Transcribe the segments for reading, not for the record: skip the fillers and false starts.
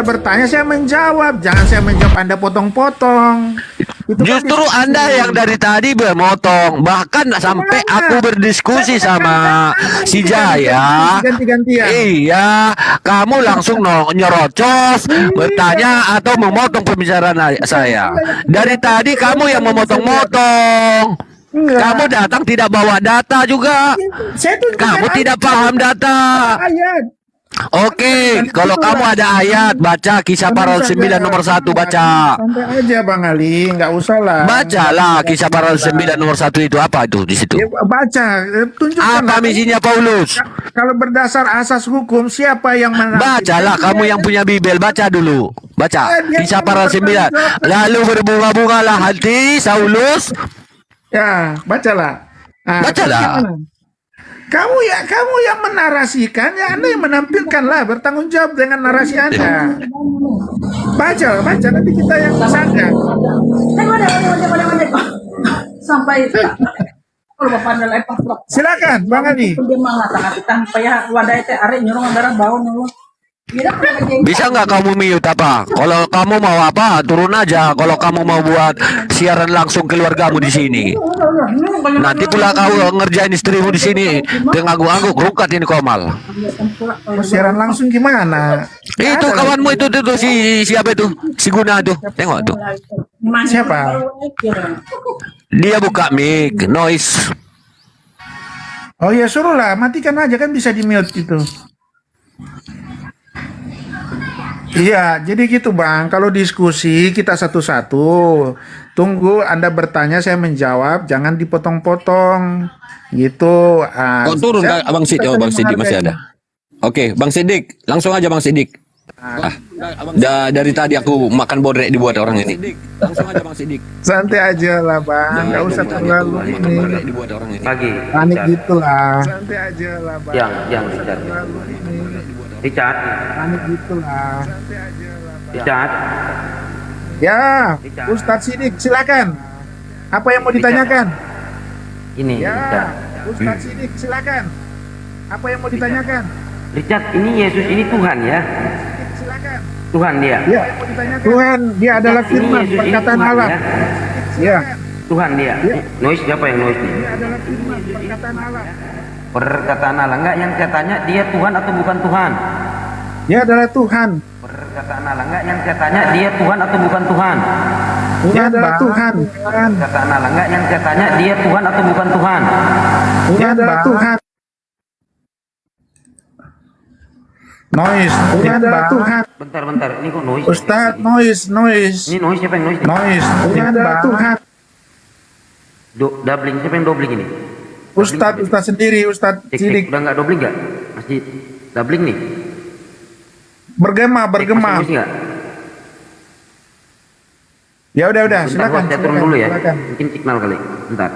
bertanya saya menjawab, jangan saya menjawab Anda potong-potong. Justru Anda yang dari tadi bermotong, bahkan sampai aku berdiskusi sama si Jaya. Ganti-gantian. Iya, kamu langsung nyerocos, bertanya atau memotong pembicaraan saya. Dari tadi kamu yang memotong-motong. Kamu datang tidak bawa data juga. Kamu tidak paham data. Ayat. Oke, kalau kamu ada ayat, baca Kisah Para Rasul 9 nomor 1, baca. Santai aja Bang Ali, nggak usah lah. Bacalah Kisah Para Rasul 9 nomor 1 itu, apa itu di situ? Ya, baca, tunjukkan. Apa misinya Paulus? Kalau berdasar asas hukum, siapa yang Bacalah, kamu yang punya Bible, baca dulu. Baca Kisah Para Rasul 9. Lalu berbunga-bungalah hati Saulus. Ya, bacalah. Nah, Bacalah. Kamu yang menarasikan, ya Anda yang menampilkan lah, bertanggung jawab dengan narasi Anda. Baca nanti kita yang sanggah. Sampai kalau bapak anda lepas Silakan Bang Ali. dia mengatakan tanpa ya wadah itu arek nyuruh darah bau nulu. Bisa nggak kamu mute apa? Kalau kamu mau apa, turun aja. Kalau kamu mau buat siaran langsung keluargamu di sini. Nanti pula kau ngerjain istrimu di sini. Tengganggu-anggu, rukat ini Komal. Siaran langsung gimana? Itu kawanmu itu tuh si siapa itu? Si Guna tuh. Tengok tuh. Siapa? Dia buka mic, noise. Oh ya suruhlah, matikan aja kan bisa di mute gitu. Iya, jadi gitu Bang. Kalau diskusi kita satu-satu. Tunggu Anda bertanya, saya menjawab. Jangan dipotong-potong. Gitu. Oh turun Abang Sidik. Oh Bang Sidik masih ada. Oke, Bang Sidik. Langsung aja Bang Sidik. Dari tadi aku makan bodrek dibuat orang ini. Langsung aja Bang Sidik. Santai aja lah Bang. Nggak usah terlalu ini. Dibuat orang ini. Pagi. Panik gitu lah. Santai aja lah Bang. Yang Richard. Panik gitu lah. Richard. Ya, Ustadz Sidik, silakan. Apa yang mau ditanyakan? Ini Ya, Richard. Ustadz Sidik, silakan. Apa yang mau ditanyakan? Richard, ini Yesus ini Tuhan ya. Silakan. Tuhan dia. Ya, Tuhan, dia adalah Ini firman, Yesus ini perkataan Tuhan Allah. ya. Ya, Tuhan dia. Ya. Noise siapa yang noise nih? dia adalah firman, perkataan Allah. Perkataan Allah enggak yang saya tanya dia Tuhan atau bukan Tuhan? Dia adalah Tuhan. Perkataan Allah enggak yang saya tanya dia Tuhan atau bukan Tuhan? Dia adalah Tuhan. Tuhan. Perkataan Allah enggak yang saya tanya dia Tuhan atau bukan Tuhan? Dia adalah Tuhan. Noise. Dia adalah Tuhan. Bentar, ini kok noise? Ustadz, noise. Ini noise siapa yang noise? nih? Noise. Dia adalah Tuhan. Doubling siapa yang doubling ini? Ustadz sendiri, Ustadz Cek, Sidik. udah nggak doubling nggak? Masih doubling nih. Bergema. Masih noise nggak? Ya udah, Bentar, silakan. saya turun dulu ya. Silakan. Mungkin signal kali. Bentar.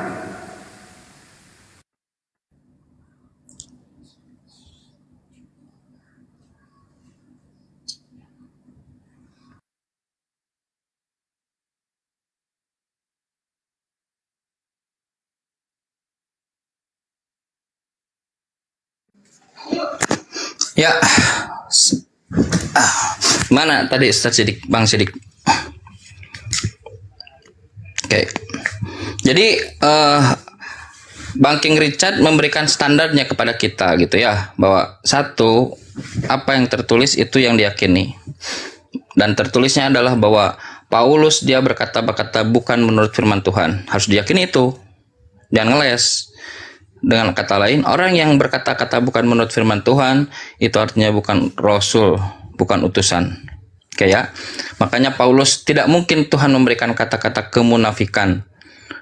Ya, mana tadi Ustaz Sidik, Bang Sidik? Oke, jadi Bang King Richard memberikan standarnya kepada kita gitu ya, bahwa satu, apa yang tertulis itu yang diyakini, dan tertulisnya adalah bahwa Paulus dia berkata bukan menurut firman Tuhan, harus diyakini itu, jangan ngeles. Dengan kata lain, orang yang berkata-kata bukan menurut firman Tuhan, itu artinya bukan rasul, bukan utusan. Oke ya. Makanya Paulus tidak mungkin Tuhan memberikan kata-kata kemunafikan.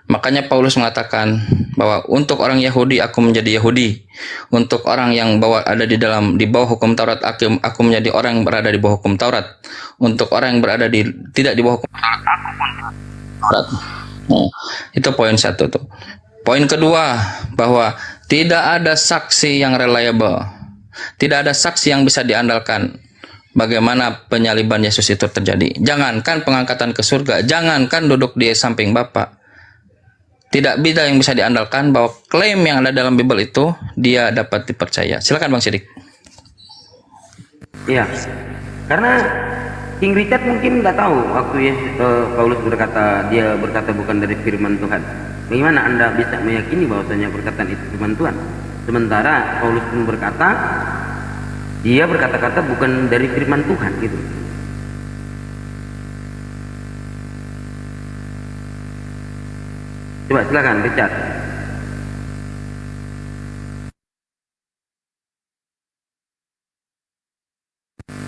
Makanya Paulus mengatakan bahwa untuk orang Yahudi aku menjadi Yahudi. Untuk orang yang ada di bawah hukum Taurat aku menjadi orang yang berada di bawah hukum Taurat. Untuk orang yang berada tidak di bawah hukum Taurat aku pun Taurat. Itu poin satu tuh. Poin kedua, bahwa tidak ada saksi yang reliable. Tidak ada saksi yang bisa diandalkan bagaimana penyaliban Yesus itu terjadi. Jangankan pengangkatan ke surga, jangankan duduk di samping Bapa. Tidak ada yang bisa diandalkan bahwa klaim yang ada dalam Bible itu dia dapat dipercaya. Silakan Bang Sidik. Iya. Karena King Richard mungkin nggak tahu waktu Paulus berkata, dia berkata bukan dari firman Tuhan. Bagaimana Anda bisa meyakini bahwasanya perkataan itu firman Tuhan? Sementara Paulus pun berkata, dia berkata-kata bukan dari firman Tuhan gitu. Coba silakan Richard.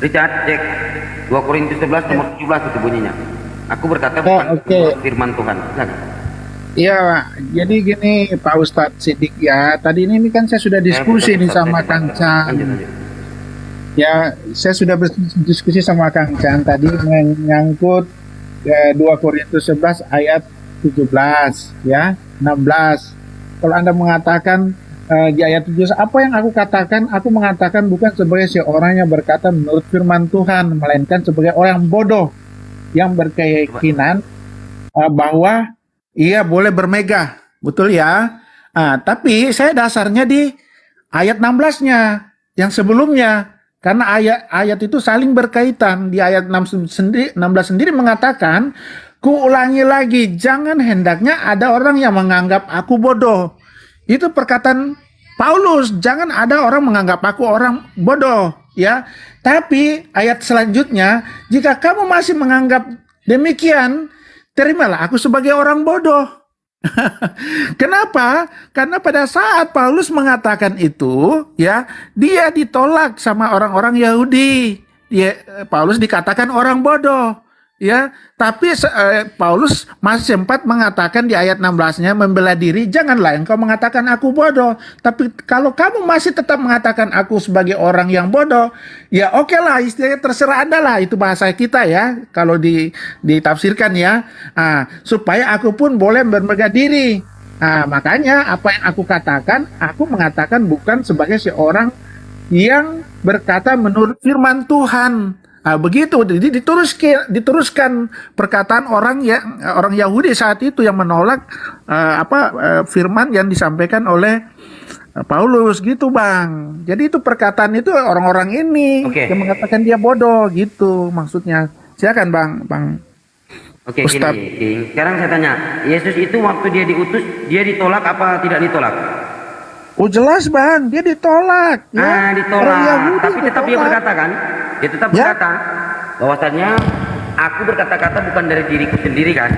Richard, cek 2 Korintus 11 nomor 17 itu bunyinya. Aku berkata bukan firman Tuhan. Silakan. Iya, jadi gini Pak Ustadz Sidik ya. Tadi ini kan saya sudah diskusi nih sama Kang Chan. Ya, saya sudah berdiskusi sama Kang Chan tadi menyangkut 2 Korintus 11 ayat 17 ya, 16. Kalau Anda mengatakan di ayat 17, apa yang aku katakan? Aku mengatakan bukan sebagai seorang yang berkata menurut firman Tuhan, melainkan sebagai orang bodoh yang berkeyakinan bahwa ia boleh bermegah. Betul ya? Tapi saya dasarnya di ayat 16-nya yang sebelumnya. Karena ayat itu saling berkaitan. Di ayat 16 sendiri mengatakan, ku ulangi lagi, jangan hendaknya ada orang yang menganggap aku bodoh. Itu perkataan Paulus, jangan ada orang menganggap aku orang bodoh, ya. Tapi ayat selanjutnya, jika kamu masih menganggap demikian, terimalah aku sebagai orang bodoh. Kenapa? Karena pada saat Paulus mengatakan itu, ya, dia ditolak sama orang-orang Yahudi. Paulus dikatakan orang bodoh. Ya, tapi Paulus masih sempat mengatakan di ayat 16-nya membela diri, janganlah engkau mengatakan aku bodoh, tapi kalau kamu masih tetap mengatakan aku sebagai orang yang bodoh, ya oke lah, istilahnya terserah Anda lah, itu bahasa kita ya, kalau ditafsirkan ya, supaya aku pun boleh bermegah diri. Makanya apa yang aku mengatakan bukan sebagai seorang yang berkata menurut firman Tuhan. Begitu, jadi diteruskan perkataan orang Yahudi saat itu yang menolak firman yang disampaikan oleh Paulus gitu Bang. Jadi itu perkataan itu orang-orang ini yang mengatakan dia bodoh gitu maksudnya. Silakan Bang. Oke, gini. Sekarang saya tanya, Yesus itu waktu dia diutus, dia ditolak apa tidak ditolak? Oh jelas Bang, dia ditolak. Ya. Ditolak. Tapi tetap dia berkata kan? Dia tetap berkata bahwasannya aku berkata-kata bukan dari diriku sendiri kan.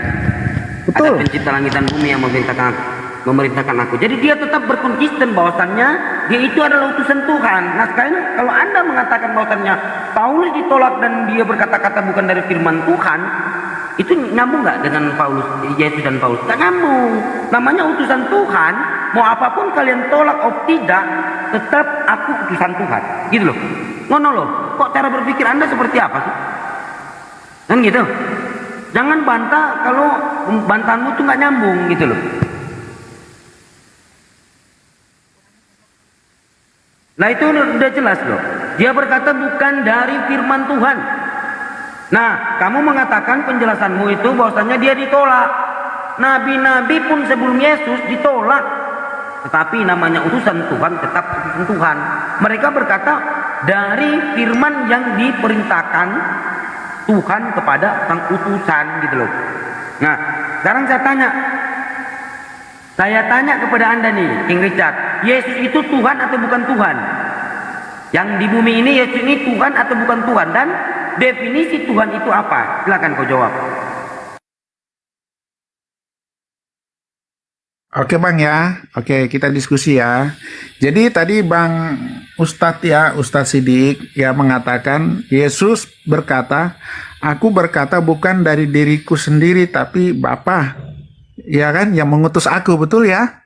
Betul. Ada pencipta langit dan bumi yang memerintahkan aku. Jadi dia tetap berkonsisten bahwasannya dia itu adalah utusan Tuhan. Nah sekarang kalau Anda mengatakan bahwasannya Paulus ditolak dan dia berkata-kata bukan dari firman Tuhan, itu nyambung nggak dengan Yesus dan Paulus? Nggak nyambung. Namanya utusan Tuhan. Mau apapun kalian tolak atau tidak, tetap aku utusan Tuhan. Gitu loh. Ngono loh. Kok cara berpikir Anda seperti apa sih? Kan gitu. Jangan bantah kalau bantahanmu tuh nggak nyambung gitu loh. Nah itu udah jelas loh. Dia berkata bukan dari firman Tuhan. Nah kamu mengatakan penjelasanmu itu bahwasanya dia ditolak. Nabi-nabi pun sebelum Yesus ditolak. Tetapi namanya utusan Tuhan tetap utusan Tuhan. Mereka berkata dari firman yang diperintahkan Tuhan kepada sang utusan gitu loh. Nah sekarang saya tanya kepada Anda nih King Richard, Yesus itu Tuhan atau bukan Tuhan? Yang di bumi ini Yesus ini Tuhan atau bukan Tuhan? Dan definisi Tuhan itu apa? Silakan kau jawab. Oke Bang ya, oke kita diskusi ya. Jadi tadi Bang Ustadz Sidik ya mengatakan Yesus berkata, aku berkata bukan dari diriku sendiri tapi Bapa, ya kan yang mengutus aku, betul ya?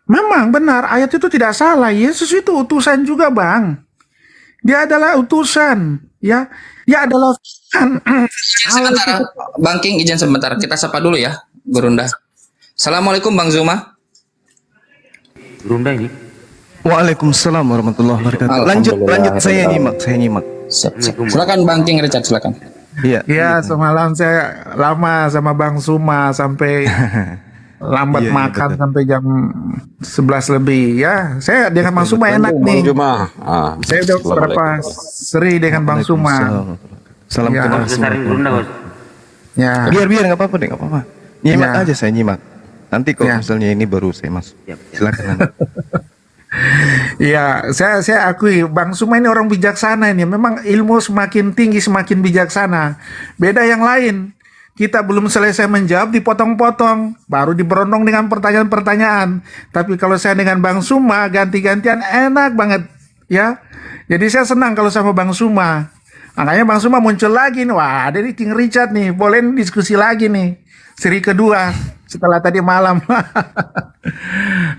Memang benar, ayat itu tidak salah. Yesus itu utusan juga Bang. Dia adalah utusan, ya. Dia adalah utusan. Bang King izin sebentar, kita sapa dulu ya, Gurunda. Assalamualaikum Bang Zuma. Gurunda ini. Waalaikumsalam warahmatullahi wabarakatuh. Lanjut saya nyimak. Silakan Bang King Richard, silakan. Iya. Ya, semalam saya lama sama Bang Suma sampai lambat Iya, iya, makan betul. sampai jam 11 lebih ya. Saya dengan Bang Suma enak Bang nih. Juma. Saya udah berapa seri dengan Bang Suma. Salam Ya. kenal Bos semua. sering Gurunda, Bos. Ya. Biar nggak apa-apa deh, nggak apa-apa. Nyimak Ya. aja saya nyimak. Nanti kalau Ya. misalnya ini baru saya masuk. Siap. Silakan. nanti. Iya, saya akui Bang Suma ini orang bijaksana ini. Memang ilmu semakin tinggi semakin bijaksana. Beda yang lain. Kita belum selesai menjawab dipotong-potong, baru diberondong dengan pertanyaan-pertanyaan. Tapi kalau saya dengan Bang Suma ganti-gantian enak banget, ya. Jadi saya senang kalau sama Bang Suma. Makanya Bang Suma muncul lagi nih. Wah, ada nih King Richard nih. Boleh nih diskusi lagi nih. Seri kedua setelah tadi malam.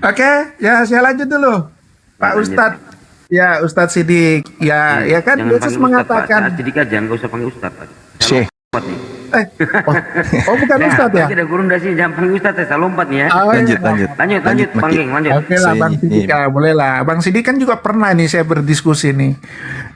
Oke, ya saya lanjut dulu. Pak Lanjut. Ustadz. Ya, Ustadz Sidik. Ya, ya kan Jangan Yesus panggil Ustadz, Pak. mengatakan. Saat Sidik aja, nggak usah panggil Ustadz, Pak. Syekh. Lompat nih. Oh bukan Ustadz ya? Tidak Gurunda sih, jangan panggil Ustadz, saya lompat nih ya. Oh, iya. Lanjut. Lanjut, Maki. panggil, lanjut. Oke lah Saya Bang ini- Sidik ya, boleh lah. Bang Sidik kan juga pernah nih saya berdiskusi nih.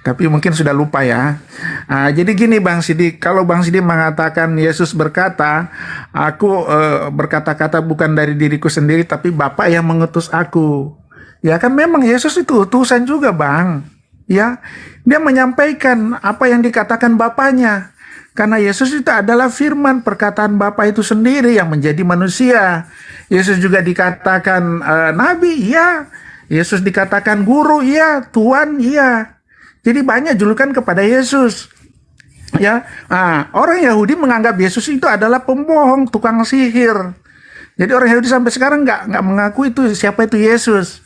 Tapi mungkin sudah lupa ya. Jadi gini Bang Sidik, kalau Bang Sidik mengatakan Yesus berkata, aku berkata-kata bukan dari diriku sendiri, tapi Bapa yang mengutus aku. Ya kan memang Yesus itu utusan juga Bang. Ya, dia menyampaikan apa yang dikatakan Bapaknya. Karena Yesus itu adalah firman perkataan Bapa itu sendiri yang menjadi manusia. Yesus juga dikatakan nabi, ya. Yesus dikatakan guru, ya. Tuhan, ya. Jadi banyak julukan kepada Yesus. Ya, orang Yahudi menganggap Yesus itu adalah pembohong, tukang sihir. Jadi orang Yahudi sampai sekarang nggak mengaku itu siapa itu Yesus.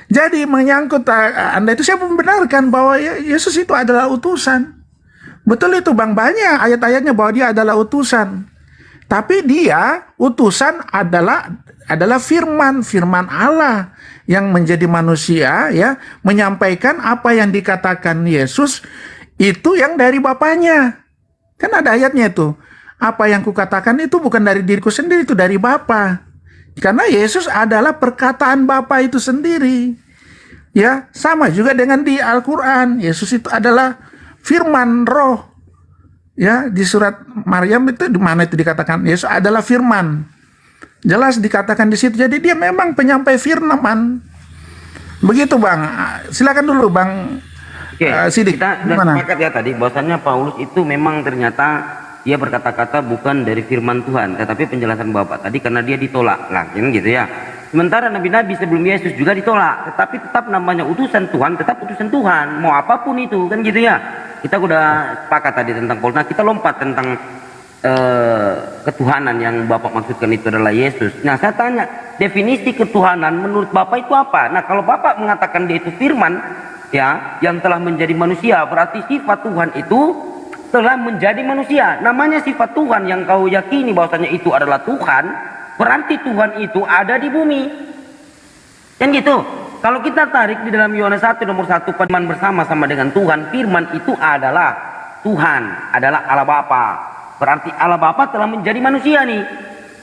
Jadi menyangkut Anda itu saya membenarkan bahwa Yesus itu adalah utusan. Betul itu Bang, banyak ayat-ayatnya bahwa dia adalah utusan. Tapi dia utusan adalah firman Allah yang menjadi manusia ya, menyampaikan apa yang dikatakan Yesus itu yang dari Bapaknya. Kan ada ayatnya itu. Apa yang kukatakan itu bukan dari diriku sendiri, itu dari Bapa. Karena Yesus adalah perkataan Bapa itu sendiri. Ya, sama juga dengan di Al-Qur'an. Yesus itu adalah firman roh. Ya, di surat Maryam itu di mana itu dikatakan Yesus adalah firman. Jelas dikatakan di situ. Jadi dia memang penyampai firman. Begitu Bang. Silakan dulu Bang Oke, Sidik. kita sudah Gimana? sepakat ya tadi bahwasannya Paulus itu memang ternyata ia berkata-kata bukan dari firman Tuhan, tetapi penjelasan Bapak tadi karena dia ditolak lah, kan gitu ya. Sementara nabi-nabi sebelum Yesus juga ditolak, tetapi tetap namanya utusan Tuhan, tetap utusan Tuhan, mau apapun itu, kan gitu ya. Kita udah sepakat tadi tentang Paulus. Nah, kita lompat tentang ketuhanan yang Bapak maksudkan itu adalah Yesus. Nah, saya tanya, definisi ketuhanan menurut Bapak itu apa? Nah, kalau Bapak mengatakan dia itu firman, ya, yang telah menjadi manusia, berarti sifat Tuhan itu telah menjadi manusia. Namanya sifat Tuhan yang kau yakini bahwasanya itu adalah Tuhan, berarti Tuhan itu ada di bumi. Kan gitu. Kalau kita tarik di dalam Yohanes 1 nomor 1, firman bersama-sama dengan Tuhan, firman itu adalah Tuhan, adalah Allah Bapa. Berarti Allah Bapa telah menjadi manusia nih.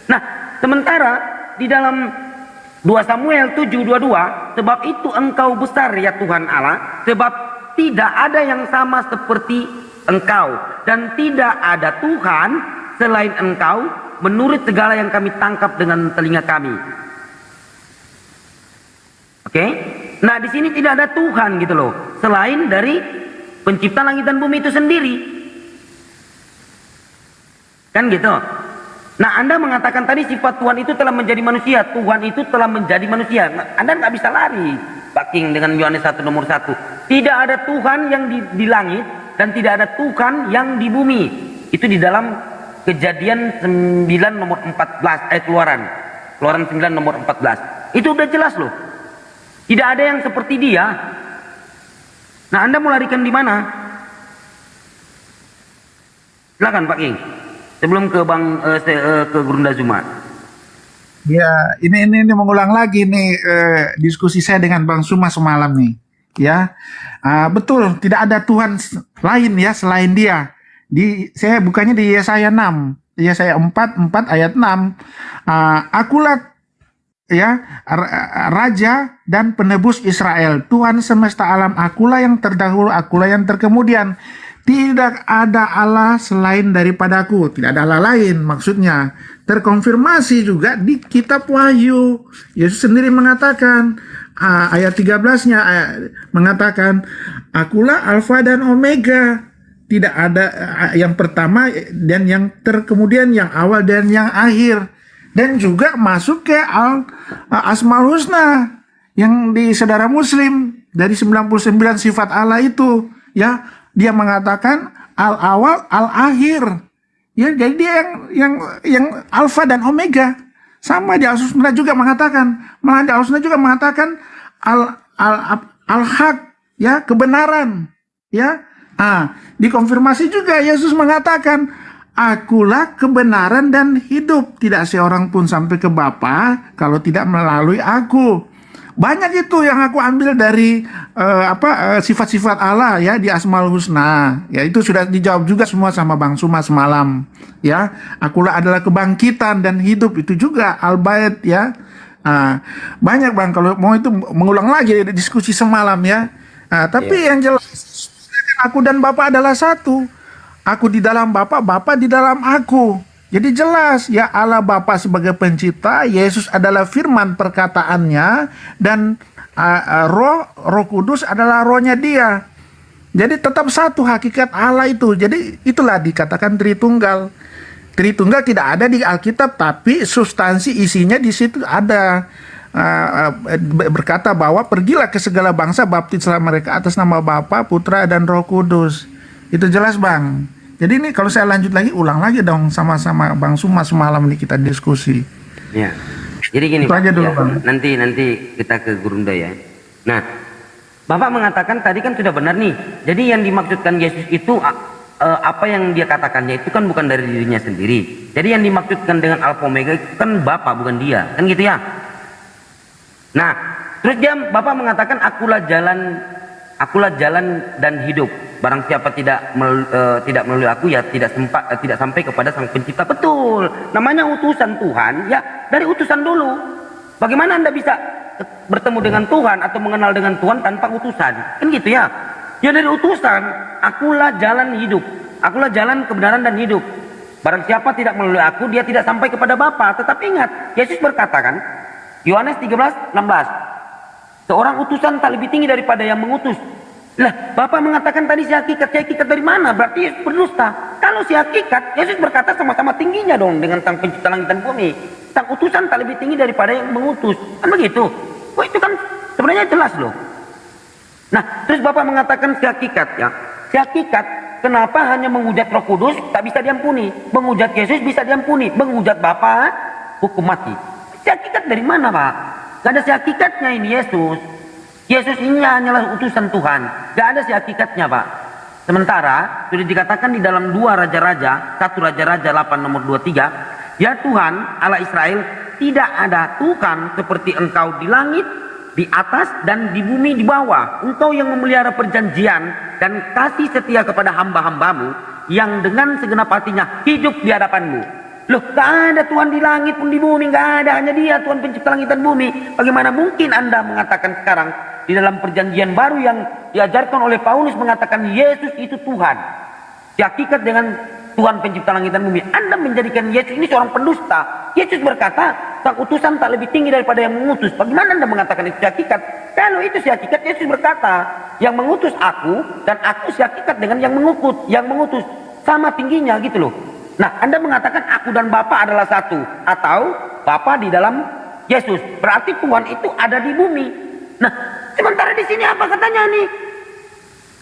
Nah, sementara di dalam 2 Samuel 7:22, sebab itu engkau besar ya Tuhan Allah, sebab tidak ada yang sama seperti engkau, dan tidak ada Tuhan selain engkau, menurut segala yang kami tangkap dengan telinga kami. Oke? Nah, di sini tidak ada Tuhan gitu loh, selain dari pencipta langit dan bumi itu sendiri. Kan gitu. Nah, Anda mengatakan tadi sifat Tuhan itu telah menjadi manusia. Tuhan itu telah menjadi manusia. Nah, Anda nggak bisa lari, Pak King, dengan Yohanes 1 nomor 1. Tidak ada Tuhan yang di langit dan tidak ada Tuhan yang di bumi. Itu di dalam Kejadian 9 nomor 14, Keluaran 9 nomor 14. Itu udah jelas loh. Tidak ada yang seperti dia. Nah, Anda mau larikan di mana? Silakan Pak King. Sebelum ke ke Gurunda Zuma. Ya, ini mengulang lagi nih diskusi saya dengan Bang Suma semalam nih. Ya, betul, tidak ada Tuhan lain ya selain Dia. Saya bukanya di Yesaya 6, Yesaya 4 ayat 6. Akulah ya Raja dan penebus Israel, Tuhan semesta alam, akulah yang terdahulu, akulah yang terkemudian. Tidak ada Allah selain daripadaku. Tidak ada Allah lain maksudnya. Terkonfirmasi juga di kitab Wahyu. Yesus sendiri mengatakan, ayat 13-nya mengatakan, akulah Alfa dan Omega. Tidak ada yang pertama dan yang kemudian yang awal dan yang akhir. Dan juga masuk ke Asmaul Husna yang di saudara Muslim dari 99 sifat Allah itu, ya, dia mengatakan al awal al akhir, ya, jadi dia yang alfa dan omega. Sama di Al-Husna juga mengatakan, malah di Al-Husna juga mengatakan al haq, ya, kebenaran, ya. Dikonfirmasi juga Yesus mengatakan, akulah kebenaran dan hidup, tidak seorang pun sampai ke Bapa kalau tidak melalui aku. Banyak itu yang aku ambil dari sifat-sifat Allah, ya, di Asmaul Husna. Ya, itu sudah dijawab juga semua sama Bang Suma semalam, ya. Akulah adalah kebangkitan dan hidup, itu juga Al-Bait, ya. Banyak Bang, kalau mau itu mengulang lagi diskusi semalam, ya. Tapi yang jelas aku dan Bapa adalah satu. Aku di dalam Bapa, Bapa di dalam aku. Jadi jelas, ya, Allah Bapa sebagai pencipta, Yesus adalah firman perkataannya, dan Roh Kudus adalah rohnya dia. Jadi tetap satu hakikat Allah itu. Jadi itulah dikatakan Tritunggal. Tritunggal tidak ada di Alkitab, tapi substansi isinya di situ ada. Berkata bahwa pergilah ke segala bangsa, baptislah mereka atas nama Bapa, Putra, dan Roh Kudus. Itu jelas Bang. Jadi ini kalau saya lanjut lagi, ulang lagi dong sama-sama Bang Suma semalam ini kita diskusi. Ya. Jadi gini, Itu Pak, aja dulu, ya, Bang. nanti kita ke Gurunda ya. Nah, Bapak mengatakan tadi kan sudah benar nih. Jadi yang dimaksudkan Yesus itu apa yang dia katakannya itu kan bukan dari dirinya sendiri. Jadi yang dimaksudkan dengan Alfa Omega itu kan Bapak, bukan dia. Kan gitu ya. Nah, terus Bapak mengatakan akulah jalan dan hidup. Barang siapa tidak melalui aku, ya tidak sampai kepada Sang Pencipta. Betul. Namanya utusan Tuhan, ya, dari utusan dulu. Bagaimana Anda bisa bertemu dengan Tuhan atau mengenal dengan Tuhan tanpa utusan? Kan gitu ya. Ya dari utusan, akulah jalan hidup. Akulah jalan kebenaran dan hidup. Barang siapa tidak melalui aku, dia tidak sampai kepada Bapa. Tetapi ingat, Yesus berkata kan, Yohanes 13:16, seorang utusan tak lebih tinggi daripada yang mengutus. Lah, Bapak mengatakan tadi si hakikat dari mana? Berarti Yesus berdusta. Kalau si hakikat, Yesus berkata sama-sama tingginya dong dengan Sang Pencipta langit dan bumi. Sang utusan tak lebih tinggi daripada yang mengutus. Kan begitu? Oh, itu kan sebenarnya jelas loh. Nah, terus Bapak mengatakan si hakikat, ya. Si hakikat, kenapa hanya menghujat Roh Kudus tak bisa diampuni? Menghujat Yesus bisa diampuni. Menghujat Bapa, hukum mati. Si hakikat dari mana, Pak? Gak ada si hakikatnya ini Yesus. Yesus ini hanyalah utusan Tuhan. Gak ada si hakikatnya, Pak. Sementara sudah dikatakan di dalam 2 Raja-Raja, 1 Raja-Raja 8 nomor 23, ya Tuhan Allah Israel, tidak ada Tuhan seperti engkau di langit, di atas, dan di bumi di bawah. Engkau yang memelihara perjanjian dan kasih setia kepada hamba-hambamu yang dengan segenap hatinya hidup di hadapanmu. Loh, gak ada Tuhan di langit pun di bumi, gak ada, hanya Dia Tuhan pencipta langit dan bumi. Bagaimana mungkin Anda mengatakan sekarang di dalam perjanjian baru yang diajarkan oleh Paulus mengatakan Yesus itu Tuhan, si hakikat dengan Tuhan pencipta langit dan bumi? Anda menjadikan Yesus ini seorang pendusta. Yesus berkata sang utusan tak lebih tinggi daripada yang mengutus. Bagaimana Anda mengatakan itu si hakikat? Kalau itu si hakikat, Yesus berkata yang mengutus aku dan aku si hakikat dengan yang mengutus sama tingginya, gitu loh. Nah, Anda mengatakan aku dan Bapa adalah satu, atau Bapa di dalam Yesus, berarti Tuhan itu ada di bumi. Nah, sementara di sini apa katanya nih?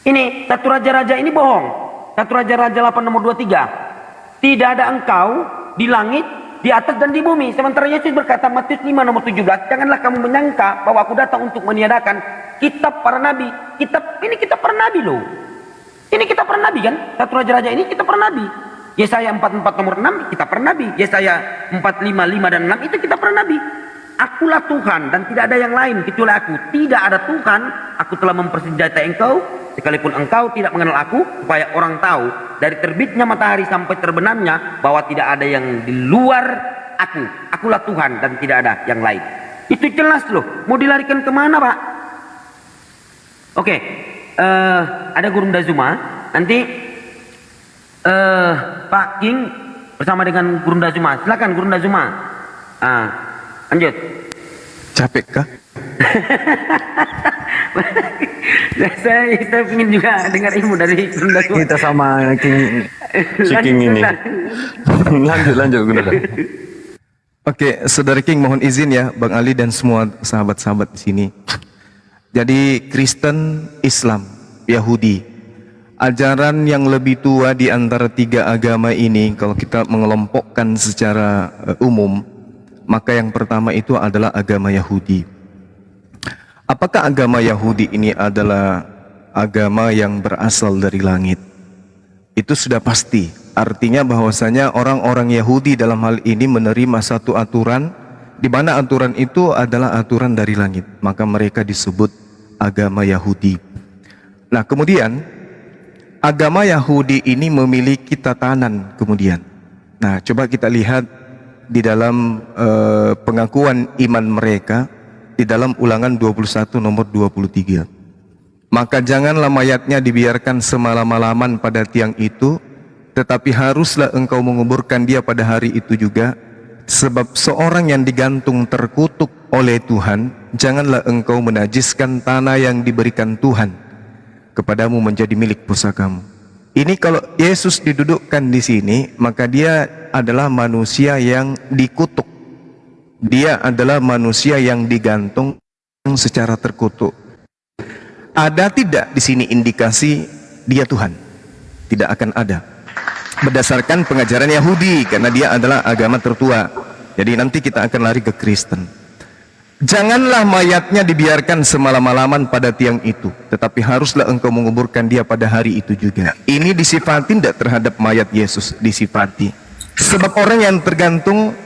Ini 1 Raja-Raja ini bohong. 1 Raja-Raja 8 nomor 23. Tidak ada engkau di langit, di atas dan di bumi. Sementara Yesus berkata Matius 5 nomor 17, janganlah kamu menyangka bahwa aku datang untuk meniadakan kitab para nabi. Ini kitab para nabi loh. Ini kitab para nabi kan? 1 Raja-Raja ini kitab para nabi. Yesaya 44 nomor 6 kitab para nabi. Yesaya 45, 5 dan 6 itu kitab para nabi. Akulah Tuhan dan tidak ada yang lain kecuali aku. Tidak ada Tuhan. Aku telah mempersenjatai engkau, sekalipun engkau tidak mengenal aku, supaya orang tahu dari terbitnya matahari sampai terbenamnya bahwa tidak ada yang di luar aku. Akulah Tuhan dan tidak ada yang lain. Itu jelas loh. Mau dilarikan kemana, Pak? Oke. Ada Gurunda Zuma. Nanti Pak King bersama dengan Gurunda Zuma. Silakan Gurunda Zuma. Lanjut. Capek kah? saya ingin juga dengar ilmu dari Gurunda Zuma. Kita sama King, si King ini. lanjut Gunda. Oke, Saudara King mohon izin ya, Bang Ali dan semua sahabat-sahabat di sini. Jadi Kristen, Islam, Yahudi, ajaran yang lebih tua di antara tiga agama ini, kalau kita mengelompokkan secara umum, maka yang pertama itu adalah agama Yahudi. Apakah agama Yahudi ini adalah agama yang berasal dari langit? Itu sudah pasti. Artinya bahwasanya orang-orang Yahudi dalam hal ini menerima satu aturan, di mana aturan itu adalah aturan dari langit. Maka mereka disebut agama Yahudi. Nah kemudian agama Yahudi ini memiliki tatanan kemudian. Nah coba kita lihat di dalam pengakuan iman mereka di dalam Ulangan 21 nomor 23. Maka janganlah mayatnya dibiarkan semalam-malaman pada tiang itu, tetapi haruslah engkau menguburkan dia pada hari itu juga. Sebab seorang yang digantung terkutuk oleh Tuhan, janganlah engkau menajiskan tanah yang diberikan Tuhan kepadamu menjadi milik pusakamu. Ini kalau Yesus didudukkan di sini, maka dia adalah manusia yang dikutuk. Dia adalah manusia yang digantung secara terkutuk. Ada tidak di sini indikasi dia Tuhan? Tidak akan ada. Berdasarkan pengajaran Yahudi, karena dia adalah agama tertua. Jadi nanti kita akan lari ke Kristen. Janganlah mayatnya dibiarkan semalam-malaman pada tiang itu, tetapi haruslah engkau menguburkan dia pada hari itu juga. Ini disifati tidak terhadap mayat Yesus, disifati. Sebab orang yang tergantung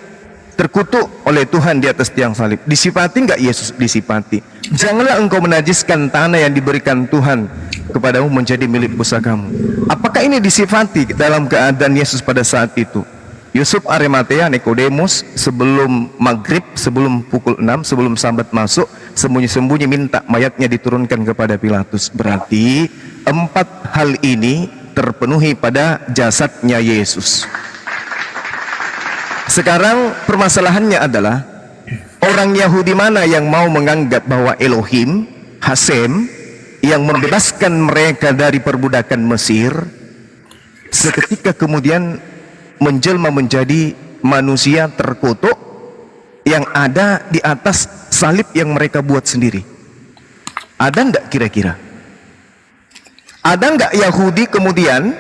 terkutuk oleh Tuhan di atas tiang salib, disifati enggak Yesus? Disifati. Janganlah engkau menajiskan tanah yang diberikan Tuhan kepadamu menjadi milik pusakamu. Apakah ini disifati dalam keadaan Yesus pada saat itu? Yusuf Arimatea, Nikodemus sebelum maghrib, sebelum pukul 6, sebelum sabat masuk, sembunyi-sembunyi minta mayatnya diturunkan kepada Pilatus. Berarti 4 hal ini terpenuhi pada jasadnya Yesus. Sekarang permasalahannya adalah orang Yahudi mana yang mau menganggap bahwa Elohim, Hasem, yang membebaskan mereka dari perbudakan Mesir, seketika kemudian menjelma menjadi manusia terkutuk yang ada di atas salib yang mereka buat sendiri. Ada enggak kira-kira? Ada enggak Yahudi kemudian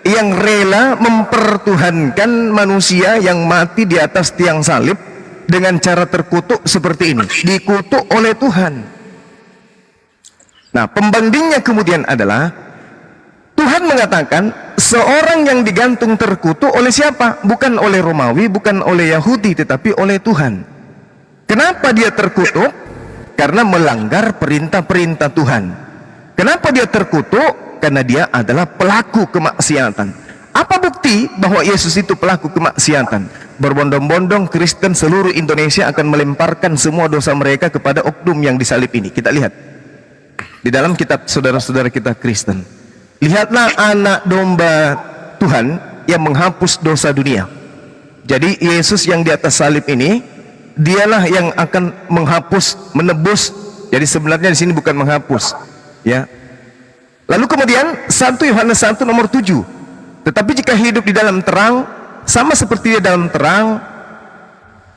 yang rela mempertuhankan manusia yang mati di atas tiang salib dengan cara terkutuk seperti ini, dikutuk oleh Tuhan? Nah, pembandingnya kemudian adalah Tuhan mengatakan seorang yang digantung terkutuk oleh siapa? Bukan oleh Romawi, bukan oleh Yahudi, tetapi oleh Tuhan. Kenapa dia terkutuk? Karena melanggar perintah-perintah Tuhan. Kenapa dia terkutuk? Karena dia adalah pelaku kemaksiatan. Apa bukti bahwa Yesus itu pelaku kemaksiatan? Berbondong-bondong Kristen seluruh Indonesia akan melemparkan semua dosa mereka kepada oknum yang disalib ini. Kita lihat di dalam kitab saudara-saudara kita Kristen. Lihatlah anak domba Tuhan yang menghapus dosa dunia. Jadi Yesus yang di atas salib ini, dialah yang akan menghapus, menebus. Jadi sebenarnya di sini bukan menghapus, ya. Lalu kemudian 1 Yohanes 1 nomor 7. Tetapi jika hidup di dalam terang, sama seperti dia dalam terang,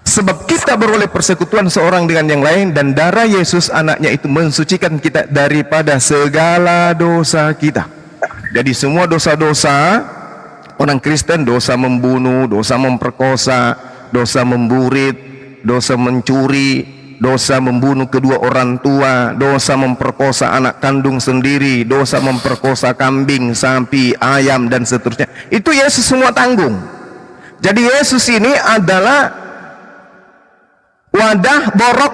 sebab kita beroleh persekutuan seorang dengan yang lain, dan darah Yesus anaknya itu mensucikan kita daripada segala dosa kita. Jadi semua dosa-dosa orang Kristen, dosa membunuh, dosa memperkosa, dosa memburit, dosa mencuri, dosa membunuh kedua orang tua, dosa memperkosa anak kandung sendiri, dosa memperkosa kambing, sapi, ayam, dan seterusnya. Itu Yesus semua tanggung. Jadi Yesus ini adalah wadah borok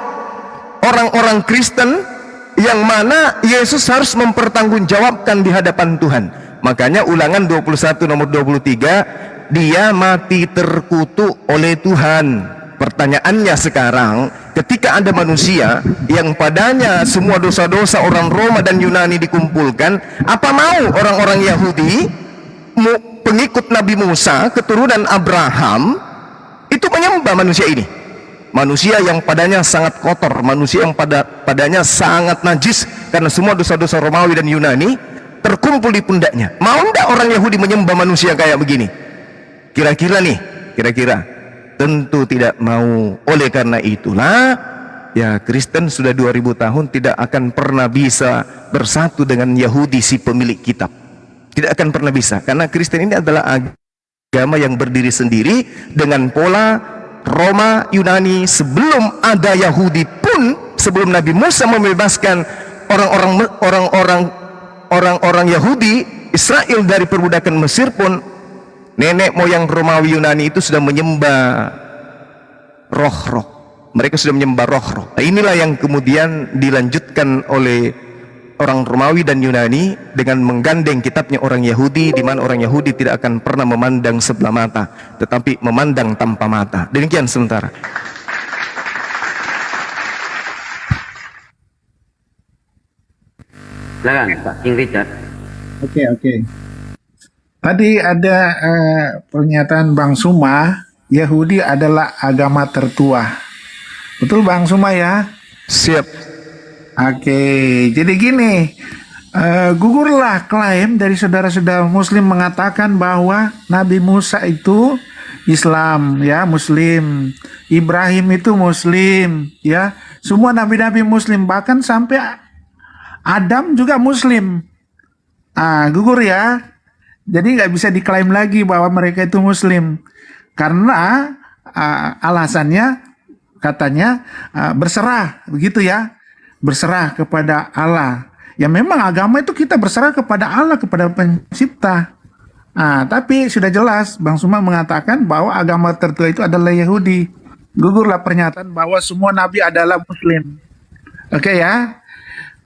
orang-orang Kristen yang mana Yesus harus mempertanggungjawabkan di hadapan Tuhan. Makanya Ulangan 21 nomor 23, dia mati terkutuk oleh Tuhan. Pertanyaannya sekarang, ketika ada manusia yang padanya semua dosa-dosa orang Roma dan Yunani dikumpulkan, apa mau orang-orang Yahudi pengikut Nabi Musa, keturunan Abraham, itu menyembah manusia ini. Manusia yang padanya sangat kotor, manusia yang padanya sangat najis, karena semua dosa-dosa Romawi dan Yunani terkumpul di pundaknya. Mau enggak orang Yahudi menyembah manusia kayak begini? Kira-kira tentu tidak mau. Oleh karena itulah, ya, Kristen sudah 2000 tahun tidak akan pernah bisa bersatu dengan Yahudi si pemilik kitab. Tidak akan pernah bisa, karena Kristen ini adalah agama yang berdiri sendiri dengan pola Roma Yunani. Sebelum ada Yahudi pun, sebelum Nabi Musa membebaskan orang-orang Yahudi Israel dari perbudakan Mesir pun, nenek moyang Romawi Yunani itu sudah menyembah roh-roh. Mereka sudah menyembah roh-roh. Nah, inilah yang kemudian dilanjutkan oleh orang Romawi dan Yunani dengan menggandeng kitabnya orang Yahudi, di mana orang Yahudi tidak akan pernah memandang sebelah mata, tetapi memandang tanpa mata. Demikian sementara. Silakan Pak King Richard. Oke. Tadi ada pernyataan Bang Suma, Yahudi adalah agama tertua. Betul Bang Suma ya? Siap. Oke, jadi gini, gugurlah klaim dari saudara-saudara Muslim mengatakan bahwa Nabi Musa itu Islam, ya, Muslim. Ibrahim itu Muslim, ya. Semua nabi-nabi Muslim, bahkan sampai Adam juga Muslim. Gugur ya. Jadi nggak bisa diklaim lagi bahwa mereka itu Muslim, karena alasannya katanya berserah, begitu ya. Berserah kepada Allah. Ya memang agama itu kita berserah kepada Allah, kepada pencipta. Tapi sudah jelas Bang Suma mengatakan bahwa agama tertua itu adalah Yahudi. Gugurlah pernyataan bahwa semua nabi adalah Muslim. Oke ya.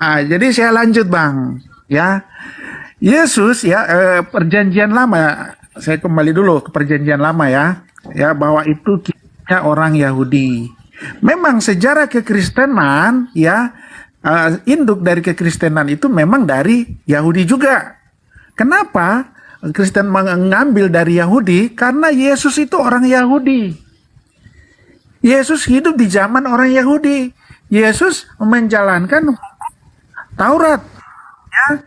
Jadi saya lanjut Bang. Ya, Yesus ya, perjanjian lama. Saya kembali dulu ke perjanjian lama ya. Ya, bahwa itu kitabnya orang Yahudi. Memang sejarah kekristenan ya, induk dari kekristenan itu memang dari Yahudi juga. Kenapa Kristen mengambil dari Yahudi? Karena Yesus itu orang Yahudi. Yesus hidup di zaman orang Yahudi. Yesus menjalankan Taurat ya.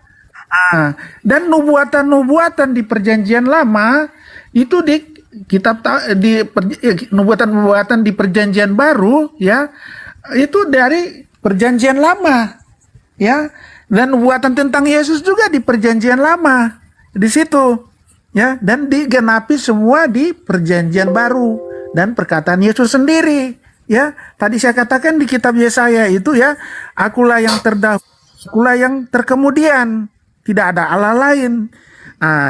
Dan nubuatan-nubuatan di perjanjian lama itu di nubuatan-nubuatan di perjanjian baru ya, itu dari perjanjian lama ya, dan nubuatan tentang Yesus juga di perjanjian lama di situ ya, dan digenapi semua di perjanjian baru dan perkataan Yesus sendiri ya. Tadi saya katakan di kitab Yesaya itu ya, akulah yang terdahulu, akulah yang terkemudian, tidak ada Allah lain.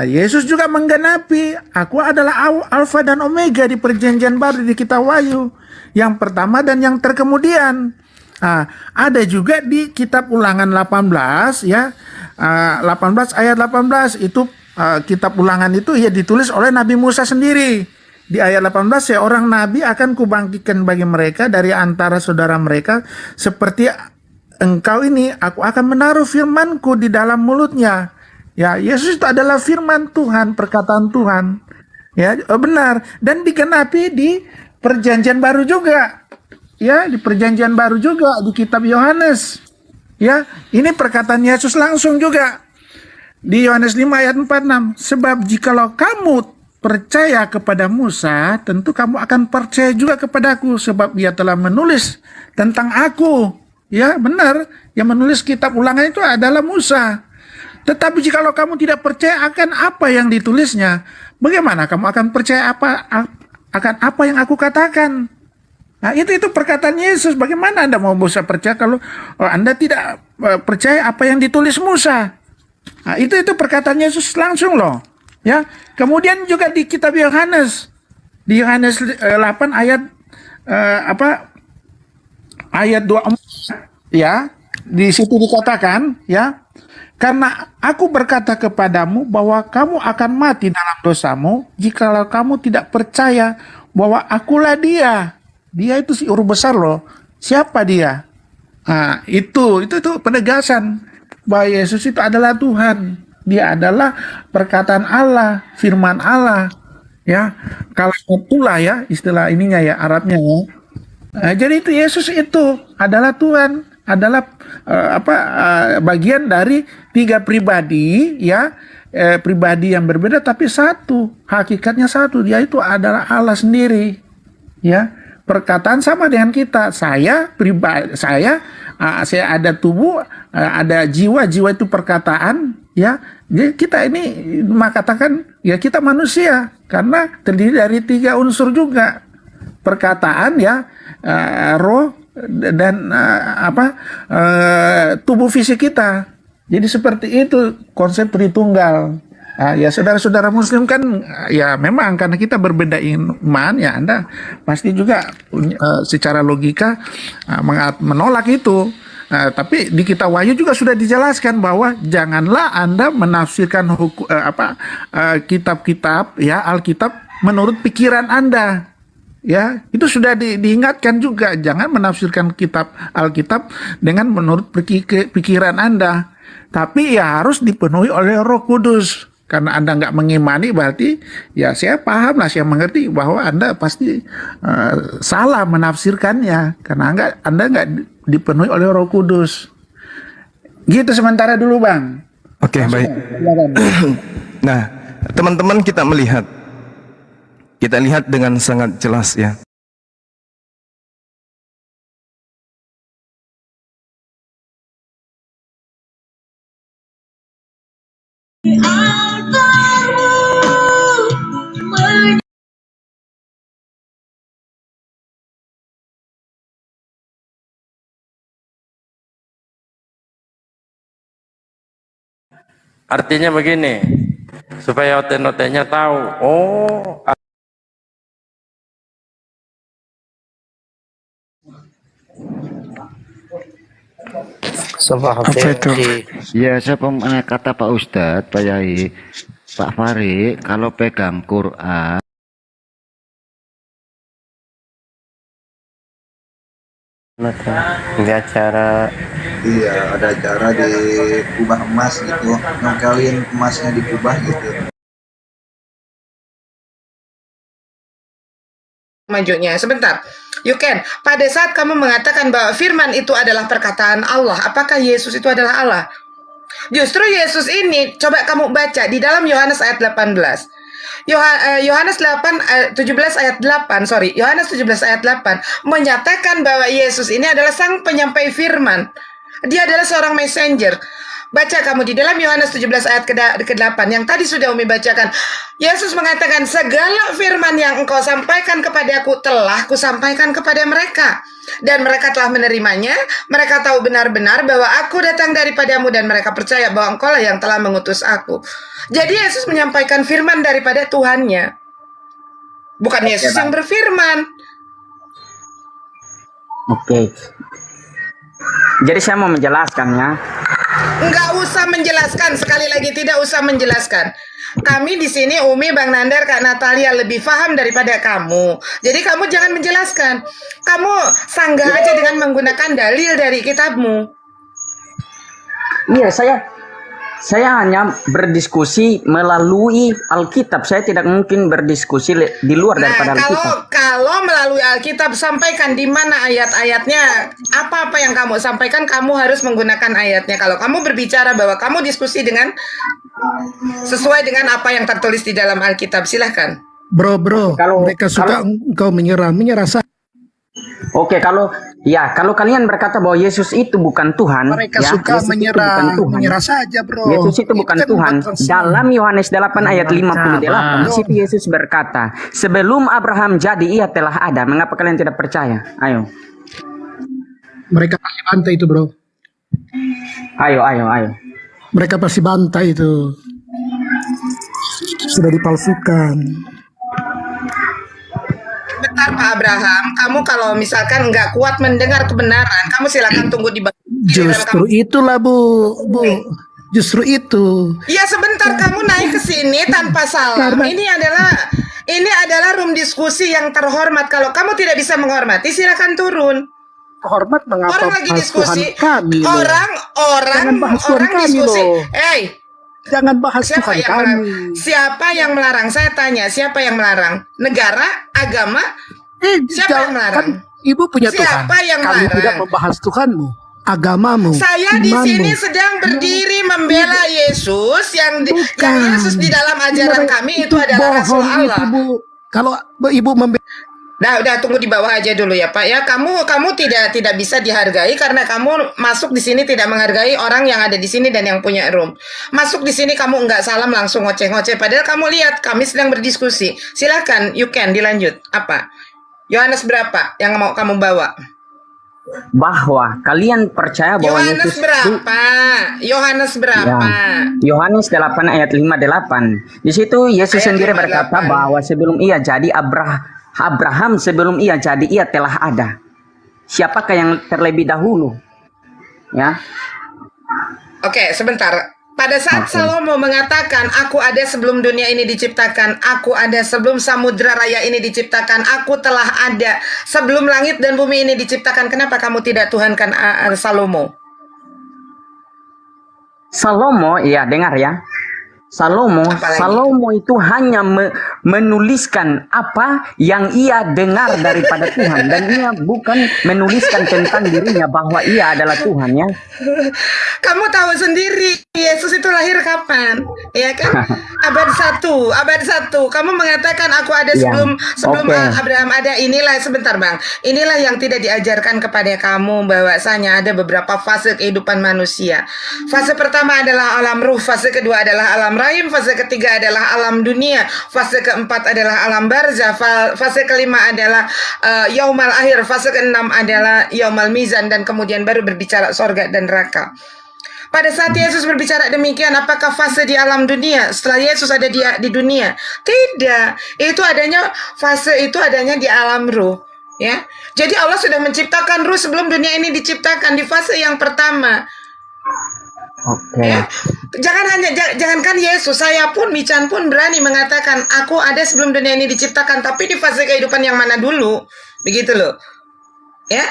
Yesus juga menggenapi, aku adalah Alfa dan Omega di perjanjian baru di kitab Wahyu, yang pertama dan yang terkemudian. Ada juga di kitab Ulangan 18 ya, 18 ayat 18 itu, kitab Ulangan itu ya ditulis oleh Nabi Musa sendiri. Di ayat 18, seorang nabi akan kubangkitkan bagi mereka dari antara saudara mereka, seperti engkau ini, aku akan menaruh firmanku di dalam mulutnya. Ya, Yesus itu adalah firman Tuhan, perkataan Tuhan. Ya, benar, dan digenapi di perjanjian baru juga. Ya, di perjanjian baru juga di kitab Yohanes. Ya, ini perkataan Yesus langsung juga. Di Yohanes 5 ayat 46, sebab jikalau kamu percaya kepada Musa, tentu kamu akan percaya juga kepadaku, sebab ia telah menulis tentang aku. Ya, benar, yang menulis kitab Ulangan itu adalah Musa. Tetapi jikalau kamu tidak percaya akan apa yang ditulisnya, bagaimana kamu akan percaya akan apa yang aku katakan? Nah, itu perkataan Yesus. Bagaimana Anda mau bisa percaya kalau Anda tidak percaya apa yang ditulis Musa? Nah, itu perkataan Yesus langsung loh. Ya. Kemudian juga di kitab Yohanes, di Yohanes 8 ayat ayat 24 ya, di situ dikatakan ya, karena aku berkata kepadamu bahwa kamu akan mati dalam dosamu jikalau kamu tidak percaya bahwa akulah dia. Dia itu si huruf besar loh. Siapa dia? Itu penegasan bahwa Yesus itu adalah Tuhan. Dia adalah perkataan Allah, firman Allah. Ya, kalau pula ya istilah ininya ya Arabnya ya. Jadi itu Yesus itu adalah Tuhan, adalah bagian dari 3 pribadi ya, pribadi yang berbeda tapi satu, hakikatnya satu. Dia itu adalah Allah sendiri. Ya, perkataan sama dengan kita. Saya pribadi, saya ada tubuh, ada jiwa, jiwa itu perkataan. Ya, jadi kita ini mengatakan ya kita manusia karena terdiri dari 3 unsur juga, perkataan ya, roh dan tubuh fisik kita. Jadi seperti itu konsep Tritunggal. Ya saudara-saudara Muslim kan ya memang karena kita berbeda iman ya Anda pasti juga secara logika menolak itu. Tapi di Kitab Wahyu juga sudah dijelaskan bahwa janganlah Anda menafsirkan kitab-kitab ya Alkitab menurut pikiran Anda. Ya, itu sudah diingatkan juga, jangan menafsirkan kitab Alkitab dengan menurut pikiran Anda. Tapi ya harus dipenuhi oleh Roh Kudus. Karena Anda nggak mengimani berarti ya saya paham lah, saya mengerti bahwa Anda pasti salah menafsirkannya karena Anda nggak dipenuhi oleh Roh Kudus. Gitu sementara dulu Bang. Oke, baik. Nah, teman-teman kita lihat dengan sangat jelas ya. Artinya begini, supaya oten-otennya tahu, oh Apa itu? Ya, saya kata Pak Ustadz, Pak Yai, Pak Fari, kalau pegang Quran, di acara Iya, ada acara di kubah emas gitu, nongkelin emasnya di kubah gitu. Majunya sebentar, you can. Pada saat kamu mengatakan bahwa firman itu adalah perkataan Allah, apakah Yesus itu adalah Allah? Justru Yesus ini, coba kamu baca di dalam Yohanes ayat 18. Yohanes 17 ayat 8, Yohanes 17 ayat 8 menyatakan bahwa Yesus ini adalah sang penyampai firman. Dia adalah seorang messenger. Baca kamu di dalam Yohanes 17 ayat ke-8 yang tadi sudah Umi bacakan. Yesus mengatakan, segala firman yang engkau sampaikan kepadaku telah kusampaikan kepada mereka. Dan mereka telah menerimanya. Mereka tahu benar-benar bahwa aku datang daripadamu dan mereka percaya bahwa engkau lah yang telah mengutus aku. Jadi Yesus menyampaikan firman daripada Tuhannya. Bukan Yesus yang berfirman. Oke. Jadi saya mau menjelaskannya. Enggak usah menjelaskan, sekali lagi tidak usah menjelaskan. Kami di sini Umi, Bang Nandar, Kak Natalia lebih paham daripada kamu. Jadi kamu jangan menjelaskan. Kamu sanggah aja dengan menggunakan dalil dari kitabmu. Iya, saya hanya berdiskusi melalui Alkitab. Saya tidak mungkin berdiskusi di luar daripada Alkitab. Kalau melalui Alkitab, sampaikan di mana ayat-ayatnya. Apa-apa yang kamu sampaikan, kamu harus menggunakan ayatnya. Kalau kamu berbicara bahwa kamu diskusi dengan sesuai dengan apa yang tertulis di dalam Alkitab, silahkan. Bro, mereka suka engkau menyerah saja. Oke, kalau kalian berkata bahwa Yesus itu bukan Tuhan, Mereka ya, suka Yesus menyerah, itu bukan Tuhan. menyerah saja, bro. Yesus itu bukan Kita Tuhan. membuat terserah. Dalam Yohanes 8 ayat 58, di situ Yesus berkata, sebelum Abraham jadi, ia telah ada. Mengapa kalian tidak percaya? Ayo. Mereka pasti bantai itu, bro. Ayo. Mereka pasti bantai itu. Sudah dipalsukan. Bentar Pak Abraham, kamu kalau misalkan nggak kuat mendengar kebenaran, kamu silakan tunggu di bawah. Justru itulah, Bu. Justru itu. Ya sebentar, kamu naik ke sini tanpa salam. Ini adalah room diskusi yang terhormat. Kalau kamu tidak bisa menghormati, silakan turun. Hormat mengapa Orang lagi bahas diskusi. Tuhan kami, loh. Orang Jangan bahas Tuhan kami, diskusi. loh. Hey, Jangan bahas Siapa Tuhan yang kami. melarang? Siapa yang melarang? Saya tanya, siapa yang melarang? Negara, agama? Siapa yang melarang? Kan ibu punya Tuhan. Siapa yang Kami melarang? tidak membahas Tuhanmu, agamamu, Saya di imanmu. sini sedang berdiri membela Yesus yang Bukan. Yesus di dalam ajaran kami itu adalah Rasul bohong Allah. itu, Bu. Kalau ibu membela Udah tunggu di bawah aja dulu ya Pak ya. Kamu tidak bisa dihargai karena kamu masuk di sini tidak menghargai orang yang ada di sini dan yang punya room. Masuk di sini kamu nggak salam langsung ngoceh-ngoceh. Padahal kamu lihat kami sedang berdiskusi. Silakan, you can dilanjut. Apa? Yohanes berapa yang mau kamu bawa? Bahwa kalian percaya bahwa Yohanes Yesus berapa? Yohanes berapa? Ya. Yohanes 8 ayat 58. Di situ Yesus Ayat sendiri 58. berkata bahwa sebelum ia jadi Abraham sebelum ia jadi ia telah ada. Siapakah yang terlebih dahulu? Ya. Oke, sebentar. Pada saat Salomo mengatakan, aku ada sebelum dunia ini diciptakan, aku ada sebelum samudra raya ini diciptakan, aku telah ada sebelum langit dan bumi ini diciptakan. Kenapa kamu tidak tuhankan Salomo? Salomo, ya dengar ya. Apalagi? Salomo itu hanya menuliskan apa yang ia dengar daripada Tuhan dan ia bukan menuliskan tentang dirinya bahwa ia adalah Tuhan ya. Kamu tahu sendiri Yesus itu lahir kapan? Ya kan? Abad 1. Kamu mengatakan aku ada Ya, sebelum oke. Abraham ada. Inilah sebentar Bang. Inilah yang tidak diajarkan kepada kamu bahwasanya ada beberapa fase kehidupan manusia. Fase pertama adalah alam ruh, fase kedua adalah alam rahim, fase ketiga adalah alam dunia, fase keempat adalah alam barzah, fase kelima adalah yaumal akhir, fase keenam adalah yaumal mizan dan kemudian baru berbicara sorga dan neraka. Pada saat Yesus berbicara demikian, apakah fase di alam dunia setelah Yesus ada di dunia? Tidak. Fase itu adanya di alam ruh, ya. Jadi Allah sudah menciptakan ruh sebelum dunia ini diciptakan di fase yang pertama. Oke. Ya. Jangankan Yesus, saya pun Mican pun berani mengatakan aku ada sebelum dunia ini diciptakan, tapi di fase kehidupan yang mana dulu? Begitu loh. Ya.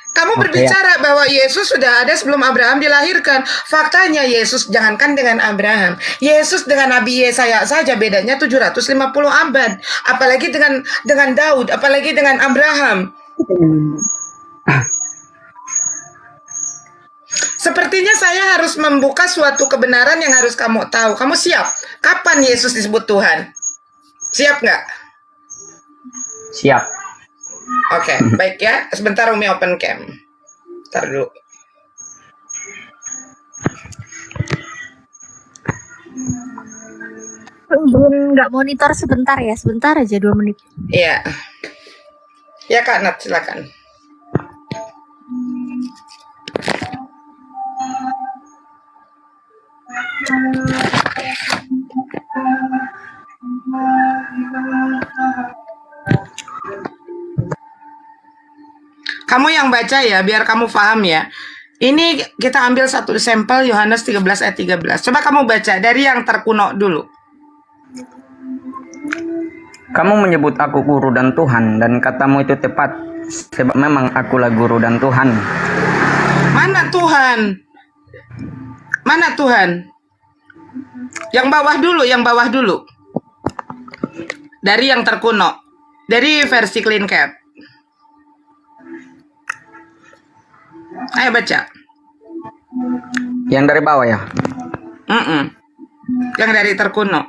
Kamu berbicara bahwa Yesus sudah ada sebelum Abraham dilahirkan. Faktanya Yesus jangankan dengan Abraham. Yesus dengan Nabi Yesaya saja bedanya 750 abad. Apalagi dengan Daud, apalagi dengan Abraham. Sepertinya saya harus membuka suatu kebenaran yang harus kamu tahu. Kamu siap? Kapan Yesus disebut Tuhan? Siap nggak? Siap. Oke, baik ya. Sebentar Umi open cam. Ntar dulu. Belum nggak monitor sebentar ya, sebentar aja 2 menit. Iya. Ya Kak Nat, silakan. Kamu yang baca ya, biar kamu paham ya. Ini kita ambil satu sampel Yohanes 13 ayat 13. Coba kamu baca dari yang terkuno dulu. Kamu menyebut aku guru dan Tuhan dan katamu itu tepat sebab memang akulah guru dan Tuhan. Mana Tuhan? Mana Tuhan? Yang bawah dulu. Dari yang terkuno. Dari versi Clean Cat. Ayo baca. Yang dari bawah ya. Yang dari terkuno.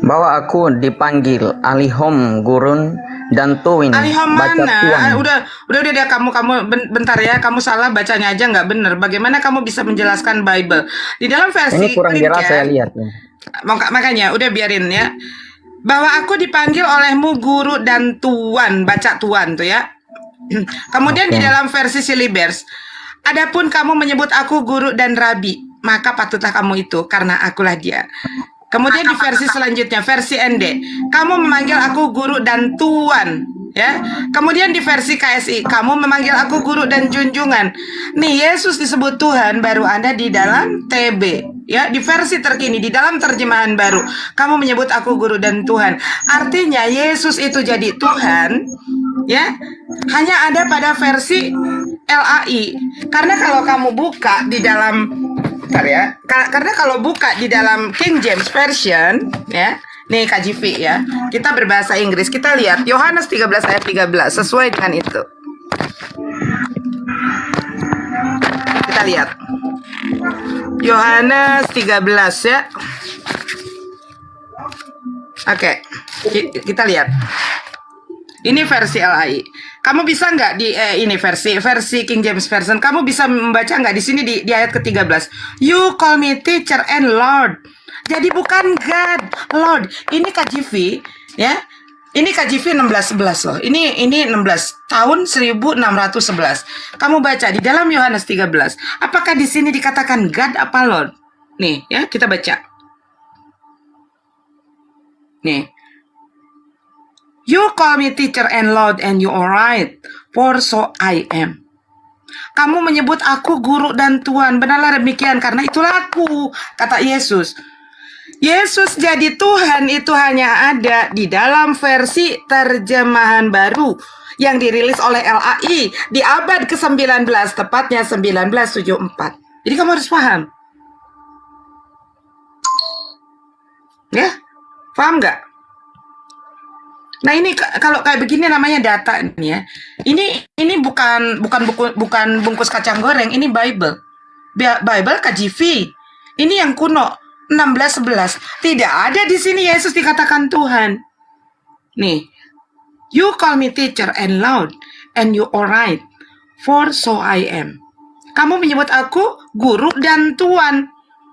Bahwa aku dipanggil alihom gurun dan tuwin Alihom baca mana? tuan. Udah kamu bentar ya, kamu salah bacanya aja nggak bener. Bagaimana kamu bisa menjelaskan Bible di dalam versi Ini kurang Clean jelas Cat? saya lihat ya. Makanya udah biarin ya. Bahwa aku dipanggil olehmu guru dan tuan, baca tuan tuh ya. Kemudian di dalam versi Silibers, adapun kamu menyebut aku guru dan rabi, maka patutlah kamu itu karena akulah dia. Kemudian di versi selanjutnya, versi ND, kamu memanggil aku guru dan tuan, ya. Kemudian di versi KSI, kamu memanggil aku guru dan junjungan. Nih, Yesus disebut Tuhan baru ada di dalam TB, ya. Di versi terkini, di dalam terjemahan baru, kamu menyebut aku guru dan Tuhan. Artinya Yesus itu jadi Tuhan, ya. Hanya ada pada versi LAI. Karena kalau kamu buka di dalam Bentar ya. Karena kalau buka di dalam King James Version ya, nih KJV ya. Kita berbahasa Inggris. Kita lihat Yohanes 13 ayat 13 sesuai dengan itu. Kita lihat. Yohanes 13 ya. Oke. Kita lihat. Ini versi LAI. Kamu bisa nggak di ini versi King James Version? Kamu bisa membaca nggak di sini di ayat ke-13? You call me teacher and Lord. Jadi bukan God, Lord. Ini KJV ya. Ini KJV 1611 loh. Ini 16 tahun 1611. Kamu baca di dalam Yohanes 13. Apakah di sini dikatakan God apa Lord? Nih ya, kita baca. Nih. You call me teacher and Lord and you are right, for so I am. Kamu menyebut aku guru dan Tuhan, benarlah demikian karena itulah aku, kata Yesus. Yesus jadi Tuhan itu hanya ada di dalam versi terjemahan baru yang dirilis oleh LAI di abad ke-19, tepatnya 1974. Jadi kamu harus paham. Ya, paham nggak? Nah ini kalau kayak begini namanya data nih ya. Ini bukan bungkus kacang goreng, ini Bible. Bible KJV. Ini yang kuno 1611. Tidak ada di sini Yesus dikatakan Tuhan. Nih. You call me teacher and Lord and you are right, for so I am. Kamu menyebut aku guru dan Tuhan.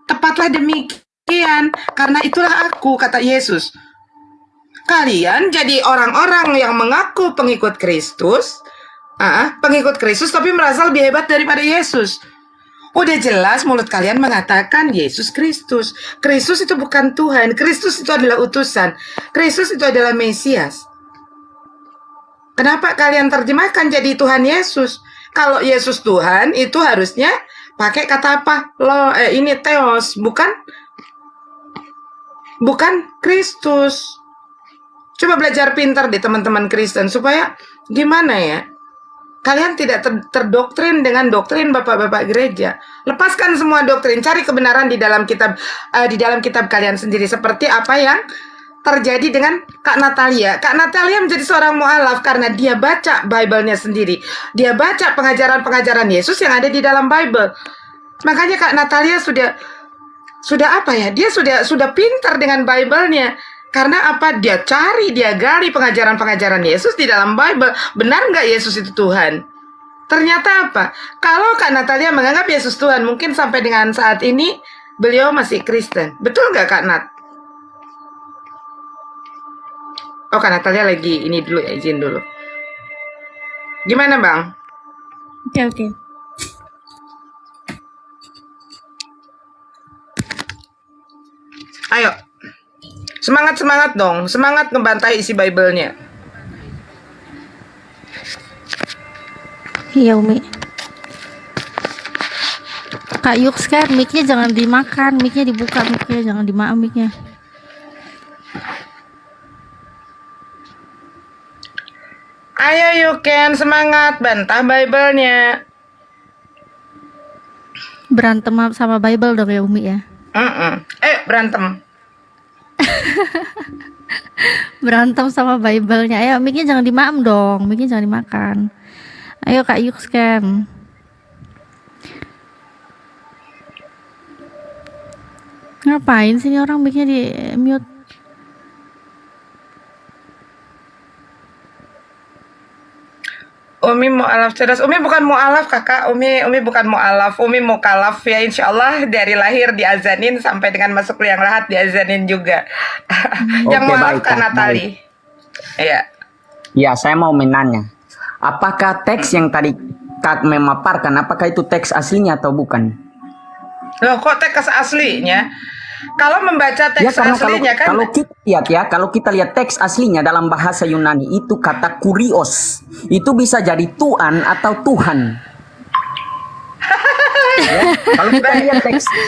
Tepatlah demikian karena itulah aku, kata Yesus. Kalian jadi orang-orang yang mengaku pengikut Kristus, tapi merasa lebih hebat daripada Yesus. Udah jelas mulut kalian mengatakan Yesus Kristus. Kristus itu bukan Tuhan. Kristus itu adalah utusan. Kristus itu adalah Mesias. Kenapa kalian terjemahkan jadi Tuhan Yesus? Kalau Yesus Tuhan itu harusnya pakai kata apa? Ini Theos, bukan Kristus. Coba belajar pintar deh teman-teman Kristen supaya gimana ya? Kalian tidak terdoktrin dengan doktrin bapak-bapak gereja. Lepaskan semua doktrin, cari kebenaran di dalam kitab kalian sendiri, seperti apa yang terjadi dengan Kak Natalia. Kak Natalia menjadi seorang mualaf karena dia baca Bible-nya sendiri. Dia baca pengajaran-pengajaran Yesus yang ada di dalam Bible. Makanya Kak Natalia sudah apa ya? Dia sudah pintar dengan Bible-nya. Karena apa? Dia gali pengajaran-pengajaran Yesus di dalam Bible. Benar nggak Yesus itu Tuhan? Ternyata apa? Kalau Kak Natalia menganggap Yesus Tuhan, mungkin sampai dengan saat ini beliau masih Kristen. Betul nggak Kak Nat? Oh, Kak Natalia lagi ini dulu ya, izin dulu. Gimana Bang? Oke. Ayo. Semangat dong, semangat ngebantai isi Bible-nya. Iya Umi. Kak Yux kan mic-nya jangan dimakan, mic-nya dibuka, mic-nya jangan dimakan mic-nya. Ayo Yuken, semangat bantah Bible-nya. Berantem sama Bible dong ya Umi ya. Berantem. Berantem sama Bible-nya. Ayo mic-nya jangan dimakan dong, mic-nya jangan dimakan. Ayo Kak Yux kan. Ngapain sih ini orang mic-nya di mute? Umi mu'alaf cerdas. Umi bukan mu'alaf kakak. Umi bukan mu'alaf. Umi mu'kalaf ya, insya Allah dari lahir diazanin sampai dengan masuk liang lahat diazanin juga. Yang mu'alaf kan Natali. Iya. Ya, saya mau menanya. Apakah teks yang tadi Kak memaparkan, apakah itu teks aslinya atau bukan? Loh, kok teks aslinya? Kalau membaca teks Ya, karena aslinya kalau kita lihat teks aslinya dalam bahasa Yunani itu kata kurios. Itu bisa jadi Tuhan atau Tuhan. Ya, kalau kita lihat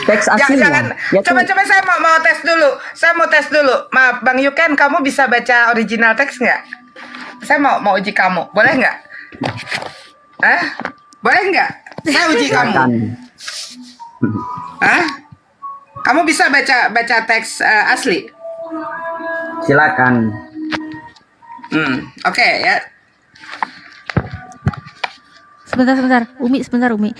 teks aslinya. Coba saya mau tes dulu. Saya mau tes dulu. Maaf Bang Yuken, kamu bisa baca original teks nggak? Saya mau uji kamu. Boleh nggak? Boleh nggak? Saya uji kamu. Hah? Kamu bisa baca teks asli? Silakan. Oke ya. Sebentar, Umi.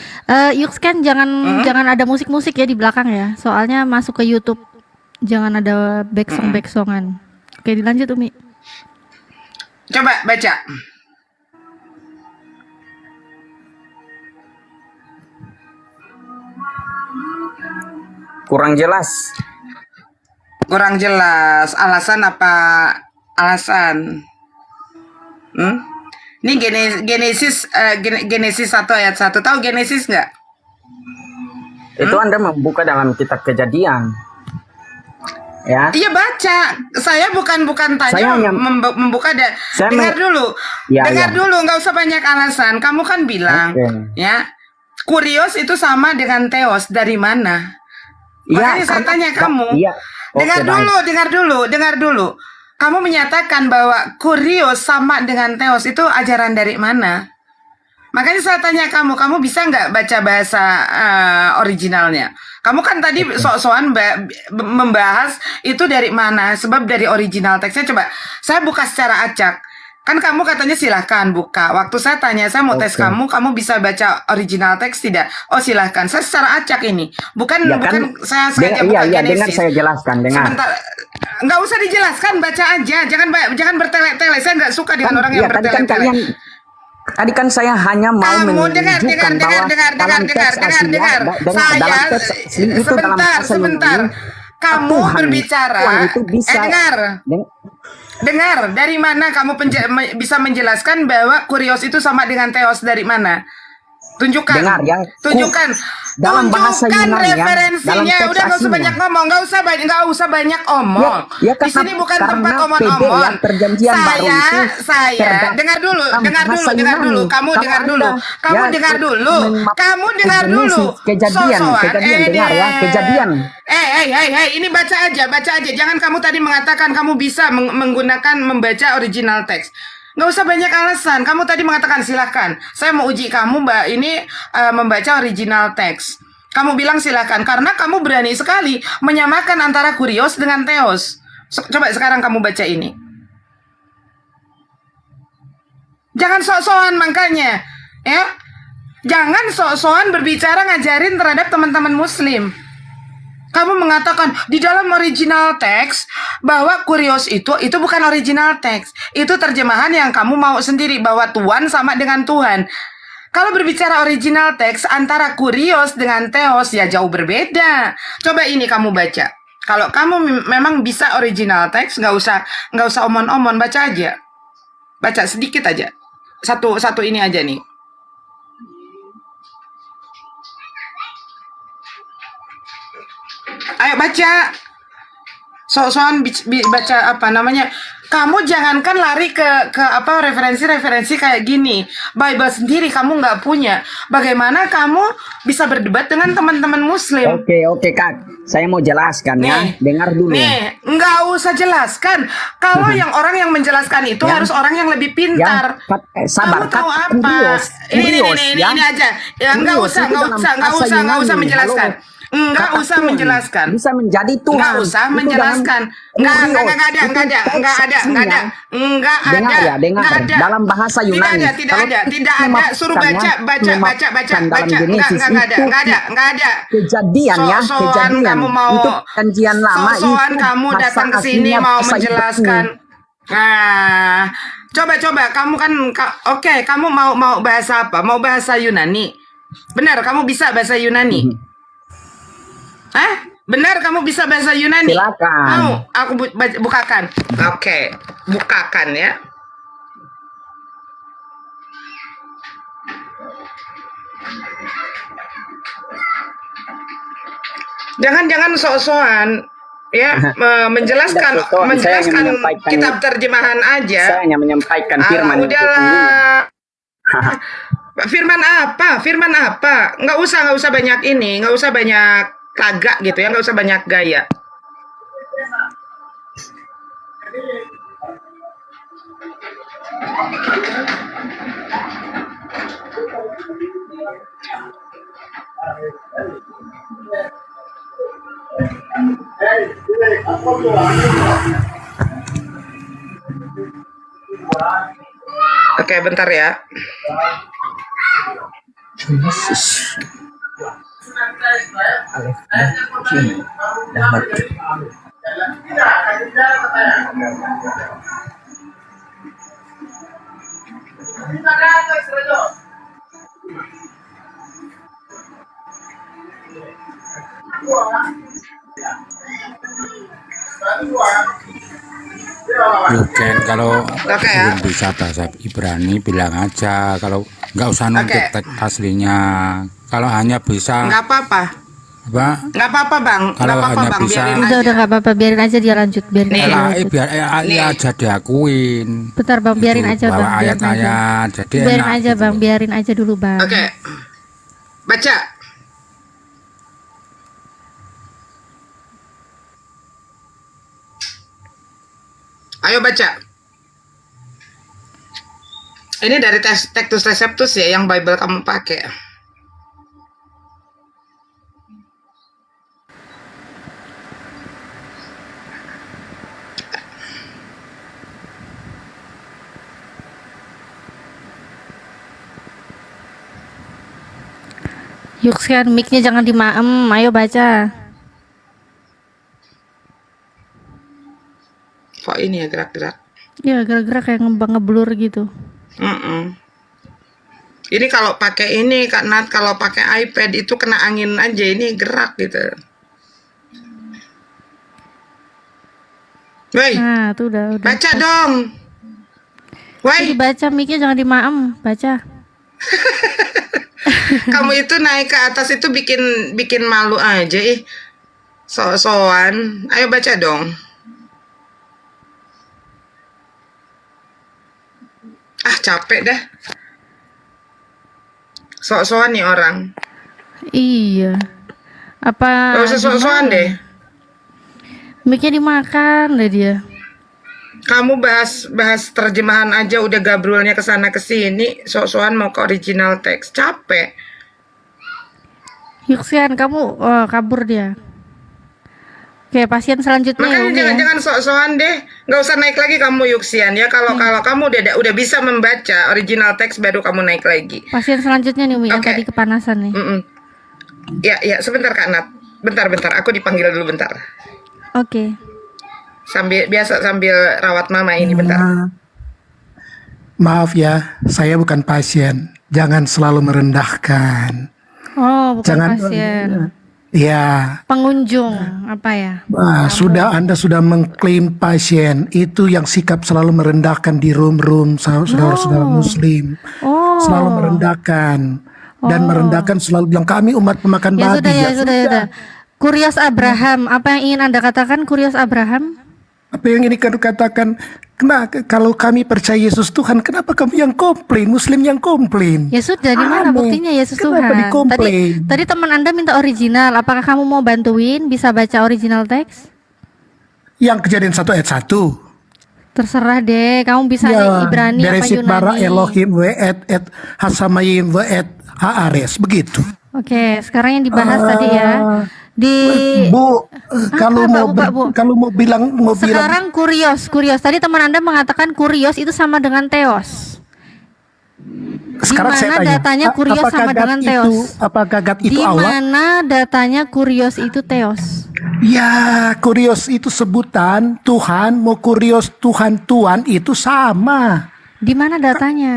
Yuxken jangan ada musik-musik ya di belakang ya. Soalnya masuk ke YouTube. Jangan ada backsongan. Oke, dilanjut Umi. Coba baca. Kurang jelas. Kurang jelas. Alasan apa? Alasan. Ini Genesis 1 ayat 1. Tahu Genesis nggak? Itu Anda membuka dalam kitab Kejadian. Ya. Iya baca. Saya bukan tanya Saya hanya- membuka Saya dengar dulu. Ya, dengar ya. dulu, nggak usah banyak alasan. Kamu kan bilang Oke. ya. Kurios itu sama dengan teos dari mana? Iya, Makanya saya karena- tanya kamu. Iya. Oke, Dengar dulu. Kamu menyatakan bahwa kurios sama dengan teos itu ajaran dari mana? Makanya saya tanya kamu bisa nggak baca bahasa originalnya? Kamu kan tadi sok-sokan membahas itu dari mana? Sebab dari original teksnya. Coba saya buka secara acak. Kan kamu katanya silahkan buka. Waktu saya tanya, saya mau tes kamu bisa baca original teks tidak? Oh silahkan. Saya secara acak ini. Bukan Ya kan, saya sengaja buka iya, dengar Genesis. saya jelaskan, dengar. Sebentar, nggak usah dijelaskan, baca aja. Jangan bertele-tele. Saya nggak suka dengan orang yang Iya, bertele-tele. Tadi kan saya hanya mau Kamu dengar. Saya sebentar. Kamu Tuhan berbicara. itu bisa Dengar. Dari mana kamu bisa menjelaskan bahwa kurios itu sama dengan teos dari mana? Tunjukkan. Dengar, yang Tunjukkan. dalam bahasa Tunjukkan Yunani, dalam referensinya. teks Udah nggak usah aslinya. banyak ngomong. Nggak usah banyak omong. Ya, Di sini bukan karena tempat PD omong-omong. yang perjanjian baru itu terdapat dengar dulu. bahasa Dengar dulu. Yunani. Kamu Kalau dengar Anda dulu. Kamu ya, dengar dulu. Kamu dengar dulu. Kejadian, dengar ya, Kejadian. Ini baca aja. Jangan kamu tadi mengatakan kamu bisa membaca original teks. Nggak usah banyak alasan. Kamu tadi mengatakan silakan. Saya mau uji kamu, Mbak. Ini membaca original teks. Kamu bilang silakan karena kamu berani sekali menyamakan antara kurios dengan teos. Coba sekarang kamu baca ini. Jangan sok-sokan makanya, ya. Jangan sok-sokan berbicara ngajarin terhadap teman-teman Muslim. Kamu mengatakan di dalam original teks bahwa kurios itu bukan original teks. Itu terjemahan yang kamu mau sendiri bahwa Tuhan sama dengan Tuhan. Kalau berbicara original teks antara kurios dengan teos ya jauh berbeda. Coba ini kamu baca. Kalau kamu memang bisa original teks, nggak usah omon-omon, baca aja. Baca sedikit aja. Satu ini aja nih. Ayo baca. Sok-sokan baca apa namanya? Kamu jangankan lari ke referensi kayak gini. Bible sendiri kamu nggak punya. Bagaimana kamu bisa berdebat dengan teman-teman Muslim? Oke, Kak. Saya mau jelaskan ya. Dengar dulu. Nih, nggak usah jelaskan. Kalau yang orang yang menjelaskan itu harus orang yang lebih pintar. Sabar, Kamu tahu Kak. apa? Ini ya. aja. Ya nggak usah menjelaskan. Enggak usah menjelaskan. Bisa menjadi Tuhan. Enggak usah menjelaskan. Enggak ada. Dalam bahasa Yunani. Tidak ada. Suruh baca. Enggak ada. Kejadian ya, kejadian. Kamu mau Itu perjanjian lama itu. Kamu datang ke sini mau menjelaskan. Nah, coba kamu kan oke, kamu mau bahasa apa? Mau bahasa Yunani. Benar, kamu bisa bahasa Yunani. Benar kamu bisa bahasa Yunani? Silakan. Mau aku bukakan. Oke, bukakan ya. Jangan sok-sokan ya menjelaskan kitab terjemahan aja. Saya hanya menyampaikan firman. Udahlah. Firman apa? Nggak usah banyak ini, nggak usah banyak kagak gitu ya, nggak usah banyak gaya. Oke, bentar ya. Yuken, kalau Oke ya. belum bisa bahasa Ibrani bilang aja, kalau nggak usah nunjuk Oke. teks aslinya. Kalau hanya bisa Nggak apa-apa. apa? Nggak apa-apa, Bang. Nggak Kalau apa-apa, hanya Bang. bisa- Biarin Udah aja. nggak apa-apa, biarin aja dia lanjut, biarin Nih. aja Lah, lanjut. biar Nih. aja diakuin. Bentar bang, biarin Gitu, aja bawa bang, biarin aja. ayat-ayat, jadi Biarin enak aja gitu bang, loh. biarin aja dulu bang. Oke. Baca. Ayo baca. Ini dari Textus Receptus ya, yang Bible kamu pakai. Yuk sekarang mic-nya jangan dimaem, ayo baca. Kok ini ya gerak-gerak? Ya gerak-gerak kayak ngeblur gitu. Mm-mm. Ini kalau pakai ini Kak Nat, kalau pakai iPad itu kena angin aja, ini gerak gitu. Woi, Nah tuh udah. baca dong. Jadi Woi, baca mic-nya jangan dimaem, baca. kamu itu naik ke atas itu bikin malu aja ih. So-soan. Ayo baca dong. Ah, capek dah. Sok-sokan nih orang. Iya. Apa? Gak usah sok-sokan gimana? deh. Mic-nya dimakan deh dia. Kamu bahas terjemahan aja udah gabrulnya ke sana ke sini, sok-sokan mau ke original teks. Capek. Yuksian, kamu kabur dia. Oke, pasien selanjutnya ya, Makanya Umi ya. jangan sok-sokan deh. Nggak usah naik lagi kamu Yuksian ya. Kalau kamu udah bisa membaca original teks baru kamu naik lagi. Pasien selanjutnya nih Umi yang Oke. tadi kepanasan nih. Mm-mm. Ya, sebentar Kak Nat. Bentar. Aku dipanggil dulu bentar. Oke. Sambil rawat mama ini bentar. Maaf ya, saya bukan pasien. Jangan selalu merendahkan. Oh, bukan Jangan. pasien. Ya, Pengunjung apa ya? Anda sudah mengklaim pasien itu yang sikap selalu merendahkan di room saudara-saudara Muslim, Oh. selalu merendahkan dan merendahkan selalu bilang kami umat pemakan Ya babi. sudah. Kurios Abraham, apa yang ingin Anda katakan Kurios Abraham? Apa yang ini kan katakan? Kenapa kalau kami percaya Yesus Tuhan, kenapa kamu yang komplain? Muslim yang komplain? Ya sudah, di mana Aneh. buktinya Yesus Kenapa Tuhan? dikomplain? Tadi teman Anda minta original. Apakah kamu mau bantuin? Bisa baca original teks? Yang Kejadian 1 ayat 1. Terserah deh. Kamu bisa Ibrani apa Bereshit bara Yunani? Elohim et hasamayim et haares, begitu. Oke, sekarang yang dibahas tadi ya. Bu, kalau Pak, Bu? mau bilang Sekarang kurios. Tadi teman Anda mengatakan kurios itu sama dengan teos. sekarang Di saya mana tanya, datanya kurios apakah sama God dengan itu, teos? apakah God itu Di Allah? mana datanya kurios itu teos? Ya, kurios itu sebutan Tuhan, mau kurios Tuhan itu sama. Di mana datanya?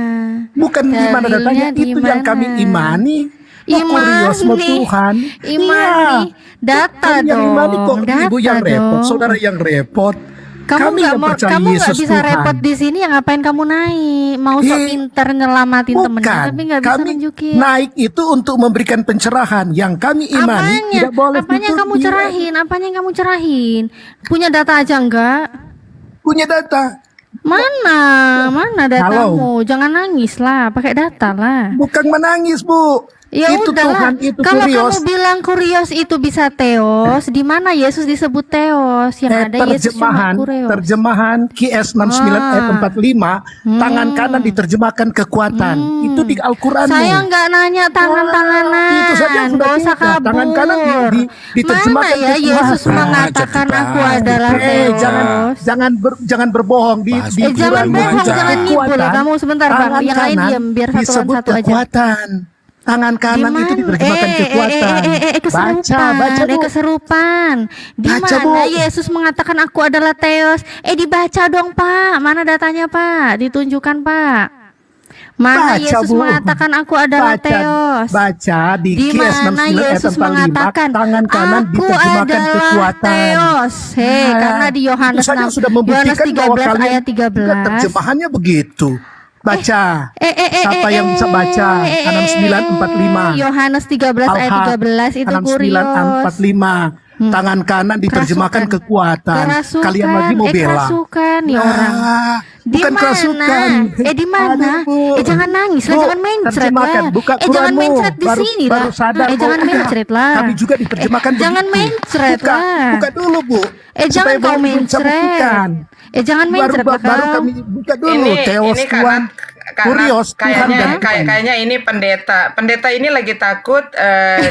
Bukan di mana datanya, Dalilnya itu di yang mana? kami imani. Mau kurios mau Tuhan. Imani, data Kami yang dong. imani kok ibu yang data repot, dong. saudara yang repot. Kamu Kami nggak yang mau, percaya kamu nggak Yesus bisa Tuhan. repot di sini. Yang ngapain kamu naik? Mau sok pinter nyelamatin temennya, tapi nggak bisa kami nunjukin. naik itu untuk memberikan pencerahan yang kami imani tidak boleh Apanya yang kamu tutup. cerahin? Apanya yang kamu cerahin? Punya data aja enggak? Punya data. Mana datamu? Halo. Jangan nangis lah, pakai data lah. Bukan menangis, Bu. Ya Itu udahlah. Tuhan itu Kalau kurios. kamu bilang kurios itu bisa teos, di mana Yesus disebut teos? Yang ada Yesus cuma kurios. Terjemahan QS 69 ayat 45, tangan kanan diterjemahkan kekuatan. Itu di Al-Qur'an. Saya nggak nanya tangan-tanganan. Itu saja yang sudah Nggak usah kita. kabur. Tangan kanan diterjemahkan Mana ya Yesus kekuatan. mengatakan aku adalah teos? Jangan berbohong di jangan Quran bohong, disebut jangan ngibul. kekuatan. Kamu sebentar Bang, Tangan yang lain kanan diam biar satu disebut satu aja. kekuatan. Tangan kanan itu diterjemahkan kekuatan. Keserupan, baca Bu. keserupan. Di Baca, mana Bu. Yesus mengatakan aku adalah teos? Dibaca dong Pak. Mana datanya Pak? Ditunjukkan Pak. Mana Baca, Yesus Bu. mengatakan aku adalah teos? Baca di Di QS mana 69 ayat Yesus 45, mengatakan tangan kanan aku diterjemahkan adalah kekuatan. teos. Karena di Yohanes itu saja 6, sudah Yohanes membuktikan bahwa 13 kalian ayat 13. terjemahannya begitu. Baca. Siapa yang bisa baca? 6945. Yohanes 13 ayat 13 itu kurios. 6945. Tangan kanan diterjemahkan kekuatan. Kerasukan. Kalian lagi mau bela. Kerasukan ya orang. Di bukan mana? kerasukan. Di mana? Jangan nangis lah, Bu, jangan mencret terjemahkan. lah. Buka Jangan Quranmu. mencret di Baru- sini baru lah. sadar, Bu. Jangan mencret lah. Tapi juga diterjemahkan Jangan begitu. mencret Buka, lah. buka dulu Bu. Jangan Supaya kau baru bisa mencret. buktikan. Jangan mencret lah baru kau. kami buka dulu. Teos ini Tuhan. Kurios Tuhan dan kayaknya ini pendeta ini lagi takut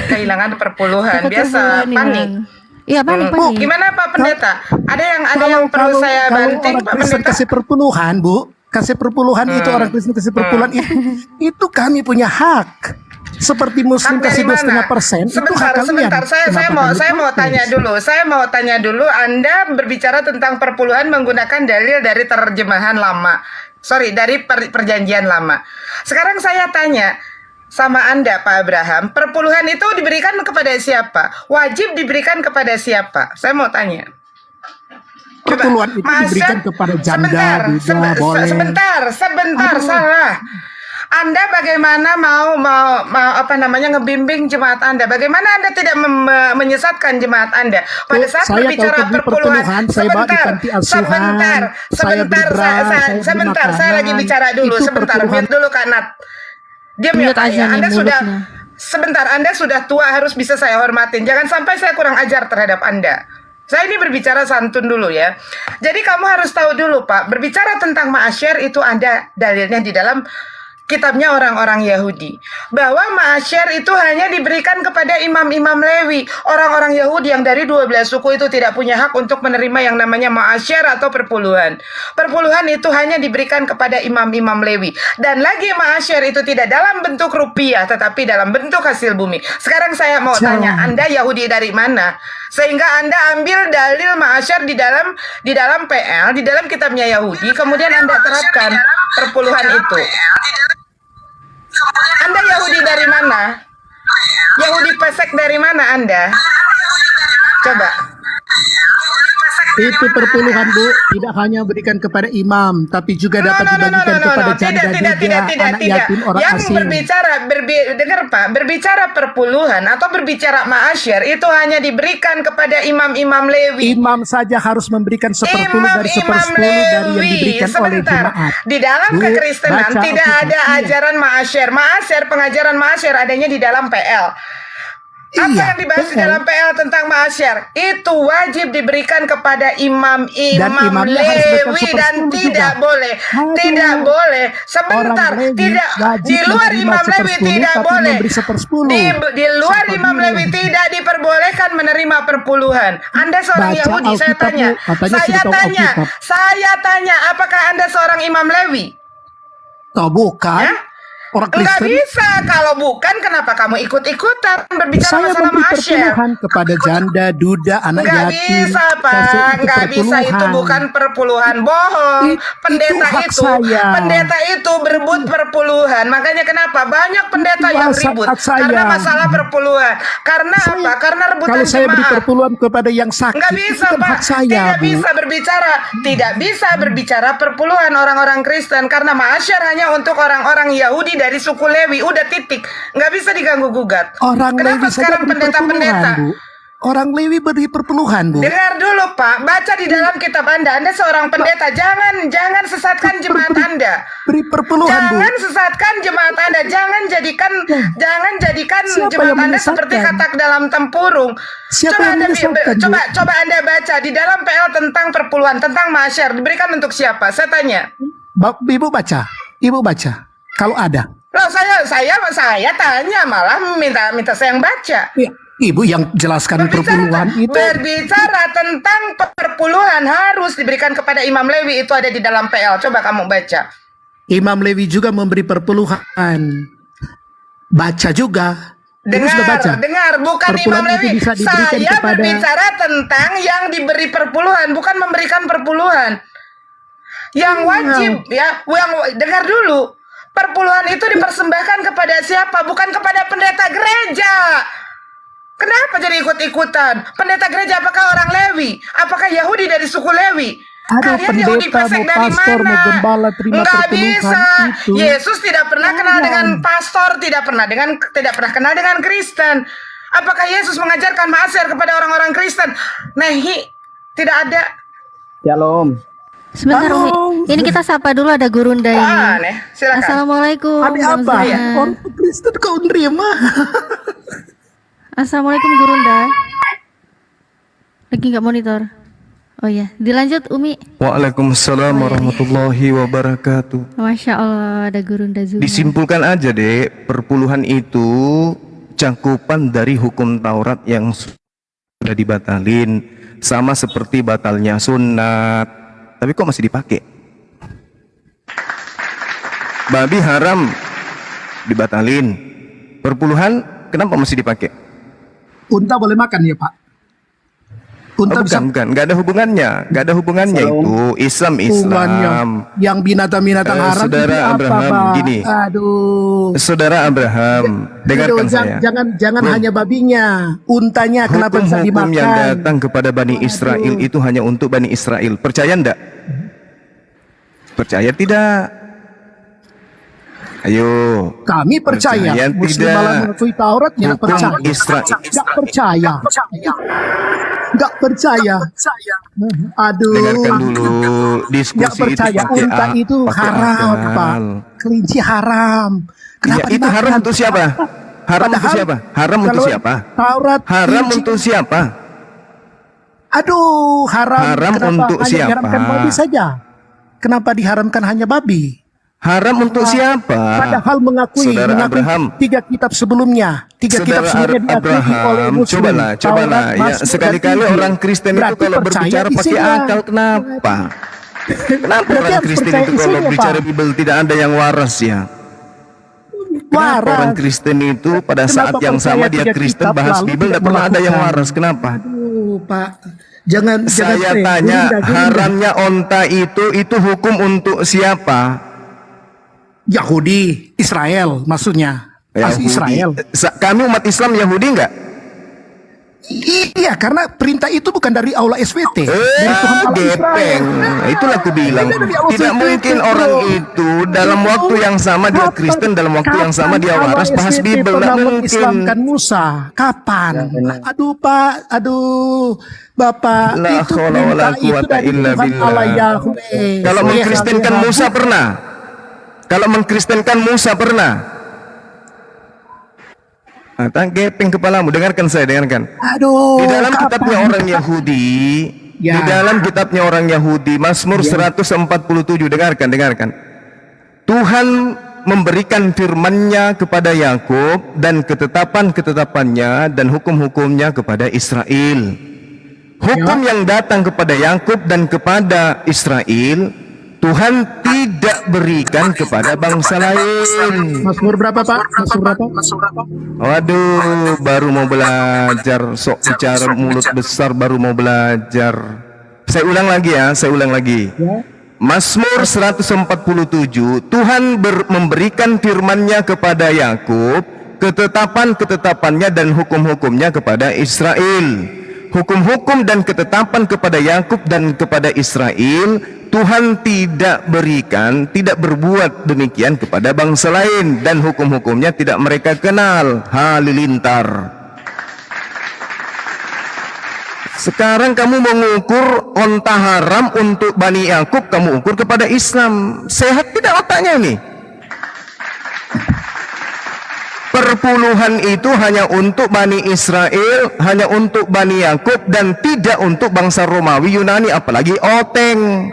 kehilangan perpuluhan, biasa panik. Iya panik. Gimana Pak Pendeta? Ada yang perlu saya banting orang Pak Kristen Pendeta? kasih perpuluhan Bu, kasih perpuluhan itu orang Kristen kasih perpuluhan itu kami punya hak. Seperti Muslim Hak kasih dari mana? 2,5%. Itu hak kalian. Sebentar, saya mau tanya dulu. Saya mau tanya dulu. Anda berbicara tentang perpuluhan menggunakan dalil dari terjemahan lama. Sorry, dari perjanjian lama. Sekarang saya tanya sama Anda, Pak Abraham, perpuluhan itu diberikan kepada siapa? Wajib diberikan kepada siapa? Saya mau tanya. Perpuluhan itu diberikan kepada janda, duda, boleh. Sebentar, salah. Anda bagaimana mau ngebimbing jemaat Anda? Bagaimana Anda tidak menyesatkan jemaat Anda? Pada saat Saya berbicara kalau pergi perpuluhan, saya bawa di panti asuhan, sebentar, saya lagi bicara dulu, sebentar, mute dulu Kak Nat. Diam ya Kak ya. Anda sudah tua, harus bisa saya hormatin. Jangan sampai saya kurang ajar terhadap Anda. Saya ini berbicara santun dulu ya. Jadi kamu harus tahu dulu Pak, berbicara tentang ma'asyir itu ada dalilnya di dalam kitabnya orang-orang Yahudi, bahwa ma'asyir itu hanya diberikan kepada imam-imam Lewi. Orang-orang Yahudi yang dari 12 suku itu tidak punya hak untuk menerima yang namanya ma'asyir atau perpuluhan. Perpuluhan itu hanya diberikan kepada imam-imam Lewi. Dan lagi ma'asyir itu tidak dalam bentuk rupiah, tetapi dalam bentuk hasil bumi. Sekarang saya mau tanya, Anda Yahudi dari mana? Sehingga Anda ambil dalil ma'asyir di dalam PL, di dalam kitabnya Yahudi, kemudian Anda terapkan perpuluhan itu. Anda Yahudi dari mana? Yahudi pesek dari mana Anda? Coba. Itu perpuluhan Bu, tidak hanya berikan kepada imam, tapi juga dapat dibagikan kepada janda, duda, anak yatim, orang Yang asing. dengar Pak, berbicara perpuluhan atau berbicara ma'asyir itu hanya diberikan kepada imam-imam Lewi. Imam saja harus memberikan 1/10 dari 1/10 dari yang diberikan oleh jemaat. Di dalam Bu, kekristenan baca tidak Alkitab. ada ajaran ma'asyir. Pengajaran ma'asyir adanya di dalam PL. Apa yang dibahas di dalam PL tentang ma'asyir? Itu wajib diberikan kepada imam-imam Lewi dan tidak boleh. Tidak boleh. Sebentar, tidak di luar imam Lewi tidak boleh. Di luar imam Lewi tidak diperbolehkan menerima perpuluhan. Anda seorang Baca Yahudi, saya tanya. Saya tanya, apakah Anda seorang imam Lewi? Tahu bukan? Orang Enggak Kristen. bisa. Kalau bukan, kenapa kamu ikut-ikutan berbicara Saya masalah memberi ma'asyir? perpuluhan kepada janda, duda, anak Nggak yatim. bisa Pak, nggak bisa, itu bukan perpuluhan, bohong. hak saya. Pendeta itu berebut perpuluhan. Makanya kenapa banyak pendeta yang ribut hak saya. karena masalah perpuluhan. Karena apa? Karena rebutan Kalau saya beri jemaat. perpuluhan kepada yang sakit, Nggak bisa itu kan Pak, hak saya, tidak Bu. tidak bisa berbicara perpuluhan orang-orang Kristen karena ma'asyir hanya untuk orang-orang Yahudi dari suku Lewi, udah titik, nggak bisa diganggu gugat. Orang Kenapa Lewi saja sekarang beri pendeta-pendeta? perpuluhan, Bu. Orang Lewi beri perpuluhan, Bu. Dengar dulu Pak, baca di dalam kitab Anda. Anda seorang pendeta, jangan sesatkan jemaat Anda. Beri perpuluhan, Bu. Jangan sesatkan jemaat Anda. Jangan jadikan Siapa jemaat yang Anda seperti menyesatkan? katak dalam tempurung. Siapa yang menyesatkan, Bu? Coba Anda baca di dalam PL tentang perpuluhan, tentang masyar diberikan untuk siapa? Saya tanya. Ibu baca. Ibu baca. Kalau ada. Loh, saya tanya malah minta saya yang baca. Ya, Ibu yang jelaskan perpuluhan itu. Berbicara tentang perpuluhan harus diberikan kepada Imam Lewi, itu ada di dalam PL. Coba kamu baca. Imam Lewi juga memberi perpuluhan. Baca juga. Ibu sudah baca. Dengar, bukan Perpuluhan Imam itu Lewi. bisa diberikan Saya kepada- berbicara tentang yang diberi perpuluhan, bukan memberikan perpuluhan. Yang wajib dengar dulu. Perpuluhan itu dipersembahkan kepada siapa? Bukan kepada pendeta gereja. Kenapa jadi ikut-ikutan? Pendeta gereja apakah orang Lewi? Apakah Yahudi dari suku Lewi? Ada Kalian Yahudi pendeta, pesek mau dari pastor, mana? mau gembala terima Nggak perpuluhan bisa. itu. Yesus tidak pernah kenal dengan pastor, tidak pernah kenal dengan Kristen. Apakah Yesus mengajarkan ma'asyar kepada orang-orang Kristen? Nehi, tidak ada. Shalom. Sebentar Umi. Ini kita sapa dulu, ada Gurunda ini. Silakan. Assalamualaikum. Ada apa? Gamzana. Orang Kristen kau nerima. Assalamualaikum Gurunda. Lagi nggak monitor? Oh iya, dilanjut Umi. Waalaikumsalam warahmatullahi wabarakatuh. Masya Allah, ada Gurunda Zuma. Disimpulkan aja deh, perpuluhan itu cakupan dari hukum Taurat yang sudah dibatalin, sama seperti batalnya sunat. Tapi kok masih dipakai? Babi haram dibatalin, perpuluhan kenapa masih dipakai? Unta boleh makan ya, Pak? Unta bisa Bukan, nggak ada hubungannya itu Islam. yang binatang-binatang haram Saudara itu apa, Abraham, Pak? gini. Aduh. Saudara Abraham, dengarkan saya. Jangan hanya babinya, untanya kenapa bisa Hukum-hukum yang dimakan? datang kepada Bani Israel itu hanya untuk Bani Israel. Percaya enggak? Percaya tidak? Ayo. Kami percaya. Muslim tidak? malah mengakui Taurat tidak Hukum percaya. Israel. Nggak percaya. Nggak percaya. Aduh. Dengarkan dulu, diskusi Nggak percaya. itu Unta itu pakai haram, akal. Pak. Kelinci haram. Kenapa Ya, itu dimakan? haram untuk siapa? Haram untuk Padahal siapa? Haram untuk kalau siapa? Taurat Haram kelinci- untuk siapa? Aduh, haram. Haram Kenapa untuk hanya siapa? diharamkan babi saja? Kenapa diharamkan hanya babi? Haram untuk siapa? Padahal mengakui Abraham. tiga kitab sebelumnya. Tiga kitab sebelumnya diakui oleh Abraham, Muslim. cobalah. Taurat, Ya, Mazmur, sekali-kali dan Injil. orang Kristen itu Berarti kalau percaya berbicara pakai isinya. akal, kenapa? Kenapa Berarti orang harus Kristen percaya itu kalau isinya, bicara Pak. Bible tidak ada yang waras ya? Kenapa Waras. orang Kristen itu pada Kenapa saat yang percaya sama dia tiga Kristen kitab bahas lalu Bible tidak tidak pernah ada yang melakukan? waras? Kenapa? Pak. Jangan Saya tanya, haramnya onta itu hukum untuk siapa? Yahudi, Israel maksudnya. Asli Israel. Kami umat Islam Yahudi enggak? Iya, karena perintah itu bukan dari Allah SWT. Dari Tuhan Allah Gepeng, Israel. itulah aku bilang. Tidak mungkin orang itu dalam waktu yang sama dia Kristen, dalam waktu yang sama dia waras bahas Bible. Tidak mungkin. Islamkan Musa. Kapan? Aduh Pak, aduh Bapak. La Itu haula wala perintah itu quwata dari illa Tuhan billah. Allah Yahweh. Kalau mengkristenkan Musa pernah? Kalau mengkristenkan Musa pernah? Gepeng kepalamu, dengarkan saya, dengarkan. Aduh. Di dalam kitabnya orang Yahudi, Ya. di dalam kitabnya orang Yahudi, Mazmur 147, dengarkan. Tuhan memberikan firman-Nya kepada Yakub dan ketetapan-ketetapannya dan hukum-hukumnya kepada Israel. Hukum yang datang kepada Yakub dan kepada Israel, Tuhan tidak berikan kepada bangsa lain. Mazmur berapa Pak? Mazmur berapa? Waduh, baru mau belajar, sok bicara mulut besar, baru mau belajar. Saya ulang lagi ya, Mazmur 147, Tuhan memberikan firman-Nya kepada Yakub, ketetapan-ketetapannya dan hukum-hukumnya kepada Israel. Hukum-hukum dan ketetapan kepada Yakub dan kepada Israel, Tuhan tidak berikan, tidak berbuat demikian kepada bangsa lain, dan hukum-hukumnya tidak mereka kenal. Halilintar. Sekarang kamu mengukur onta haram untuk Bani Yakub, kamu ukur kepada Islam. Sehat tidak otaknya nih? Perpuluhan itu hanya untuk Bani Israel, hanya untuk Bani Yakub, dan tidak untuk bangsa Romawi, Yunani, apalagi Oteng.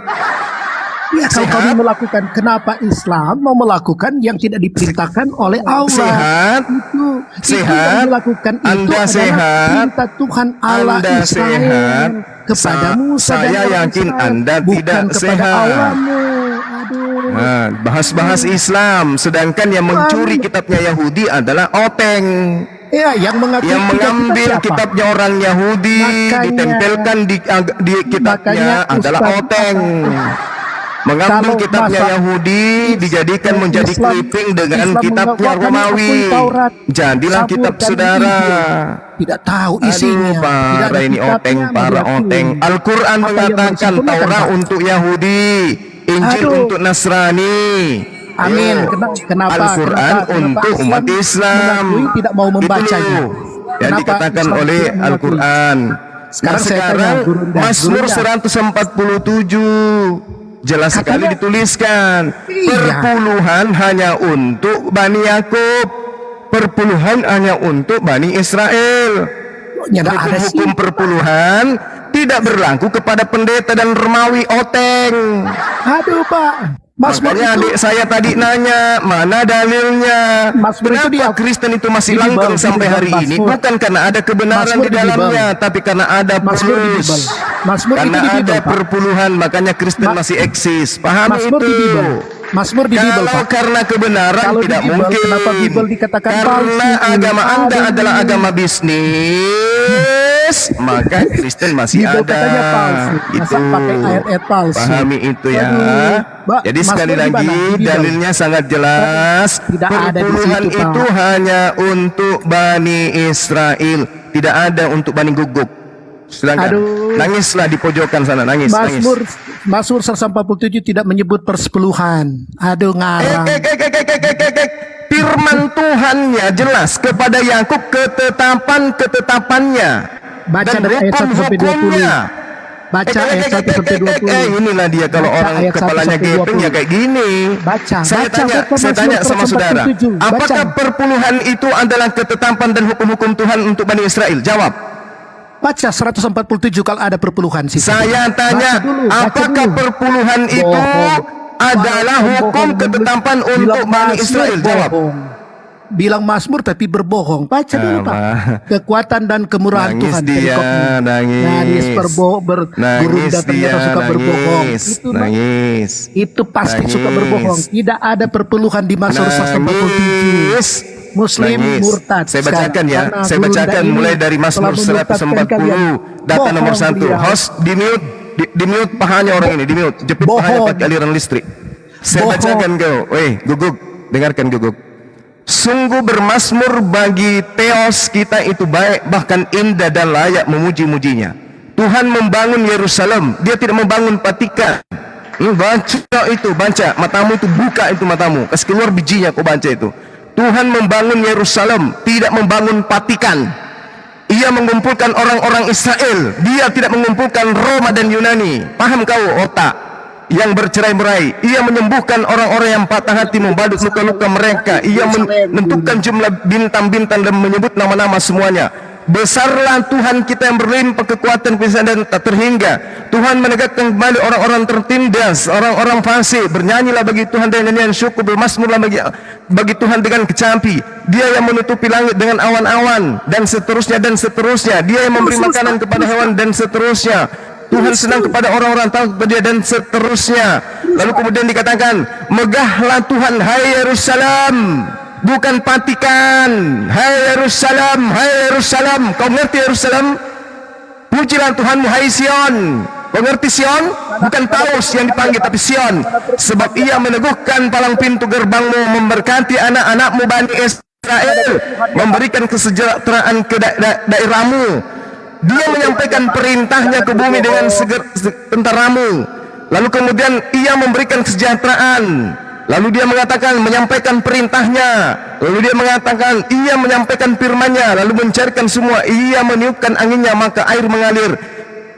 Ya, kalau kami melakukan, kenapa Islam mau melakukan yang tidak diperintahkan oleh Allah? Sehat, itu sehat, yang dilakukan itu Anda adalah sehat, perintah Tuhan Allah Anda Israel sehat, kepada Musa dan saya orang yakin Israel, Anda bukan tidak kepada sehat. Allahmu. Aduh. Nah, bahas-bahas Islam, sedangkan yang mencuri kitabnya Yahudi adalah Oteng. Ya, yang mengambil kitabnya orang Yahudi, ditempelkan di kitabnya adalah Oteng. Mengambil kitabnya Yahudi dijadikan menjadi clipping dengan kitabnya Romawi. Jadilah kitab saudara. Tidak tahu isinya. Para ini Oteng, para Oteng. Al-Quran mengatakan Taurat untuk Yahudi, Injil untuk Nasrani. Amin. Kenapa? Al-Quran untuk umat Islam. Tidak mau membacanya. Yang dikatakan oleh Al-Quran. Sekarang Mazmur 147 jelas sekali dituliskan, perpuluhan hanya untuk Bani Yakub, perpuluhan hanya untuk Bani Israel. Hukum perpuluhan tidak berlaku kepada pendeta dan Romawi Oteng. Aduh Pak, makanya adik saya tadi nanya, mana dalilnya? Kenapa Kristen itu masih langgeng sampai hari ini? Bukan karena ada kebenaran di dalamnya, tapi karena ada plus. Karena ada perpuluhan, makanya Kristen masih eksis. Pahami itu. Kalau karena kebenaran tidak mungkin. Kenapa Bible dikatakan karena agama Anda adalah agama bisnis, maka Kristen masih ada. Itu pahami itu ya. Jadi sekali lagi dalilnya sangat jelas. Perpuluhan itu hanya untuk Bani Israel, tidak ada untuk Bani Guguk. Silakan. Nangislah di pojokan sana, nangis. Mazmur 147 tidak menyebut persepuluhan. Aduh ngarang. Firman Tuhannya jelas kepada Yakub, ketetapannya baca dan dari ayat 1 sampai 20. Baca ayat 1 sampai 20. Inilah dia kalau orang kepalanya gepeng ya kayak gini. Saya tanya sama saudara, apakah perpuluhan itu adalah ketetapan dan hukum-hukum Tuhan untuk Bani Israel? Jawab. Baca 147 kalau ada perpuluhan sih. Saya tanya, apakah perpuluhan itu adalah hukum ketetapan untuk Bani Israel? Jawab. Bilang Mazmur tapi berbohong. Baca dulu Pak. Kekuatan dan kemurahan Tuhan. Nangis bergurung dan ternyata suka berbohong. Itu pasti suka berbohong. Tidak ada perpuluhan di Mazmur 147. Muslim murtad. Saya bacakan ya. Saya bacakan mulai dari Mazmur 140 data nomor 1. Host di mute pahanya orang ini, di mute. Jepit pahanya pakai aliran listrik. Saya bacakan kau. Guguk, dengarkan Guguk. Sungguh bermasmur bagi Theos kita itu baik, bahkan indah dan layak memuji-mujinya. Tuhan membangun Yerusalem, dia tidak membangun Patikan. Baca itu, baca. Matamu itu buka itu matamu. Kasih keluar bijinya kau baca itu. Tuhan membangun Yerusalem, tidak membangun Patikan. Ia mengumpulkan orang-orang Israel, dia tidak mengumpulkan Roma dan Yunani. Paham kau otak yang bercerai-berai? Ia menyembuhkan orang-orang yang patah hati, membadut luka-luka mereka. Ia menentukan jumlah bintang-bintang dan menyebut nama-nama semuanya. Besarlah Tuhan kita yang berlimpah kekuatan dan tak terhingga. Tuhan menegakkan kembali orang-orang tertindas, orang-orang fasik. Bernyanyilah bagi Tuhan dengan nyanyian syukur, bermasmurlah bagi Tuhan dengan kecapi. Dia yang menutupi langit dengan awan-awan, dan seterusnya dan seterusnya. Dia yang memberi makanan kepada hewan dan seterusnya. Tuhan senang kepada orang-orang taat kepada Dia dan seterusnya. Lalu kemudian dikatakan, megahlah Tuhan hai Yerusalem, bukan Patikan. Hai Yerusalem, hai Yerusalem. Kau mengerti Yerusalem? Pujilah Tuhanmu hai Sion. Kau ngerti Sion? Bukan Paus yang dipanggil, tapi Sion. Sebab ia meneguhkan palang pintu gerbangmu, memberkati anak-anakmu Bani Israel, memberikan kesejahteraan ke daerahmu. Dia menyampaikan perintahnya ke bumi dengan tentaramu. Lalu kemudian ia memberikan kesejahteraan. Lalu dia mengatakan menyampaikan perintahnya. Lalu dia mengatakan ia menyampaikan firman-Nya, lalu mencairkan semua. Ia meniupkan anginnya maka air mengalir.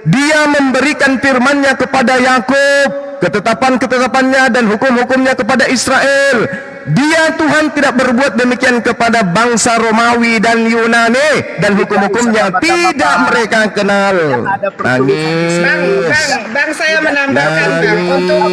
Dia memberikan firman-Nya kepada Yakub, ketetapan-ketetapannya dan hukum-hukumnya kepada Israel. Dia Tuhan tidak berbuat demikian kepada bangsa Romawi dan Yunani, dan hukum-hukumnya tidak mereka kenal. Nangis. Bang, saya menambahkan Bang untuk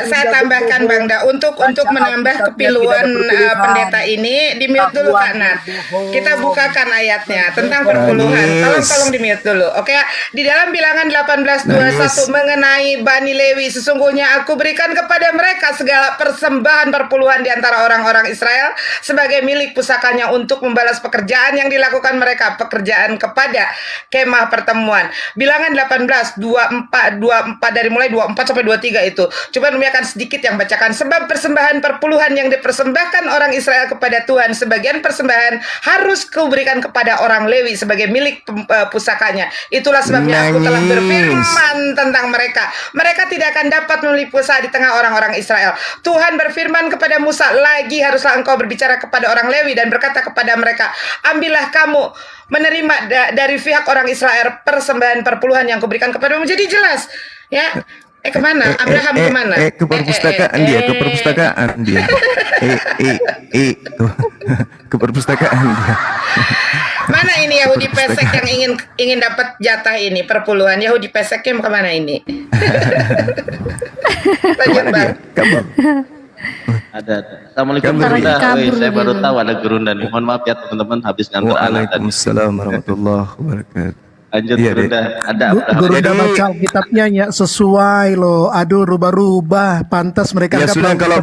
saya tambahkan Bang untuk menambah kepiluan pendeta ini di mute dulu Kak Nat. Kita bukakan ayatnya tentang perpuluhan. Tolong di mute dulu. Oke, di dalam Bilangan 18:21 mengenai Bani Lewi, sesungguhnya aku berikan kepada mereka segala persembahan perpuluhan di antara orang-orang Israel sebagai milik pusakanya untuk membalas pekerjaan yang dilakukan mereka, pekerjaan kepada kemah pertemuan. Bilangan 18:24 dari mulai 24 sampai 23 itu. Coba Umi akan sedikit yang bacakan. Sebab persembahan perpuluhan yang dipersembahkan orang Israel kepada Tuhan, sebagian persembahan harus kuberikan kepada orang Lewi sebagai milik pusakanya. Itulah sebabnya aku telah berfirman tentang mereka. Mereka tidak akan dapat memiliki pusaka di tengah orang-orang Israel. Tuhan berfirman kepada Musa, lagi haruslah engkau berbicara kepada orang Lewi dan berkata kepada mereka, ambillah kamu menerima dari pihak orang Israel persembahan perpuluhan yang kuberikan kepadamu. Jadi jelas, ya. Kemana? Abraham kemana? Ke perpustakaan dia, ke perpustakaan dia. Ke perpustakaan dia. Mana ini Yahudi pesek yang ingin dapat jatah ini perpuluhan? Yahudi peseknya mau kemana ini? Lanjut Bang. Kabur. Ada. Assalamualaikum Gurunda. Saya baru tahu ada Gurunda. Mohon maaf ya teman-teman habis ngantor anak tadi. Waalaikumsalam warahmatullahi wabarakatuh. Lanjut Gurunda. Ada Gurunda baca kitabnya ya sesuai loh. Aduh rubah-rubah. Pantas mereka ya sudah kalau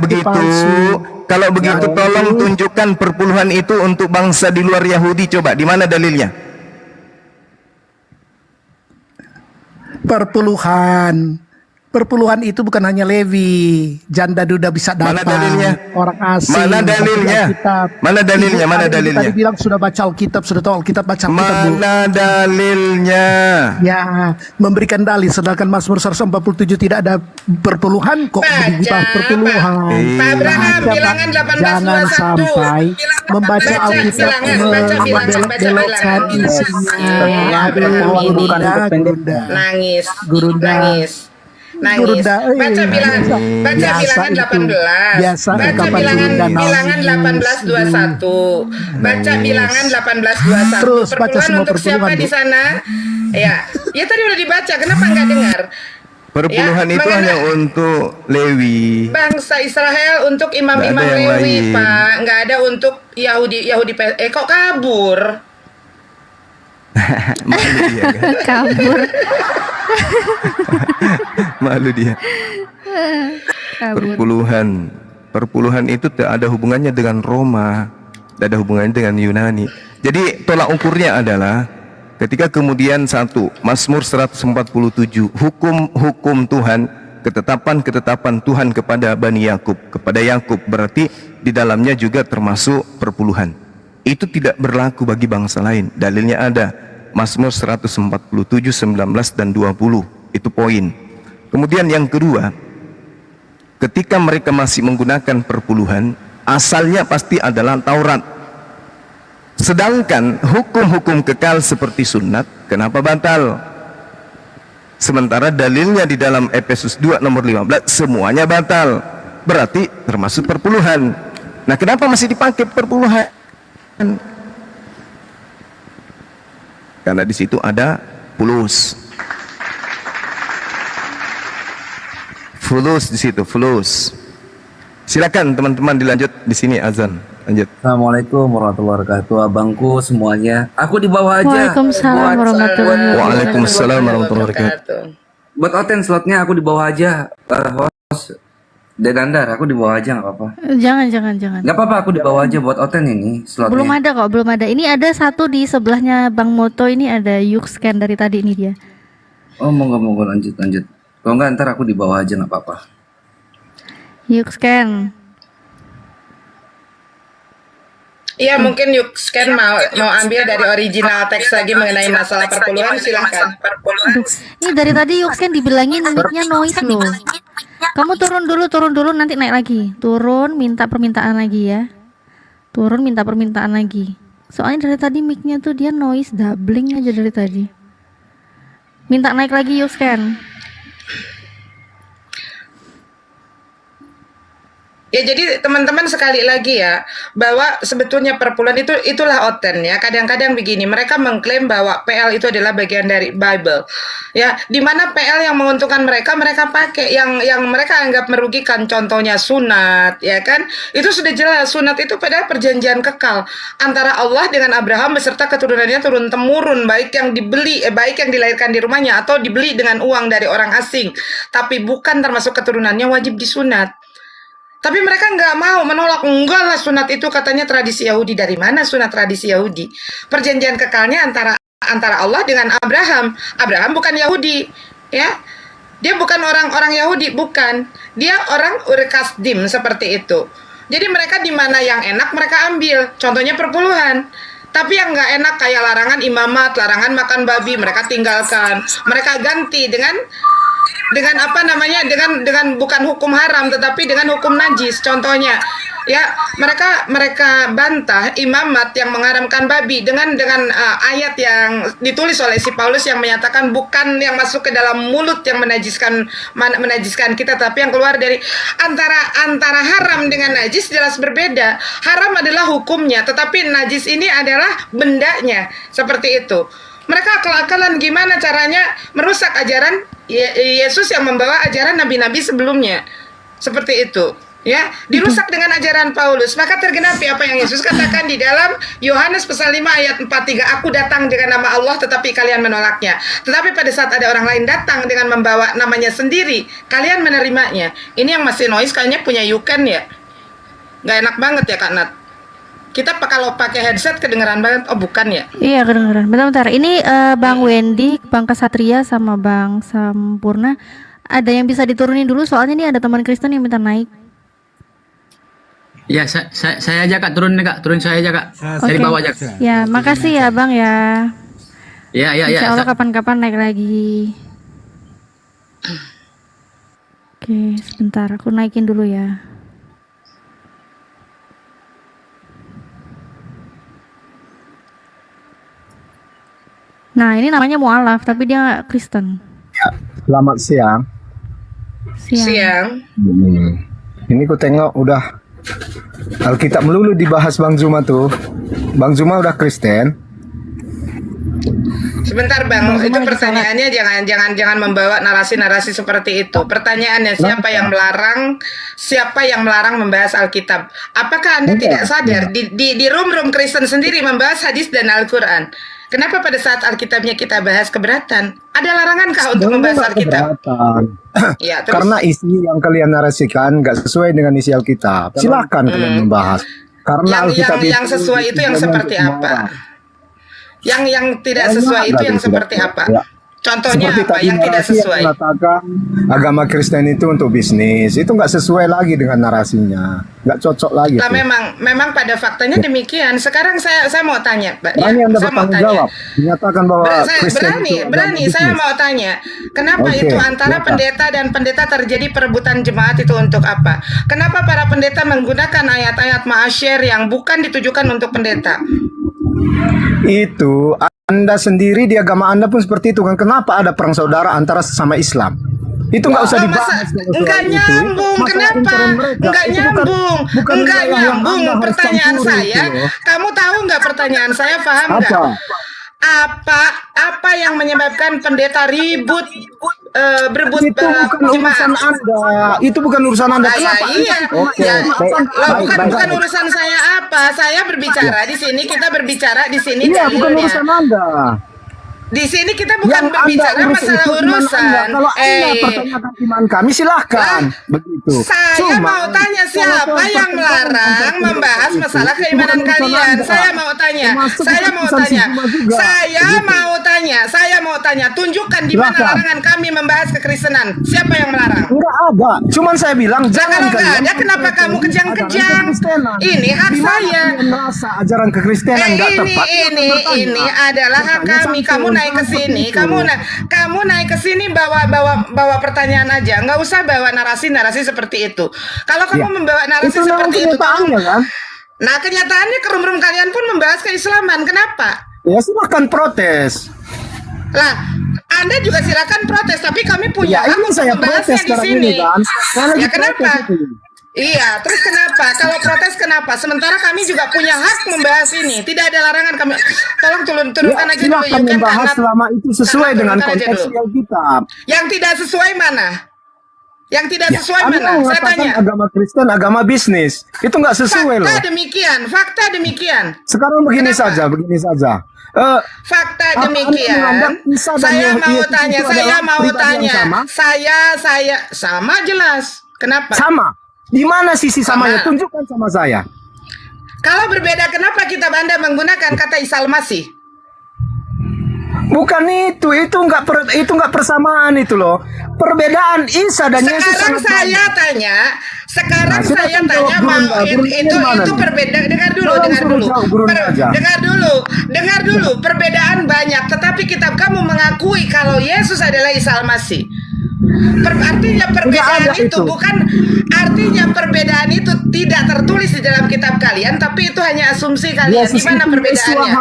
begitu tolong tunjukkan perpuluhan itu untuk bangsa di luar Yahudi. Coba di mana dalilnya? Perpuluhan itu bukan hanya Lewi, janda duda bisa dapat. Mana dalilnya? Orang asing. Mana dalilnya? Mana dalilnya? Mana dalilnya? Tadi bilang sudah baca Alkitab, sudah tahu Alkitab, baca Alkitab. Mana dalilnya? Ya, memberikan dalil. Sedangkan Mazmur 147 tidak ada perpuluhan kok dibahas perpuluhan. Pak Abraham, Bilangan 18:21. Jangan sampai membaca Alkitab membelok-belokkan isinya. Gurunda. Nangis. Baca bilangan 18. Baca bilangan 18:21. Baca bilangan 18:21. Terus baca semua untuk siapa di sana? Ya tadi udah dibaca. Kenapa nggak dengar? Perpuluhan itu hanya untuk Lewi. Bangsa Israel untuk imam-imam Lewi, Pak. Nggak ada untuk Yahudi. Kok kabur? Malu dia kan? Kabur. Malu dia. Perpuluhan itu tidak ada hubungannya dengan Roma, tidak ada hubungannya dengan Yunani. Jadi tolak ukurnya adalah ketika kemudian Mazmur 147 hukum-hukum Tuhan, ketetapan-ketetapan Tuhan kepada Bani Yakub, kepada Yakub, berarti di dalamnya juga termasuk perpuluhan. Itu tidak berlaku bagi bangsa lain. Dalilnya ada Mazmur 147, 19 dan 20. Itu poin. Kemudian yang kedua, ketika mereka masih menggunakan perpuluhan, asalnya pasti adalah Taurat. Sedangkan hukum-hukum kekal seperti sunat, kenapa batal? Sementara dalilnya di dalam Efesus 2 nomor 15 semuanya batal. Berarti termasuk perpuluhan. Nah, kenapa masih dipakai perpuluhan? Karena di situ ada fulus di situ, fulus. Silakan teman-teman dilanjut di sini azan. Lanjut. Assalamualaikum warahmatullahi wabarakatuh. Abangku semuanya. Aku di bawah aja. Waalaikumsalam warahmatullahi wabarakatuh. Buat Oten slotnya aku di bawah aja. Host Dedandar, aku di bawah aja nggak apa-apa. Jangan. Nggak apa-apa, aku di bawah aja buat Oten ini slotnya. Belum ada. Ini ada satu di sebelahnya Bang Moto, ini ada Yuxcan dari tadi ini dia. Oh, monggo lanjut. Kalau nggak ntar aku di bawah aja nggak apa-apa. Yuxcan. Iya, mungkin Yuxcan mau ambil dari original teks lagi mengenai masalah perpuluhan, silahkan. Aduh, ini dari tadi Yuxcan dibilangin mic-nya noise loh. Kamu turun dulu, nanti naik lagi. Turun, minta permintaan lagi ya. Soalnya dari tadi mic-nya tuh dia noise doubling aja dari tadi. Minta naik lagi Yusken. Ya jadi teman-teman sekali lagi ya bahwa sebetulnya perpuluhan itulah oten ya. Kadang-kadang begini, mereka mengklaim bahwa PL itu adalah bagian dari Bible. Ya, di mana PL yang menguntungkan mereka pakai yang mereka anggap merugikan, contohnya sunat, ya kan? Itu sudah jelas sunat itu pada perjanjian kekal antara Allah dengan Abraham beserta keturunannya turun temurun, baik yang dibeli baik yang dilahirkan di rumahnya atau dibeli dengan uang dari orang asing. Tapi bukan termasuk keturunannya wajib disunat. Tapi mereka nggak mau, menolak. Enggak lah, sunat itu katanya tradisi Yahudi. Dari mana sunat tradisi Yahudi? Perjanjian kekalnya antara Allah dengan Abraham. Abraham bukan Yahudi, ya. Dia bukan orang Yahudi, bukan. Dia orang Ur-Kasdim seperti itu. Jadi mereka di mana yang enak mereka ambil. Contohnya perpuluhan. Tapi yang nggak enak kayak larangan imamat, larangan makan babi, mereka tinggalkan. Mereka ganti dengan apa namanya, dengan bukan hukum haram tetapi dengan hukum najis. Contohnya ya, mereka bantah imamat yang mengharamkan babi dengan ayat yang ditulis oleh si Paulus yang menyatakan bukan yang masuk ke dalam mulut yang menajiskan kita, tapi yang keluar dari antara haram dengan najis jelas berbeda. Haram adalah hukumnya, tetapi najis ini adalah bendanya, seperti itu. Mereka akal-akalan gimana caranya merusak ajaran Yesus yang membawa ajaran nabi-nabi sebelumnya. Seperti itu. Ya, dirusak dengan ajaran Paulus. Maka tergenapi apa yang Yesus katakan di dalam Yohanes pasal 5 ayat 43, aku datang dengan nama Allah tetapi kalian menolaknya. Tetapi pada saat ada orang lain datang dengan membawa namanya sendiri, kalian menerimanya. Ini yang masih noise kayaknya punya Yuken ya. Nggak enak banget ya Kak Nat. Kita kalau pakai headset kedengeran banget. Oh bukan ya? Iya kedengeran. Bentar. Ini Bang Wendy, Bang Kesatria sama Bang Sampurna, ada yang bisa diturunin dulu soalnya ini ada teman Kristen yang minta naik. Ya, saya aja Kak, turunin Kak, turunin saya aja Kak. Dari bawah aja. Ya, makasih ya Bang ya. Ya. Insya Allah kapan-kapan naik lagi. Oke, sebentar aku naikin dulu ya. Nah, ini namanya mualaf, tapi dia Kristen. Selamat siang. Siang. Ini ku tengok udah Alkitab melulu dibahas Bang Zuma tuh. Bang Zuma udah Kristen. Sebentar Bang, itu pertanyaannya jangan membawa narasi-narasi seperti itu. Pertanyaannya siapa yang melarang membahas Alkitab? Apakah Anda tidak sadar di room Kristen sendiri membahas hadis dan Al-Qur'an? Kenapa pada saat Alkitabnya kita bahas keberatan? Ada larangankah untuk membahas Alkitab? Ya, terus. Karena isi yang kalian narasikan nggak sesuai dengan isi Alkitab. Silakan kalian membahas. Karena Alkitab yang sesuai itu yang seperti apa? Yang tidak sesuai itu yang seperti apa? Contohnya seperti apa tadi yang tidak sesuai? Yang mengatakan agama Kristen itu untuk bisnis, itu nggak sesuai lagi dengan narasinya, nggak cocok lagi. Nah, memang pada faktanya demikian. Sekarang saya mau tanya, Mbak. Berani Anda bertanggung jawab, menyatakan bahwa Kristen berani. Saya mau tanya, kenapa itu antara pendeta dan pendeta terjadi perebutan jemaat itu untuk apa? Kenapa para pendeta menggunakan ayat-ayat ma'asyir yang bukan ditujukan untuk pendeta? Itu Anda sendiri di agama Anda pun seperti itu kan? Kenapa ada perang saudara antara sesama Islam? Itu nggak usah dibahas. Enggak nyambung. Kenapa? Enggak nyambung. Enggak nyambung. Pertanyaan saya, kamu tahu nggak pertanyaan saya? Paham nggak? Apa yang menyebabkan pendeta berebut itu bukan urusan Anda. Itu bukan urusan Anda. Bukan urusan saya apa? Saya berbicara di sini, kita berbicara di sini. Iya, bukan urusan Anda. Di sini kita bukan berbicara masalah urusan. Kalau Anda pertanyakan iman kami, silahkan. Begitu. Saya mau tanya siapa yang melarang membahas masalah keimanan kalian. Saya mau tanya. Tunjukkan di mana larangan kami membahas kekristenan. Siapa yang melarang? Enggak ada. Cuman saya bilang jangan. Kalau nggak ada, kenapa kamu kejang-kejang? Ini hak saya. Ajaran kekristenan nggak tepat. Ini adalah hak kami. Kamu naik ke sini, kamu naik ke sini bawa pertanyaan aja, nggak usah bawa narasi seperti itu. Kalau kamu membawa narasi seperti itu, nah kenyataannya ke room kalian pun membahas keislaman. Kenapa? Ya silahkan protes. Lah, Anda juga silakan protes, tapi kami punya Ya, hak ini untuk saya membahasnya protes di sekarang sini. ini kan. Saya lagi Ya kenapa? protes itu. Iya, terus kenapa? Kalau protes kenapa? Sementara kami juga punya hak membahas ini. Tidak ada larangan kami. Tolong turunkan Ya, aja dulu. silahkan membahas selama itu sesuai dengan konteks Alkitab. Yang tidak sesuai mana? Yang tidak Ya, sesuai Anda mana? Saya mengatakan tanya. agama Kristen, agama bisnis. Itu nggak sesuai loh. Fakta demikian. Sekarang begini saja. Fakta Anda demikian. menganggap Isa dan Saya mau Yesus tanya, itu saya adalah mau pribadi yang tanya. sama? Sama jelas. Kenapa? Sama. Di mana sisi samanya? Sama. Tunjukkan sama saya. Kalau berbeda, kenapa kitab Anda menggunakan kata Isa Al-Masih? Bukan itu nggak persamaan itu loh. Perbedaan Isa dan Yesus Sekarang sangat saya banyak. tanya, Nah, silakan jawab itu perbedaan. Dengar dulu. Dengar dulu. Perbedaan banyak, tetapi kitab kamu mengakui kalau Yesus adalah Isa Al-Masih. Artinya perbedaan itu bukan, artinya perbedaan itu tidak tertulis di dalam kitab kalian, tapi itu hanya asumsi kalian. Di mana perbedaannya?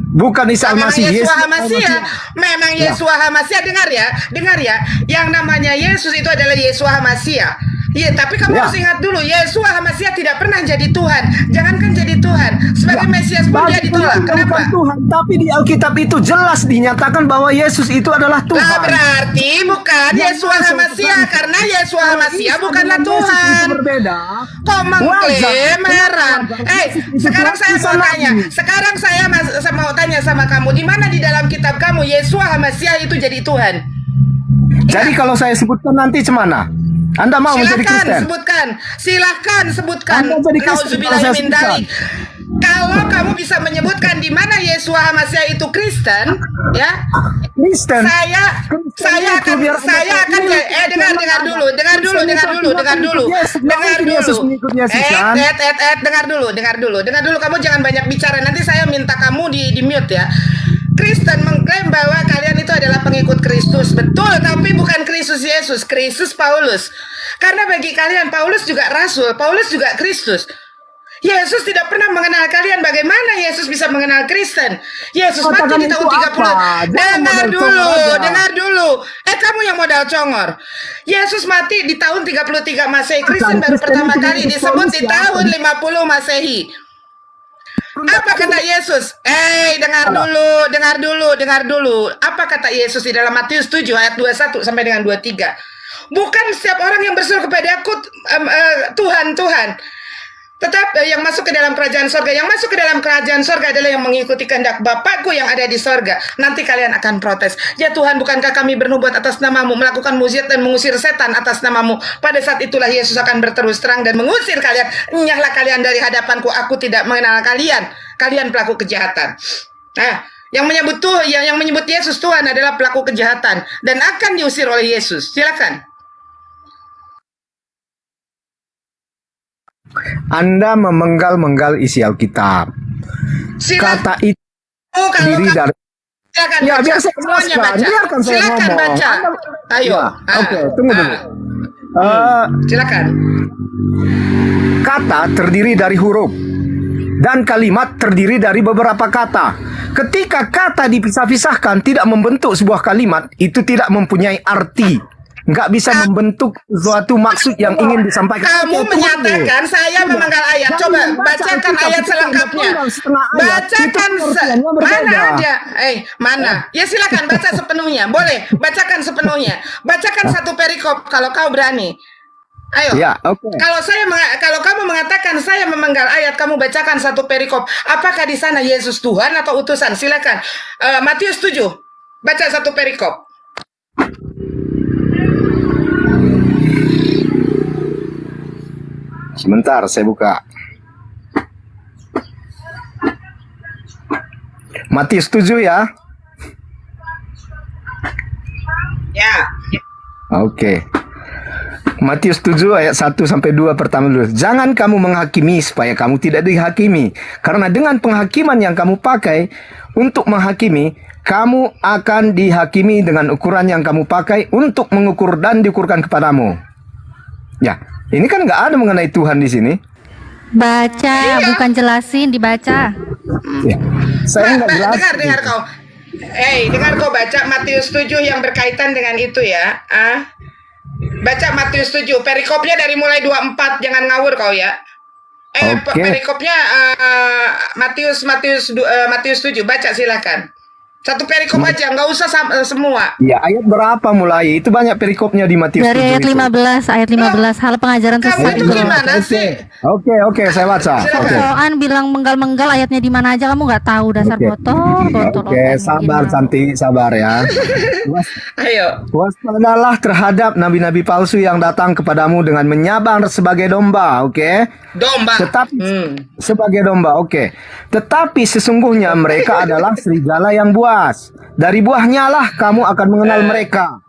Bukan Isa Al-Masih. Yesua Hamasia. Memang Yesua Hamasia. Dengar ya. Yang namanya Yesus itu adalah Yesua Hamasia. Iya, tapi kamu harus ingat dulu, Yesua Hamasia tidak pernah jadi Tuhan. Jangankan jadi Tuhan, sebagai Mesias pun dia ditolak. Kenapa? Tuhan, tapi di Alkitab itu jelas dinyatakan bahwa Yesus itu adalah Tuhan. Nah, berarti bukan Yesua Hamasia, karena Yesua Hamasia bukanlah Tuhan. Kok mengklaim, heran. Sekarang saya mau tanya. Sekarang saya mau tanya sama kamu, di mana di dalam kitab kamu Yesua Hamasia itu jadi Tuhan? Jadi kalau saya sebutkan nanti cemana? Anda mau menjadi Kristen? Silahkan sebutkan. Anda jadi Kristen kalau saya sebutkan. Kalau kamu bisa menyebutkan di mana Yesua Hamasia itu Kristen, ya? Kristen. Saya akan dengar dulu. Kamu jangan banyak bicara. Nanti saya minta kamu di mute ya. Kristen mengklaim bahwa kalian itu adalah pengikut Kristus. Betul, tapi bukan Kristus Yesus, Kristus Paulus. Karena bagi kalian Paulus juga rasul, Paulus juga Kristus. Yesus tidak pernah mengenal kalian. Bagaimana Yesus bisa mengenal Kristen? Yesus mati di tahun 30. Dengar dulu. Kamu yang modal congor. Yesus mati di tahun 33 Masehi. Kristen baru pertama kali disebut di tahun 50 Masehi. Apa kata Yesus? Dengar dulu. Apa kata Yesus di dalam Matius 7 ayat 21 sampai dengan 23? Bukan setiap orang yang berseru kepada aku, Tuhan, Tuhan. Tetap yang masuk ke dalam kerajaan sorga. Yang masuk ke dalam kerajaan sorga adalah yang mengikuti kehendak Bapakku yang ada di sorga. Nanti kalian akan protes. Ya Tuhan, bukankah kami bernubuat atas namamu, melakukan mukjizat dan mengusir setan atas namamu? Pada saat itulah Yesus akan berterus terang dan mengusir kalian. Enyahlah kalian dari hadapanku, aku tidak mengenal kalian. Kalian pelaku kejahatan. Nah, yang menyebut Yesus Tuhan adalah pelaku kejahatan dan akan diusir oleh Yesus. Silakan. Anda memenggal-menggal isi Alkitab. Kata itu diri dari. Silakan Ya, baca. biar saya Semuanya jelaskan. baca. Biarkan saya Silakan ngomong. baca. Ayo. Oke, tunggu dulu. Silakan. Kata terdiri dari huruf dan kalimat terdiri dari beberapa kata. Ketika kata dipisah-pisahkan tidak membentuk sebuah kalimat, itu tidak mempunyai arti. Nggak bisa membentuk suatu maksud yang ingin disampaikan. Kamu menyatakan saya memenggal ayat. Coba bacakan ayat selengkapnya. Bacakan mana ada? Mana? Ya silakan baca sepenuhnya. Boleh, bacakan sepenuhnya. Bacakan satu perikop kalau kau berani. Ayo. Ya, oke. Kalau kamu mengatakan saya memenggal ayat, kamu bacakan satu perikop. Apakah di sana Yesus Tuhan atau utusan? Silakan. Matius 7. Baca satu perikop. Sebentar, saya buka. Matius 7 ya. Ya. Oke. Matius 7 ayat 1 sampai 2 pertama dulu. Jangan kamu menghakimi supaya kamu tidak dihakimi. Karena dengan penghakiman yang kamu pakai untuk menghakimi, kamu akan dihakimi dengan ukuran yang kamu pakai untuk mengukur dan diukurkan kepadamu. Ya, ini kan nggak ada mengenai Tuhan di sini. Baca, bukan jelasin, dibaca. Ya, saya nggak jelasin. Dengar kau. Dengar kau baca Matius 7 yang berkaitan dengan itu ya. Baca Matius 7, perikopnya dari mulai 24, jangan ngawur kau ya. Perikopnya Matius 7, baca silakan. Satu perikop aja, nggak usah semua. Ya, ayat berapa mulai? Itu banyak perikopnya di Matius 7 Dari ayat 15, ayat 15, hal pengajaran Kamu sesat itu itu. gimana sih? Oke, saya baca. Soan bilang menggal-menggal ayatnya di mana aja kamu nggak tahu, dasar botol. Oke, sabar Santi, sabar ya. Ayo. Waspadalah terhadap nabi-nabi palsu yang datang kepadamu dengan menyabar sebagai domba, oke? Domba. Tetapi sebagai domba, oke. Tetapi sesungguhnya mereka adalah serigala yang buas. Dari buahnya lah kamu akan mengenal mereka.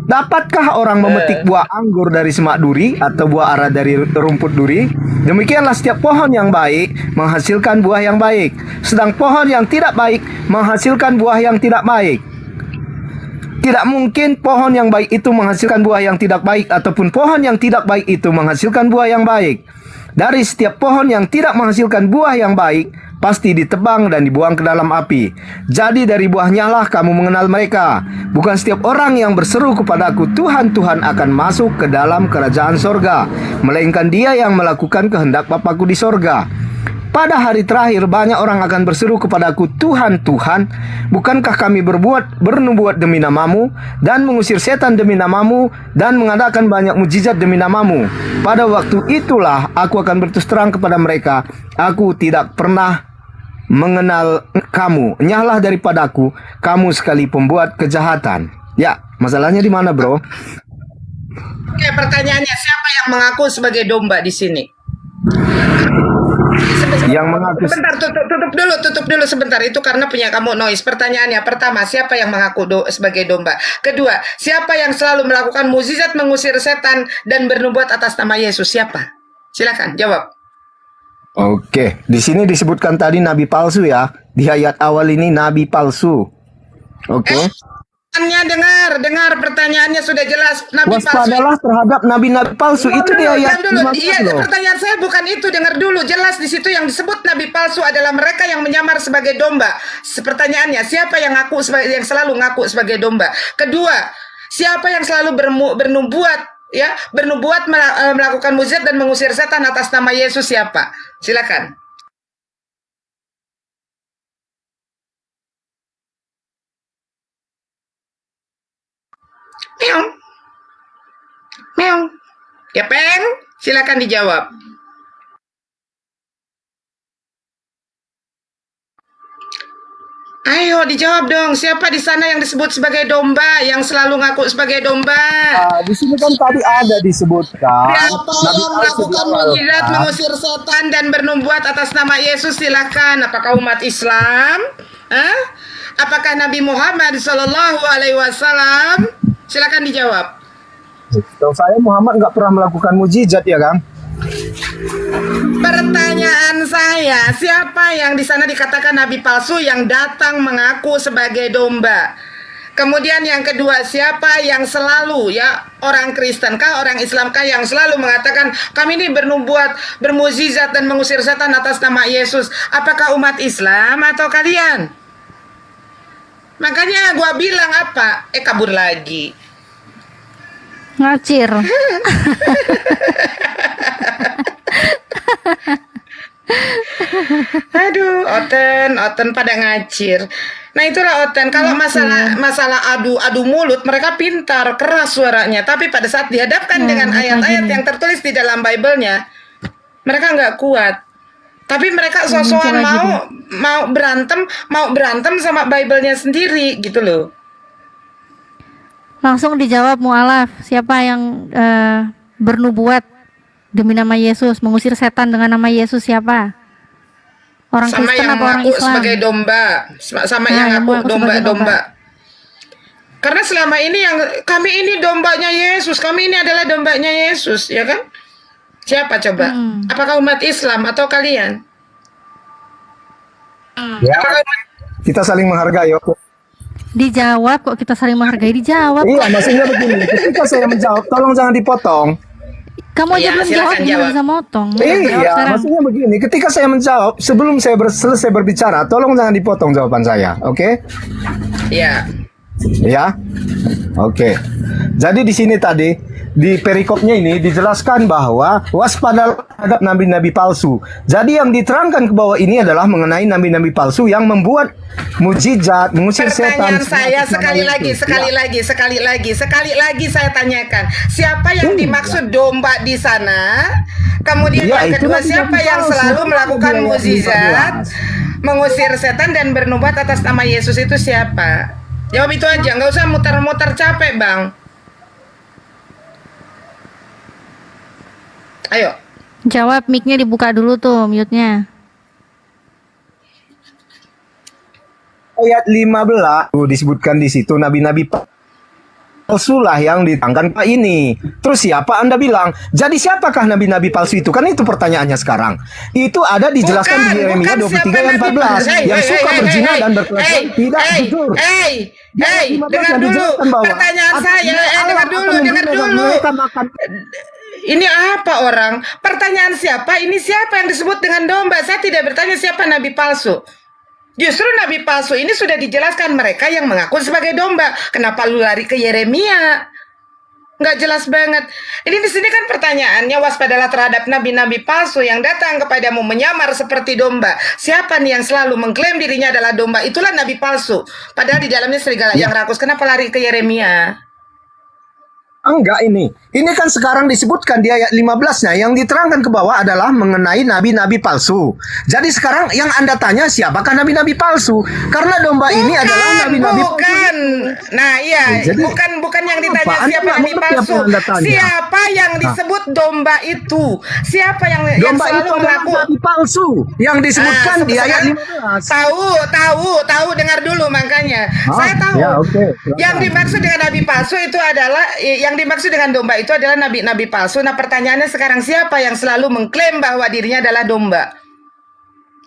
Dapatkah orang memetik buah anggur dari semak duri atau buah ara dari rumput duri? Demikianlah setiap pohon yang baik menghasilkan buah yang baik, sedang pohon yang tidak baik menghasilkan buah yang tidak baik. Tidak mungkin pohon yang baik itu menghasilkan buah yang tidak baik, ataupun pohon yang tidak baik itu menghasilkan buah yang baik. Dari setiap pohon yang tidak menghasilkan buah yang baik, pasti ditebang dan dibuang ke dalam api. Jadi dari buahnya lah kamu mengenal mereka. Bukan setiap orang yang berseru kepadaku, Tuhan, Tuhan, akan masuk ke dalam kerajaan sorga, melainkan dia yang melakukan kehendak Bapakku di sorga. Pada hari terakhir banyak orang akan berseru kepadaku, Tuhan, Tuhan, bukankah kami bernubuat demi namamu, dan mengusir setan demi namamu, dan mengadakan banyak mujizat demi namamu? Pada waktu itulah aku akan berterus terang kepada mereka, aku tidak pernah mengenal kamu. Nyahlah daripadaku, kamu sekali pembuat kejahatan. Ya, masalahnya di mana, bro? Oke, pertanyaannya, siapa yang mengaku sebagai domba di sini? Yang mengaku. Sebentar, tutup dulu sebentar. Itu karena punya kamu noise. Pertanyaannya, pertama, siapa yang mengaku sebagai domba? Kedua, siapa yang selalu melakukan mukjizat mengusir setan dan bernubuat atas nama Yesus? Siapa? Silakan jawab. Oke, di sini disebutkan tadi nabi palsu ya. Di ayat awal ini nabi palsu. Oke. Dengar pertanyaannya sudah jelas. Nabi palsu. Waspadalah terhadap nabi-nabi palsu. Itu di ayat 15 Iya, loh. pertanyaan saya bukan itu. Dengar dulu. Jelas di situ yang disebut nabi palsu adalah mereka yang menyamar sebagai domba. Pertanyaannya, siapa yang selalu ngaku sebagai domba? Kedua, siapa yang selalu bernubuat melakukan mukjizat dan mengusir setan atas nama Yesus? Siapa? Silakan. Meong. Ya, Peng, silakan dijawab. Ayo dijawab dong, siapa di sana yang disebut sebagai domba, yang selalu ngaku sebagai domba? Di sini kan tadi ada disebutkan. Siapa yang melakukan mukjizat mengusir setan dan bernubuat atas nama Yesus? Silakan. Apakah umat Islam? Apakah Nabi Muhammad SAW? Silakan dijawab. Tahu saya Muhammad nggak pernah melakukan mujizat ya, Kang? Pertanyaan saya, siapa yang di sana dikatakan nabi palsu yang datang mengaku sebagai domba? Kemudian yang kedua, siapa yang selalu orang Kristen kah, orang Islam kah yang selalu mengatakan kami ini bernubuat, bermukjizat dan mengusir setan atas nama Yesus? Apakah umat Islam atau kalian? Makanya gua bilang apa? Kabur lagi. Ngacir. Aduh, Oten pada ngacir. Nah itulah Oten. Kalau masalah adu mulut, mereka pintar, keras suaranya. Tapi pada saat dihadapkan dengan ayat-ayat yang tertulis di dalam Bible-nya, mereka nggak kuat. Tapi mereka sosokan mau berantem sama Bible-nya sendiri gitu loh. Langsung dijawab mualaf, siapa yang bernubuat demi nama Yesus, mengusir setan dengan nama Yesus siapa? Orang sama Kristen yang apa orang mengaku Islam? sebagai domba, sama yang ngaku domba-domba. Karena selama ini yang kami ini dombanya Yesus, kami ini adalah dombanya Yesus, ya kan? Siapa coba? Apakah umat Islam atau kalian? Ya, kita saling menghargai. Dijawab kok, kita saling menghargai, dijawab. Iya, maksudnya begini, ketika saya menjawab, tolong jangan dipotong. Kamu aja belum jawab, gimana bisa motong? Iya, maksudnya begini, ketika saya menjawab, sebelum saya selesai berbicara, tolong jangan dipotong jawaban saya, oke? Ya. Ya, oke. Jadi di sini tadi di perikopnya ini dijelaskan bahwa waspada terhadap nabi-nabi palsu. Jadi yang diterangkan ke bawah ini adalah mengenai nabi-nabi palsu yang membuat mujizat, mengusir setan. Pertanyaan saya sekali lagi saya tanyakan, siapa yang dimaksud domba di sana? Kemudian yang kedua, siapa yang selalu melakukan mukjizat, mengusir setan dan bernubuat atas nama Yesus itu siapa? Jawab itu aja, nggak usah muter-muter capek, Bang. Ayo. Jawab, mic-nya dibuka dulu tuh, mute-nya. Ayat 15 disebutkan di situ nabi-nabi palsu lah yang ditangkan Pak ini. Terus siapa Anda bilang? Jadi siapakah nabi-nabi palsu itu? Kan itu pertanyaannya sekarang. Itu ada dijelaskan di Yeremia 23 ayat 14 yang suka berzina dan berkelakuan tidak jujur. Dengar dulu pertanyaan saya. Dengar dulu. Ini apa orang? Pertanyaan siapa? Ini siapa yang disebut dengan domba? Saya tidak bertanya siapa nabi palsu. Justru nabi palsu ini sudah dijelaskan mereka yang mengaku sebagai domba. Kenapa lu lari ke Yeremia? Nggak jelas banget. Ini di sini kan pertanyaannya, waspadalah terhadap nabi-nabi palsu yang datang kepadamu menyamar seperti domba. Siapa nih yang selalu mengklaim dirinya adalah domba? Itulah nabi palsu. Padahal di dalamnya serigala yang rakus. Kenapa lari ke Yeremia? Enggak ini. Ini kan sekarang disebutkan di ayat 15-nya yang diterangkan ke bawah adalah mengenai nabi-nabi palsu. Jadi sekarang yang Anda tanya siapakah nabi-nabi palsu? Karena domba ini adalah nabi-nabi palsu. Nah, iya, jadi, bukan yang ditanya siapa nabi palsu. Siapa yang disebut domba itu? Siapa yang selalu mengaku nabi palsu yang disebutkan di ayat 15? Tahu, dengar dulu makanya. Saya tahu. Ya, yang dimaksud dengan nabi palsu itu adalah yang dimaksud dengan domba itu adalah nabi-nabi palsu. Nah, pertanyaannya sekarang, siapa yang selalu mengklaim bahwa dirinya adalah domba?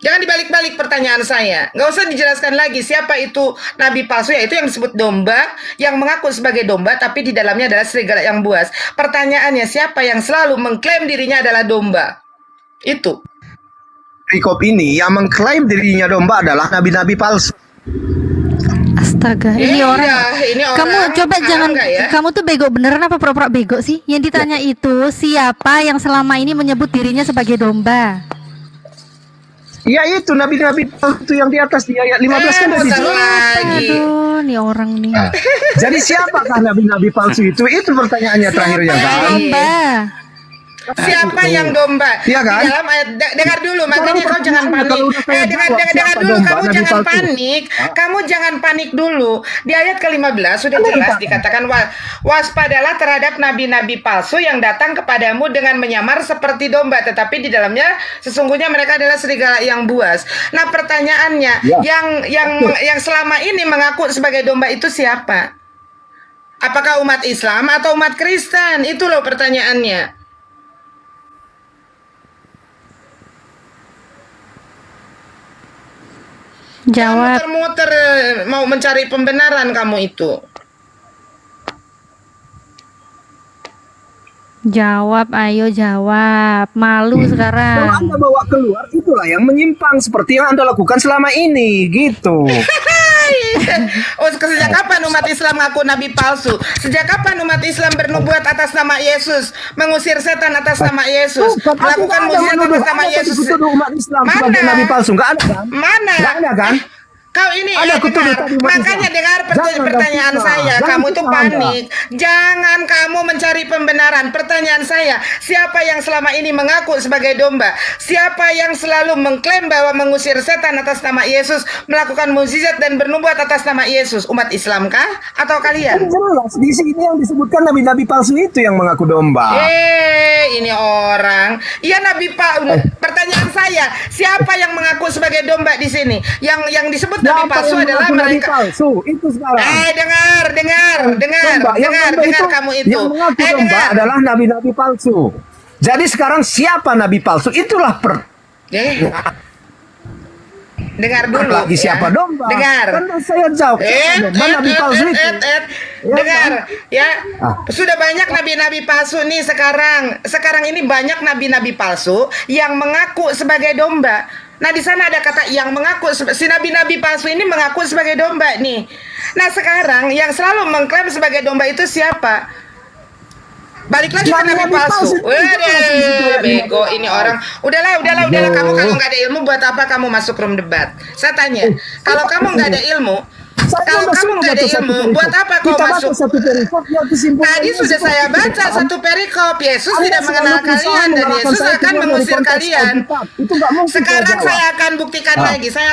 Jangan dibalik-balik pertanyaan saya. Nggak usah dijelaskan lagi siapa itu nabi palsu, yaitu yang disebut domba, yang mengaku sebagai domba, tapi di dalamnya adalah serigala yang buas. Pertanyaannya, siapa yang selalu mengklaim dirinya adalah domba? Itu. Perikop ini yang mengklaim dirinya domba adalah nabi-nabi palsu. Astaga, ini orang. Kamu coba jangan, ya? kamu tuh bego beneran apa pura-pura bego sih? Yang ditanya itu siapa yang selama ini menyebut dirinya sebagai domba? Ya itu nabi-nabi itu yang di atas di ayat 15 kan udah dijelaskan. Aduh, nih orang nih. Jadi siapakah nabi-nabi palsu itu? Itu pertanyaannya terakhirnya kan. Domba. Siapa yang domba? Iya kan? Di dalam ayat, dengar dulu, makanya kau jangan panik. Dengar dulu, kamu jangan panik dulu. Di ayat ke-15 sudah jelas dikatakan waspadalah terhadap nabi-nabi palsu yang datang kepadamu dengan menyamar seperti domba, tetapi di dalamnya sesungguhnya mereka adalah serigala yang buas. Nah, pertanyaannya, yang selama ini mengaku sebagai domba itu siapa? Apakah umat Islam atau umat Kristen? Itu loh pertanyaannya. Jawab. Muter-muter mau mencari pembenaran kamu itu. Jawab, ayo jawab. Malu sekarang. Kalau Anda bawa keluar, itulah yang menyimpang seperti yang Anda lakukan selama ini, gitu. Sejak kapan umat Islam ngaku nabi palsu? Sejak kapan umat Islam bernubuat atas nama Yesus, mengusir setan atas nama Yesus, melakukan mukjizat atas nama Yesus? Mana? Nabi palsu nggak ada kan? Mana? Nggak ada kan? Kau ini makanya dengar pertanyaan saya. Kamu itu panik. Jangan kamu mencari pembenaran. Pertanyaan saya, siapa yang selama ini mengaku sebagai domba? Siapa yang selalu mengklaim bahwa mengusir setan atas nama Yesus, melakukan mukjizat dan bernubuat atas nama Yesus? Umat Islam kah? Atau kalian? Jelas di sini yang disebutkan nabi-nabi palsu itu yang mengaku domba. Ini orang. Iya nabi pertanyaan saya, siapa yang mengaku sebagai domba di sini? Yang disebut nabi palsu adalah mereka. Palsu itu sekarang. Dengar kamu itu. Yang mengaku domba adalah nabi-nabi palsu. Jadi sekarang siapa nabi palsu? Itulah dengar dulu. Lagi siapa domba? Dengar. Kan saya jawab. Nabi palsu itu. Dengar ya. Sudah banyak nabi-nabi palsu nih sekarang. Sekarang ini banyak nabi-nabi palsu yang mengaku sebagai domba. Nah, di sana ada kata yang mengaku, si nabi-nabi palsu ini mengaku sebagai domba nih. Nah sekarang yang selalu mengklaim sebagai domba itu siapa? Balik lagi ke nabi palsu. Waduh, bego ini orang. Udahlah. Kamu kalau nggak ada ilmu, buat apa kamu masuk room debat? Saya tanya, kalau kamu nggak ada ilmu, buat apa kau masuk? Tadi sudah saya baca satu perikop. Yesus tidak mengenal kalian dan Yesus akan mengusir kalian. Sekarang saya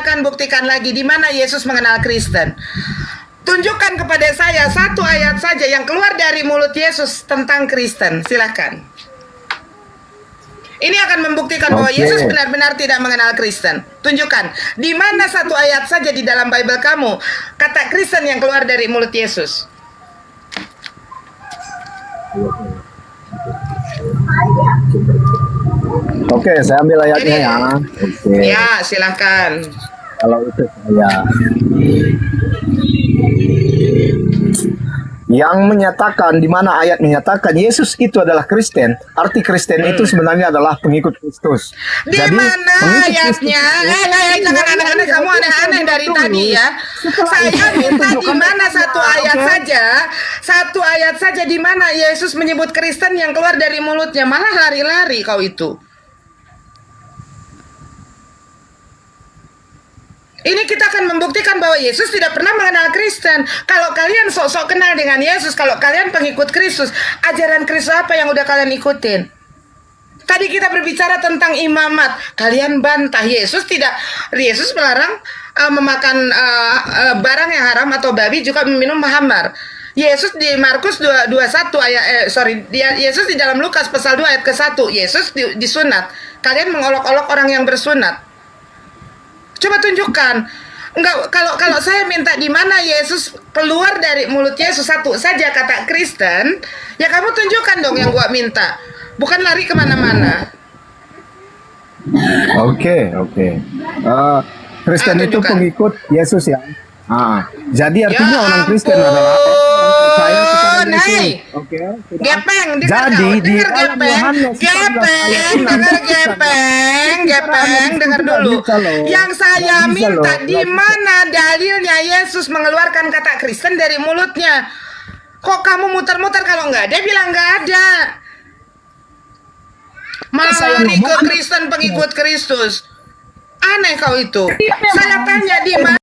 akan buktikan lagi di mana Yesus mengenal Kristen. Tunjukkan kepada saya satu ayat saja yang keluar dari mulut Yesus tentang Kristen. Silakan. Ini akan membuktikan bahwa Yesus benar-benar tidak mengenal Kristen. Tunjukkan di mana satu ayat saja di dalam Bible kamu kata Kristen yang keluar dari mulut Yesus. Oke, saya ambil ayatnya ya. Ya, silakan. Kalau itu saya yang menyatakan, di mana ayat menyatakan Yesus itu adalah Kristen. Arti Kristen itu sebenarnya adalah pengikut Kristus. Di mana ayatnya? Jangan aneh-aneh, kamu aneh-aneh dari tadi ya. Saya minta di mana satu ayat saja di mana Yesus menyebut Kristen yang keluar dari mulutnya. Malah lari-lari kau itu. Ini kita akan membuktikan bahwa Yesus tidak pernah mengenal Kristen. Kalau kalian sok-sok kenal dengan Yesus, kalau kalian pengikut Kristus, ajaran Kristus apa yang udah kalian ikutin? Tadi kita berbicara tentang imamat, kalian bantah Yesus melarang memakan barang yang haram atau babi, juga meminum khamar. Yesus di Markus 21 Yesus di dalam Lukas pasal 2 ayat ke-1, Yesus disunat. Kalian mengolok-olok orang yang bersunat. Coba tunjukkan. Enggak, kalau saya minta di mana Yesus keluar dari mulut Yesus satu saja kata Kristen, ya kamu tunjukkan dong yang gua minta. Bukan lari kemana-mana. Oke. Kristen itu pengikut Yesus ya. Jadi artinya orang Kristen adalah saya kepada Yesus. Gepeng, dengar dulu. Yang saya minta di mana dalilnya Yesus mengeluarkan kata Kristen dari mulutnya? Kok kamu muter-muter kalau nggak ada bilang nggak ada? Malah lari ke Kristen pengikut Kristus. Aneh kau itu. Saya tanya di mana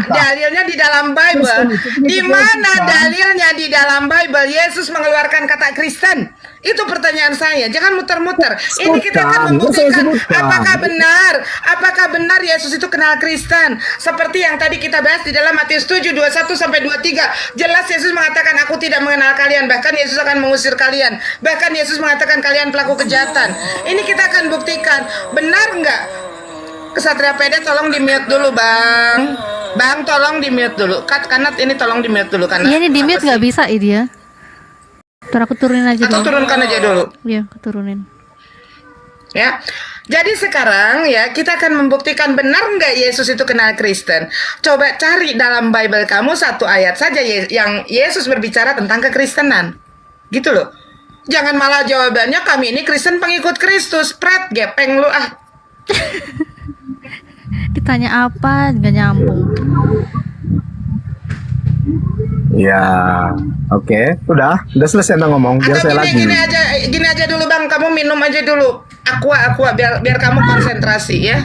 dalilnya di dalam Bible? Di mana dalilnya di dalam Bible Yesus mengeluarkan kata Kristen? Itu pertanyaan saya. Jangan muter-muter. Ini kita akan membuktikan apakah benar Yesus itu kenal Kristen. Seperti yang tadi kita bahas di dalam Matius 7 21 sampai 23. Jelas Yesus mengatakan aku tidak mengenal kalian. Bahkan Yesus akan mengusir kalian. Bahkan Yesus mengatakan kalian pelaku kejahatan. Ini kita akan buktikan. Benar enggak? Kesatria PD tolong di-mute dulu, Bang. Bang, tolong di-mute dulu. Kanat ini tolong di-mute dulu. Kanat. Iya, ini di-mute nggak bisa ini ya. Ntar aku turunin aja dulu. Atau turunkan aja dulu. Iya, aku turunin. Ya. Jadi sekarang ya, kita akan membuktikan benar nggak Yesus itu kenal Kristen. Coba cari dalam Bible kamu satu ayat saja yang Yesus berbicara tentang kekristenan. Gitu loh. Jangan malah jawabannya kami ini Kristen pengikut Kristus. Pret, gepeng lu ah. Ditanya apa nggak nyambung. Ya, oke. Udah selesai ngomong. Biar saya lagi. Gini aja dulu Bang, kamu minum aja dulu. Aqua biar kamu konsentrasi ya.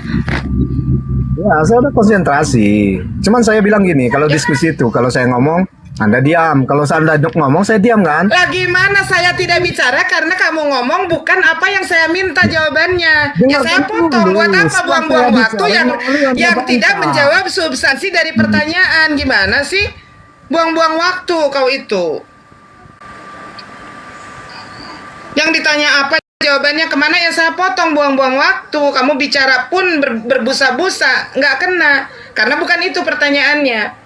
Ya, saya udah konsentrasi. Cuman saya bilang gini, kalau diskusi itu, kalau saya ngomong, Anda diam. Kalau Anda ngomong, saya diam kan? Lah gimana saya tidak bicara karena kamu ngomong bukan apa yang saya minta jawabannya. Ya saya potong. Buat apa buang-buang waktu yang tidak menjawab substansi dari pertanyaan. Gimana sih? Buang-buang waktu kau itu. Yang ditanya apa jawabannya kemana ya saya potong, buang-buang waktu. Kamu bicara pun berbusa-busa, nggak kena. Karena bukan itu pertanyaannya.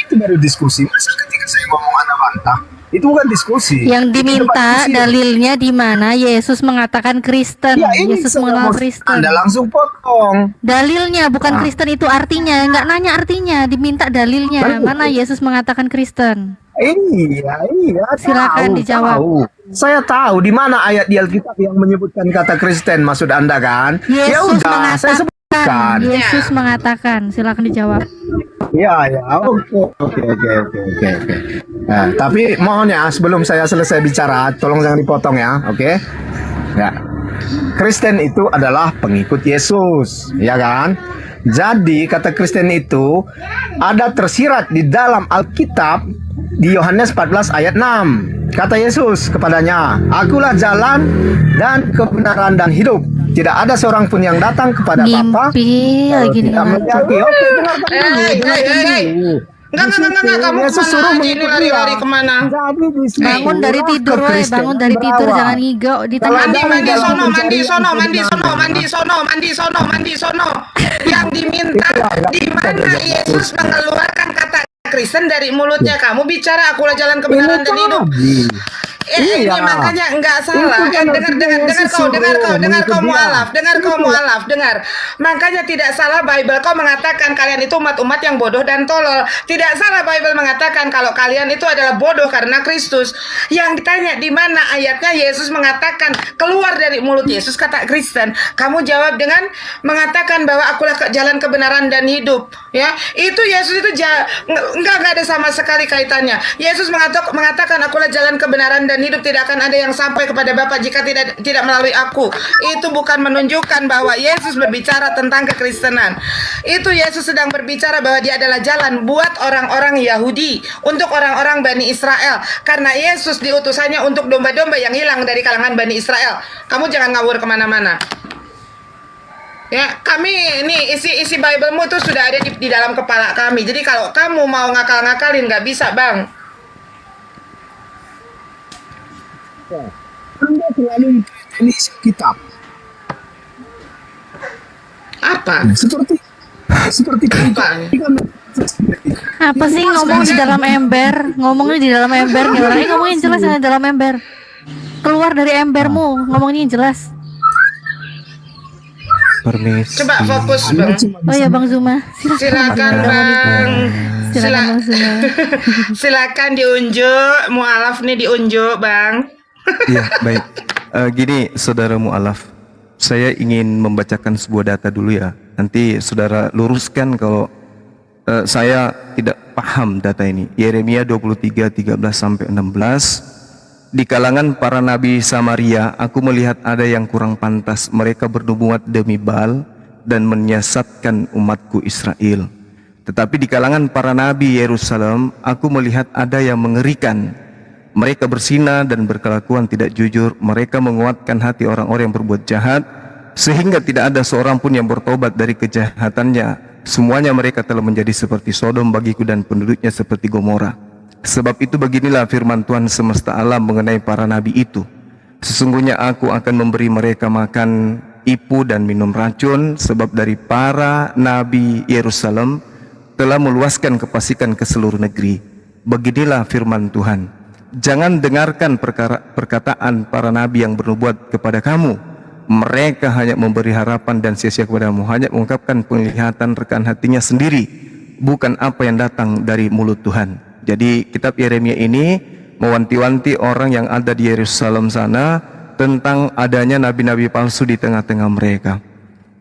Itu baru diskusi. Masa ketika saya ngomong Anda bantah, itu bukan diskusi. Yang diminta dalilnya di mana Yesus mengatakan Kristen. Ya, Yesus mengenal Kristen. Anda langsung potong. Dalilnya bukan Kristen itu artinya, nggak nanya artinya, diminta dalilnya. Mana Yesus mengatakan Kristen. Iya. Silakan dijawab. Saya tahu di mana ayat di Alkitab yang menyebutkan kata Kristen maksud Anda kan? Yesus Ya udah, saya sebut Bukan. Yesus mengatakan, silakan dijawab. Ya, oke. Nah, tapi mohon ya, sebelum saya selesai bicara, tolong jangan dipotong ya, oke? Ya. Kristen itu adalah pengikut Yesus, ya kan? Jadi kata Kristen itu ada tersirat di dalam Alkitab di Yohanes 14 ayat 6. Kata Yesus kepadanya, "Akulah jalan dan kebenaran dan hidup. Tidak ada seorang pun yang datang kepada Bapa lagi nih. Oke, dengarkan dulu. Enggak, kamu kemana aja ini lari-lari kemana? Bangun dari tidur, bangun dari tidur, jangan ngigau di tengah. Mandi sono. Yang diminta di mana Yesus mengeluarkan kata Kristen dari mulutnya. Kamu bicara akulah jalan kebenaran dan hidup. Ini makanya enggak salah. Dengar kau mualaf. Makanya tidak salah Bible kau mengatakan kalian itu umat-umat yang bodoh dan tolol. Tidak salah Bible mengatakan kalau kalian itu adalah bodoh karena Kristus. Yang ditanya di mana ayatnya Yesus mengatakan keluar dari mulut Yesus kata Kristen. Kamu jawab dengan mengatakan bahwa akulah jalan kebenaran dan hidup. Ya, itu Yesus itu enggak ada sama sekali kaitannya. Yesus mengatakan akulah jalan kebenaran dan hidup, tidak akan ada yang sampai kepada Bapa jika tidak melalui aku. Itu bukan menunjukkan bahwa Yesus berbicara tentang kekristenan. Itu Yesus sedang berbicara bahwa dia adalah jalan buat orang-orang Yahudi, untuk orang-orang Bani Israel. Karena Yesus diutusannya untuk domba-domba yang hilang dari kalangan Bani Israel. Kamu jangan ngawur kemana-mana. Ya, kami ini isi Bible-mu tuh sudah ada di dalam kepala kami. Jadi kalau kamu mau ngakal-ngakalin nggak bisa, Bang. Anda terlalu ini kitab. Apa? Seperti Apa sih ngomong di dalam ember? Ngomongnya di dalam ember nih orang. Ngomongin jelas di dalam ember. Keluar dari embermu, ngomongnya jelas. Permisi. Coba fokus, Bang. Oh ya, Bang Zuma. Silakan, Bang. Silakan diunjuk. Mualaf nih diunjuk, Bang. Ya, baik. Gini, saudara mualaf, saya ingin membacakan sebuah data dulu ya. Nanti saudara luruskan kalau saya tidak paham data ini. Yeremia 23:13-16. Di kalangan para nabi Samaria, aku melihat ada yang kurang pantas. Mereka bernubuat demi Baal dan menyesatkan umatku Israel. Tetapi di kalangan para nabi Yerusalem, aku melihat ada yang mengerikan. Mereka berzina dan berkelakuan tidak jujur. Mereka menguatkan hati orang-orang yang berbuat jahat, sehingga tidak ada seorang pun yang bertobat dari kejahatannya. Semuanya mereka telah menjadi seperti Sodom bagiku dan penduduknya seperti Gomora. Sebab itu beginilah firman Tuhan semesta alam mengenai para nabi itu. Sesungguhnya aku akan memberi mereka makan ipu dan minum racun, sebab dari para nabi Yerusalem telah meluaskan kefasikan ke seluruh negeri. Beginilah firman Tuhan. Jangan dengarkan perkataan para nabi yang bernubuat kepada kamu. Mereka hanya memberi harapan dan sia-sia kepadamu, hanya mengungkapkan penglihatan rekan hatinya sendiri, bukan apa yang datang dari mulut Tuhan. Jadi kitab Yeremia ini mewanti-wanti orang yang ada di Yerusalem sana tentang adanya nabi-nabi palsu di tengah-tengah mereka.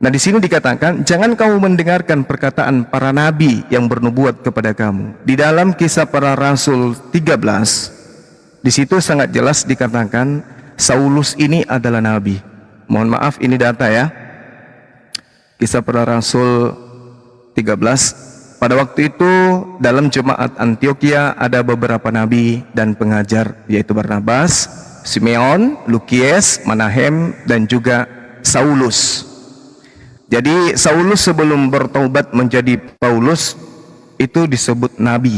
Nah, di sini dikatakan, jangan kamu mendengarkan perkataan para nabi yang bernubuat kepada kamu. Di dalam Kisah Para Rasul 13, di situ sangat jelas dikatakan Saulus ini adalah nabi. Mohon maaf, ini data ya. Kisah Para Rasul 13. Pada waktu itu dalam jemaat Antioquia ada beberapa nabi dan pengajar, yaitu Barnabas, Simeon, Lukies, Manahem, dan juga Saulus. Jadi Saulus sebelum bertobat menjadi Paulus itu disebut nabi.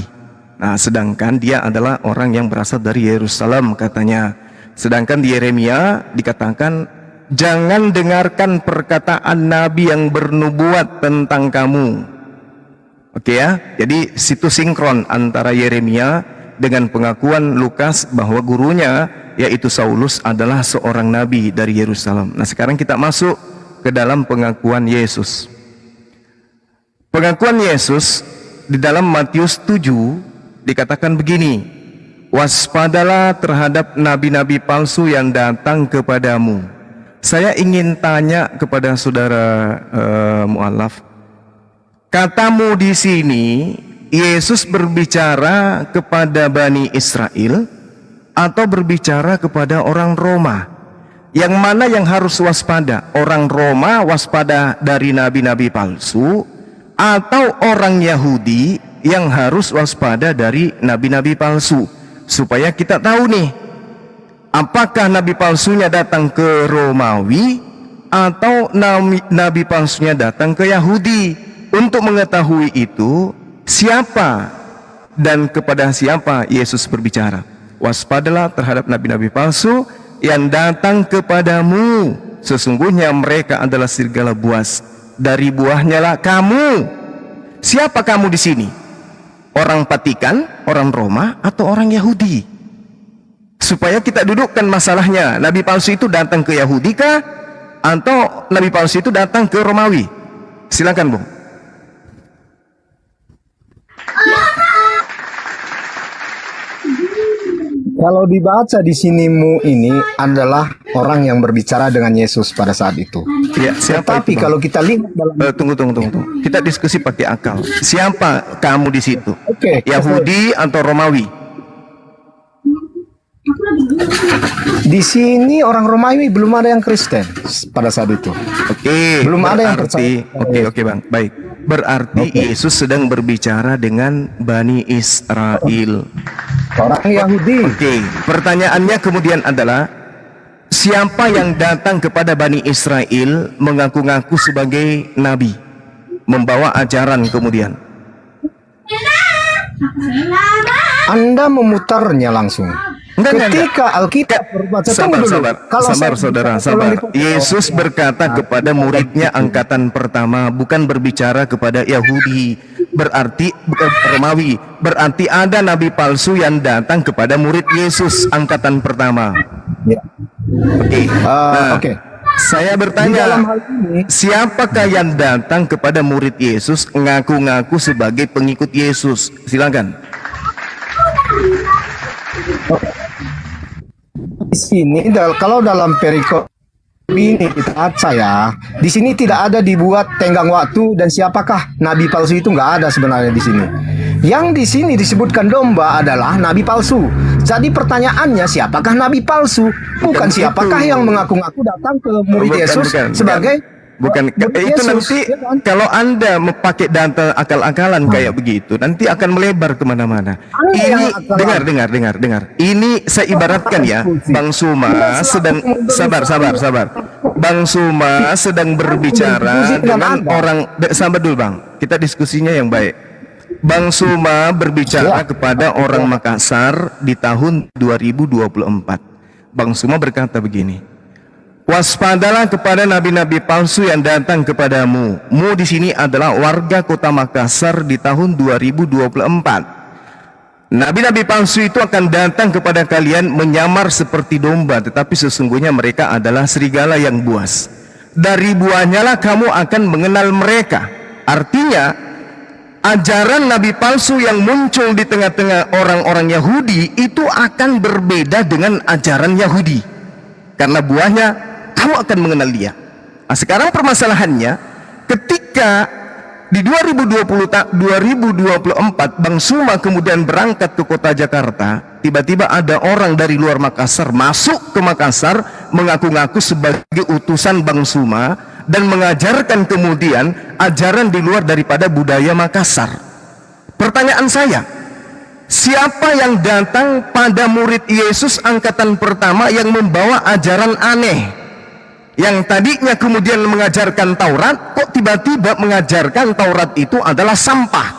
Nah, sedangkan dia adalah orang yang berasal dari Yerusalem katanya. Sedangkan di Yeremia dikatakan, jangan dengarkan perkataan nabi yang bernubuat tentang kamu. Oke ya, jadi situ sinkron antara Yeremia dengan pengakuan Lukas bahwa gurunya yaitu Saulus adalah seorang nabi dari Yerusalem. Nah, sekarang kita masuk ke dalam pengakuan Yesus. Pengakuan Yesus di dalam Matius 7 dikatakan begini, waspadalah terhadap nabi-nabi palsu yang datang kepadamu. Saya ingin tanya kepada saudara mualaf. Katamu di sini Yesus berbicara kepada Bani Israel atau berbicara kepada orang Roma? Yang mana yang harus waspada? Orang Roma waspada dari nabi-nabi palsu, atau orang Yahudi yang harus waspada dari nabi-nabi palsu? Supaya kita tahu nih, apakah nabi palsunya datang ke Romawi atau nabi palsunya datang ke Yahudi? Untuk mengetahui itu, siapa dan kepada siapa Yesus berbicara? Waspadalah terhadap nabi-nabi palsu yang datang kepadamu. Sesungguhnya mereka adalah serigala buas. Dari buahnya lah kamu. Siapa kamu di sini? Orang Vatikan, orang Roma, atau orang Yahudi? Supaya kita dudukkan masalahnya. Nabi palsu itu datang ke Yahudi kah? Atau nabi palsu itu datang ke Romawi? Silakan, Bung. Kalau dibaca di sinimu ini adalah orang yang berbicara dengan Yesus pada saat itu. Ya, siapa Tapi itu, kalau kita lihat dalam tunggu. Kita diskusi pakai akal. Siapa kamu di situ? Oke. Yahudi atau Romawi? Di sini orang Romawi belum ada yang Kristen pada saat itu. Oke. Belum ada yang percaya. Oke, Bang. Baik. Berarti Yesus sedang berbicara dengan Bani Israel. Orang Yahudi. Oke. Pertanyaannya kemudian adalah, siapa yang datang kepada Bani Israel mengaku-ngaku sebagai nabi, membawa ajaran kemudian? Anda memutarnya langsung. Ketika Alkitab berbaca, sabar saudara. Yesus berkata kepada muridnya angkatan pertama, bukan berbicara kepada Yahudi, berarti bukan Romawi. Berarti ada nabi palsu yang datang kepada murid Yesus angkatan pertama. Oke. Saya bertanya, siapakah yang datang kepada murid Yesus ngaku-ngaku sebagai pengikut Yesus? Silakan. Di sini kalau dalam perikop ini kita baca ya, di sini tidak ada dibuat tenggang waktu dan siapakah nabi palsu itu, nggak ada sebenarnya di sini. Yang di sini disebutkan domba adalah nabi palsu. Jadi pertanyaannya, siapakah nabi palsu? Bukan siapakah yang mengaku-ngaku datang ke murid Yesus sebagai Bukan itu nanti kalau Anda memakai data akal-akalan kayak begitu, nanti akan melebar kemana-mana. Ini dengar. Ini saya ibaratkan ya, Bang Suma sedang sabar. Bang Suma sedang berbicara dengan orang. Sabar dulu, Bang. Kita diskusinya yang baik. Bang Suma berbicara kepada orang Makassar di tahun 2024. Bang Suma berkata begini. Waspadalah kepada nabi-nabi palsu yang datang kepadamu. Mu di sini adalah warga kota Makassar di tahun 2024. Nabi-nabi palsu itu akan datang kepada kalian menyamar seperti domba, tetapi sesungguhnya mereka adalah serigala yang buas. Dari buahnya lah kamu akan mengenal mereka. Artinya, ajaran nabi palsu yang muncul di tengah-tengah orang-orang Yahudi itu akan berbeda dengan ajaran Yahudi. Karena buahnya kamu akan mengenal dia. Nah, sekarang permasalahannya, ketika di 2024 Bang Suma kemudian berangkat ke kota Jakarta, tiba-tiba ada orang dari luar Makassar masuk ke Makassar mengaku-ngaku sebagai utusan Bang Suma dan mengajarkan kemudian ajaran di luar daripada budaya Makassar. Pertanyaan saya, siapa yang datang pada murid Yesus angkatan pertama yang membawa ajaran aneh? Yang tadinya kemudian mengajarkan Taurat, kok tiba-tiba mengajarkan Taurat itu adalah sampah.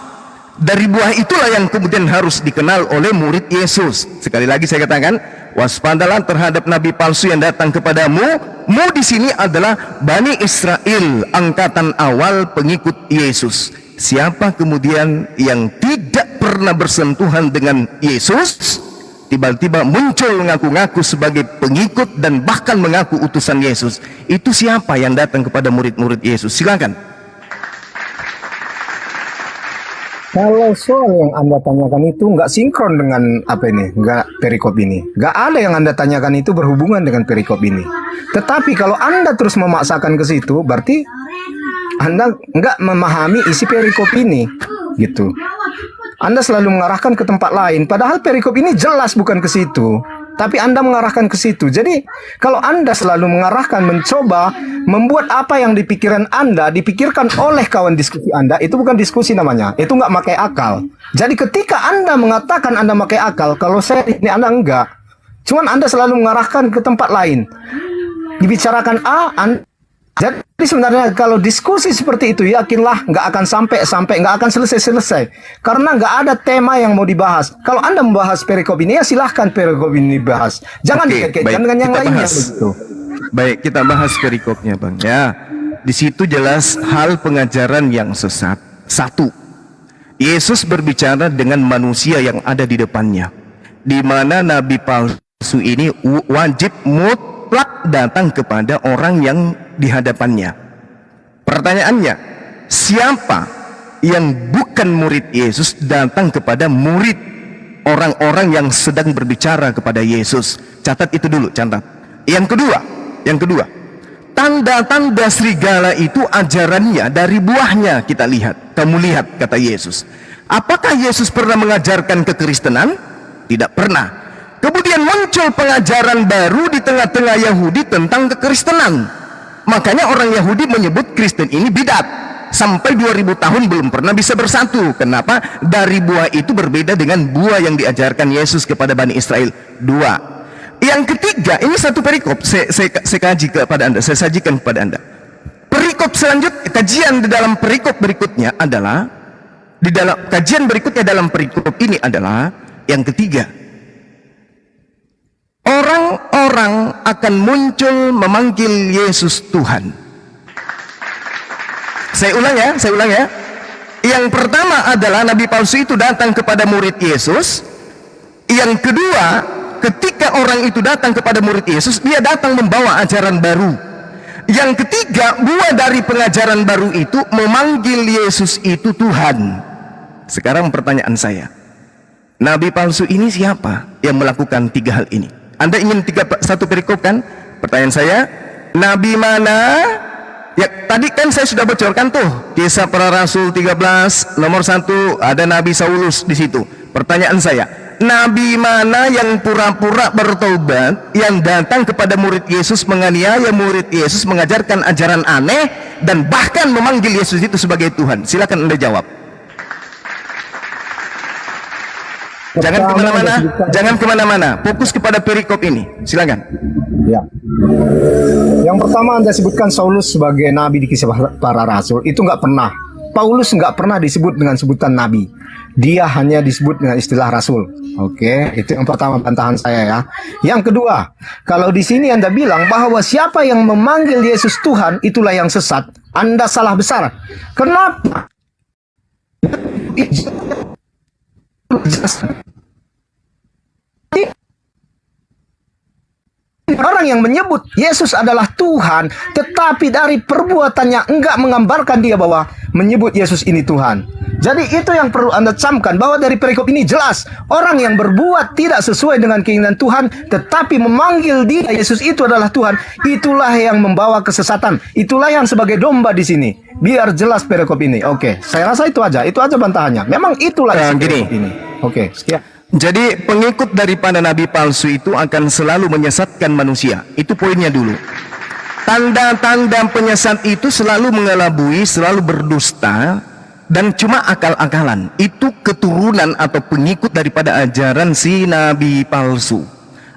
Dari buah itulah yang kemudian harus dikenal oleh murid Yesus. Sekali lagi saya katakan, waspadalah terhadap nabi palsu yang datang kepadamu. Mu di sini adalah Bani Israel, angkatan awal pengikut Yesus. Siapa kemudian yang tidak pernah bersentuhan dengan Yesus, tiba-tiba muncul mengaku-ngaku sebagai pengikut dan bahkan mengaku utusan Yesus. Itu siapa yang datang kepada murid-murid Yesus? Silakan. Kalau soal yang Anda tanyakan itu nggak sinkron dengan apa ini, nggak perikop ini. Nggak ada yang Anda tanyakan itu berhubungan dengan perikop ini. Tetapi kalau Anda terus memaksakan ke situ, berarti Anda nggak memahami isi perikop ini, gitu. Anda selalu mengarahkan ke tempat lain, padahal perikop ini jelas bukan ke situ. Tapi Anda mengarahkan ke situ. Jadi kalau Anda selalu mengarahkan, mencoba membuat apa yang dipikirkan Anda dipikirkan oleh kawan diskusi Anda, itu bukan diskusi namanya. Itu nggak pakai akal. Jadi ketika Anda mengatakan Anda pakai akal, kalau saya ini Anda enggak. Cuman Anda selalu mengarahkan ke tempat lain. Dibicarakan A, jadi sebenarnya kalau diskusi seperti itu, yakinlah nggak akan sampai nggak akan selesai karena nggak ada tema yang mau dibahas. Kalau Anda membahas perikop ini, ya silahkan perikop ini dibahas. Jangan dikaitkan dengan yang lainnya begitu. Baik, kita bahas perikopnya, Bang. Ya, di situ jelas hal pengajaran yang sesat. Satu, Yesus berbicara dengan manusia yang ada di depannya, di mana nabi palsu ini wajib mutlak datang kepada orang yang di hadapannya. Pertanyaannya, siapa yang bukan murid Yesus datang kepada murid orang-orang yang sedang berbicara kepada Yesus? Catat itu dulu, catat. Yang kedua, tanda-tanda serigala itu ajarannya dari buahnya kita lihat. Kamu lihat, kata Yesus. Apakah Yesus pernah mengajarkan kekristenan? Tidak pernah. Kemudian muncul pengajaran baru di tengah-tengah Yahudi tentang kekristenan. Makanya orang Yahudi menyebut Kristen ini bidat. Sampai 2000 tahun belum pernah bisa bersatu. Kenapa? Dari buah itu berbeda dengan buah yang diajarkan Yesus kepada Bani Israel. Dua. Yang ketiga, ini satu perikop. Saya kaji kepada Anda, saya sajikan kepada Anda. Perikop selanjutnya, kajian di dalam perikop berikutnya adalah, kajian berikutnya dalam perikop ini adalah yang ketiga. Orang-orang akan muncul memanggil Yesus Tuhan. Saya ulang ya. Yang pertama adalah nabi palsu itu datang kepada murid Yesus. Yang kedua, ketika orang itu datang kepada murid Yesus, dia datang membawa ajaran baru. Yang ketiga, buah dari pengajaran baru itu memanggil Yesus itu Tuhan. Sekarang pertanyaan saya, nabi palsu ini siapa yang melakukan tiga hal ini? Anda ingin satu perikop kan? Pertanyaan saya, nabi mana? Ya, tadi kan saya sudah bocorkan tuh, Kisah Para Rasul 13 nomor 1 ada Nabi Saulus di situ. Pertanyaan saya, nabi mana yang pura-pura bertobat, yang datang kepada murid Yesus, menganiaya murid Yesus, mengajarkan ajaran aneh, dan bahkan memanggil Yesus itu sebagai Tuhan? Silakan Anda jawab. Jangan kemana-mana, fokus kepada perikop ini. Silakan. Ya. Yang pertama Anda sebutkan Saulus sebagai nabi di Kisah Para Rasul, itu nggak pernah. Paulus nggak pernah disebut dengan sebutan nabi. Dia hanya disebut dengan istilah rasul. Oke, itu yang pertama bantahan saya ya. Yang kedua, kalau di sini Anda bilang bahwa siapa yang memanggil Yesus Tuhan itulah yang sesat, Anda salah besar. Kenapa? Orang yang menyebut Yesus adalah Tuhan, tetapi dari perbuatannya enggak menggambarkan dia bahwa menyebut Yesus ini Tuhan. Jadi itu yang perlu Anda camkan, bahwa dari perikop ini jelas orang yang berbuat tidak sesuai dengan keinginan Tuhan, tetapi memanggil dia Yesus itu adalah Tuhan, itulah yang membawa kesesatan. Itulah yang sebagai domba di sini. Biar jelas perikop ini. Oke, saya rasa itu aja bantahannya. Memang itulah perikop ini. Oke, sekian. Jadi pengikut daripada nabi palsu itu akan selalu menyesatkan manusia. Itu poinnya dulu. Tanda-tanda penyesat itu selalu mengelabui, selalu berdusta, dan cuma akal-akalan. Itu keturunan atau pengikut daripada ajaran si nabi palsu.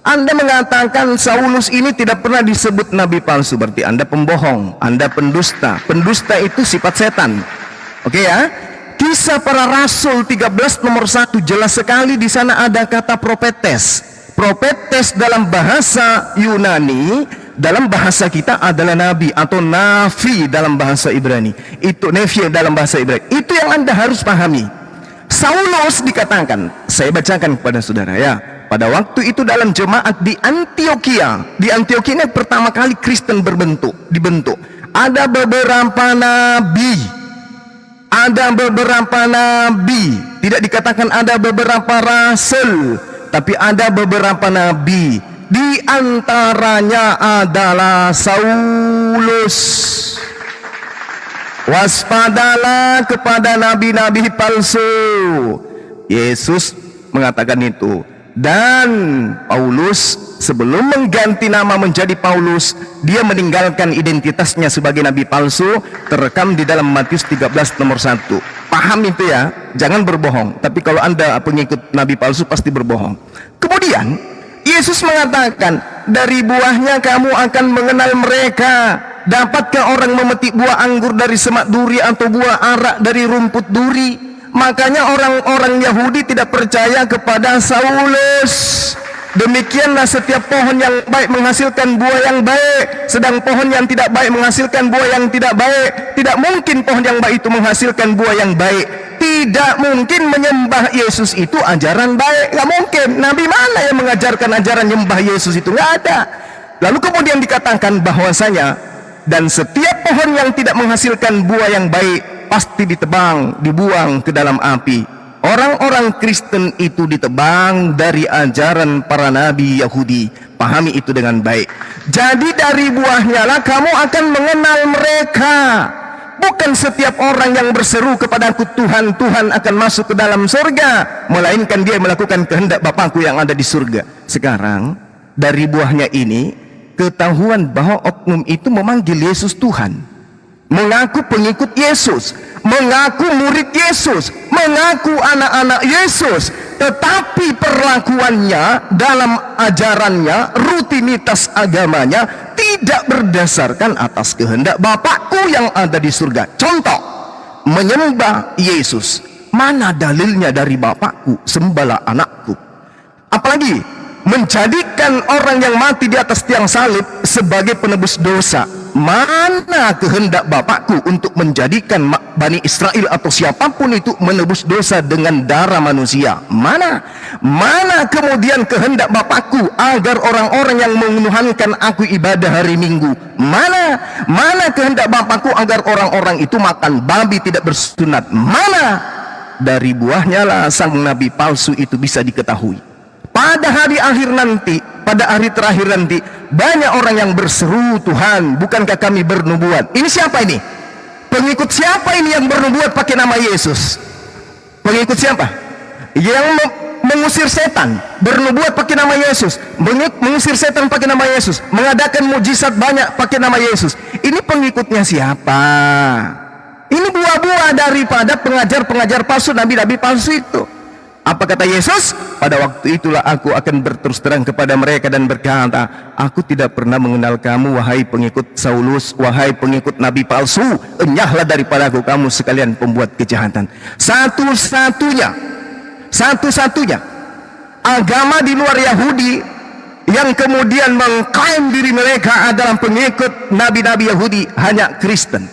Anda mengatakan Saulus ini tidak pernah disebut nabi palsu, berarti Anda pembohong, Anda pendusta. Pendusta itu sifat setan. Oke ya? Kisah Para Rasul 13 nomor 1 jelas sekali di sana ada kata propetes. Propetes dalam bahasa Yunani, dalam bahasa kita adalah nabi atau nafi dalam bahasa Ibrani. Itu nefi dalam bahasa Ibrani. Itu yang Anda harus pahami. Saulus dikatakan, saya bacakan kepada saudara ya. Pada waktu itu dalam jemaat di Antioquia. Di Antioquia ini pertama kali Kristen dibentuk. Ada beberapa nabi, ada beberapa nabi, tidak dikatakan ada beberapa rasul, tapi ada beberapa nabi. Di antaranya adalah Saulus. Waspadalah kepada nabi-nabi palsu. Yesus mengatakan itu. Dan Paulus sebelum mengganti nama menjadi Paulus, dia meninggalkan identitasnya sebagai nabi palsu, terekam di dalam Matius 13 nomor 1. Paham itu ya, jangan berbohong. Tapi kalau Anda pengikut nabi palsu pasti berbohong. Kemudian Yesus mengatakan, dari buahnya kamu akan mengenal mereka. Dapatkah orang memetik buah anggur dari semak duri atau buah arak dari rumput duri? Makanya orang-orang Yahudi tidak percaya kepada Saulus. Demikianlah setiap pohon yang baik menghasilkan buah yang baik, sedang pohon yang tidak baik menghasilkan buah yang tidak baik. Tidak mungkin pohon yang baik itu menghasilkan buah yang baik. Tidak mungkin menyembah Yesus itu ajaran baik. Gak mungkin. Nabi mana yang mengajarkan ajaran menyembah Yesus itu? Gak ada. Lalu kemudian dikatakan bahwasanya, dan setiap pohon yang tidak menghasilkan buah yang baik pasti ditebang, dibuang ke dalam api. Orang-orang Kristen itu ditebang dari ajaran para nabi Yahudi. Pahami itu dengan baik. Jadi dari buahnya lah kamu akan mengenal mereka. Bukan setiap orang yang berseru kepadaku Tuhan, Tuhan akan masuk ke dalam surga, melainkan dia melakukan kehendak Bapakku yang ada di surga. Sekarang dari buahnya ini ketahuan bahwa oknum itu memanggil Yesus Tuhan, mengaku pengikut Yesus, mengaku murid Yesus, mengaku anak-anak Yesus, tetapi perlakuannya dalam ajarannya, rutinitas agamanya tidak berdasarkan atas kehendak Bapakku yang ada di surga. Contoh, menyembah Yesus. Mana dalilnya dari Bapakku, sembahlah anakku. Apalagi menjadikan orang yang mati di atas tiang salib sebagai penebus dosa. Mana kehendak Bapakku untuk menjadikan Bani Israel atau siapapun itu menebus dosa dengan darah manusia? Mana kemudian kehendak Bapakku agar orang-orang yang menuhankan aku ibadah hari Minggu? Mana kehendak Bapakku agar orang-orang itu makan babi tidak bersunat? Mana? Dari buahnya lah sang nabi palsu itu bisa diketahui. Pada hari akhir nanti, pada hari terakhir nanti, banyak orang yang berseru, Tuhan, bukankah kami bernubuat? Ini siapa ini? Pengikut siapa ini yang bernubuat pakai nama Yesus? Pengikut siapa? Yang mengusir setan, bernubuat pakai nama Yesus, mengusir setan pakai nama Yesus, mengadakan mujizat banyak pakai nama Yesus. Ini pengikutnya siapa? Ini buah-buah daripada pengajar-pengajar palsu, nabi-nabi palsu itu. Apa kata Yesus? Pada waktu itulah aku akan berterus terang kepada mereka dan berkata, aku tidak pernah mengenal kamu, wahai pengikut Saulus, wahai pengikut nabi palsu. Enyahlah daripada aku, kamu sekalian pembuat kejahatan. Satu-satunya agama di luar Yahudi yang kemudian mengklaim diri mereka adalah pengikut nabi-nabi Yahudi hanya Kristen.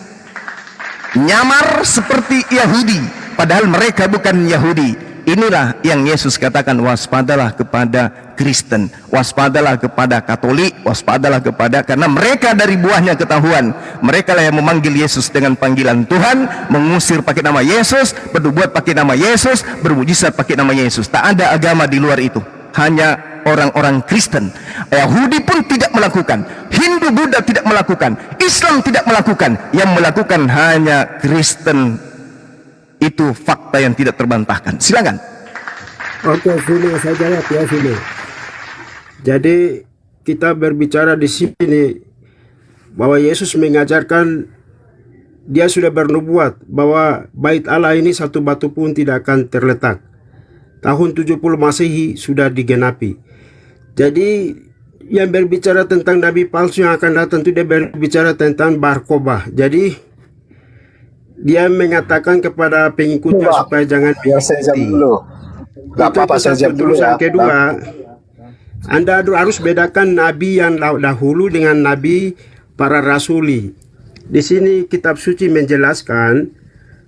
Nyamar seperti Yahudi, padahal mereka bukan Yahudi. Inilah yang Yesus katakan, waspadalah kepada Kristen, waspadalah kepada Katolik, waspadalah kepada, karena mereka dari buahnya ketahuan. Mereka lah yang memanggil Yesus dengan panggilan Tuhan, mengusir pakai nama Yesus, berbuat pakai nama Yesus, bermujizat pakai nama Yesus. Tak ada agama di luar itu, hanya orang-orang Kristen. Yahudi pun tidak melakukan, Hindu, Buddha tidak melakukan, Islam tidak melakukan. Yang melakukan hanya Kristen. Itu fakta yang tidak terbantahkan. Silakan. Oke, sini saya jawab ya, sini. Jadi kita berbicara di sini bahwa Yesus mengajarkan, dia sudah bernubuat bahwa bait Allah ini satu batu pun tidak akan terletak. Tahun 70 Masehi sudah digenapi. Jadi yang berbicara tentang nabi palsu yang akan datang itu dia berbicara tentang Bar-Kokhbah. Jadi dia mengatakan kepada pengikutnya supaya jangan mengikuti. Gak apa-apa, saya jawab dulu ya. Yang kedua, Anda harus bedakan nabi yang dahulu dengan nabi para rasuli. Di sini kitab suci menjelaskan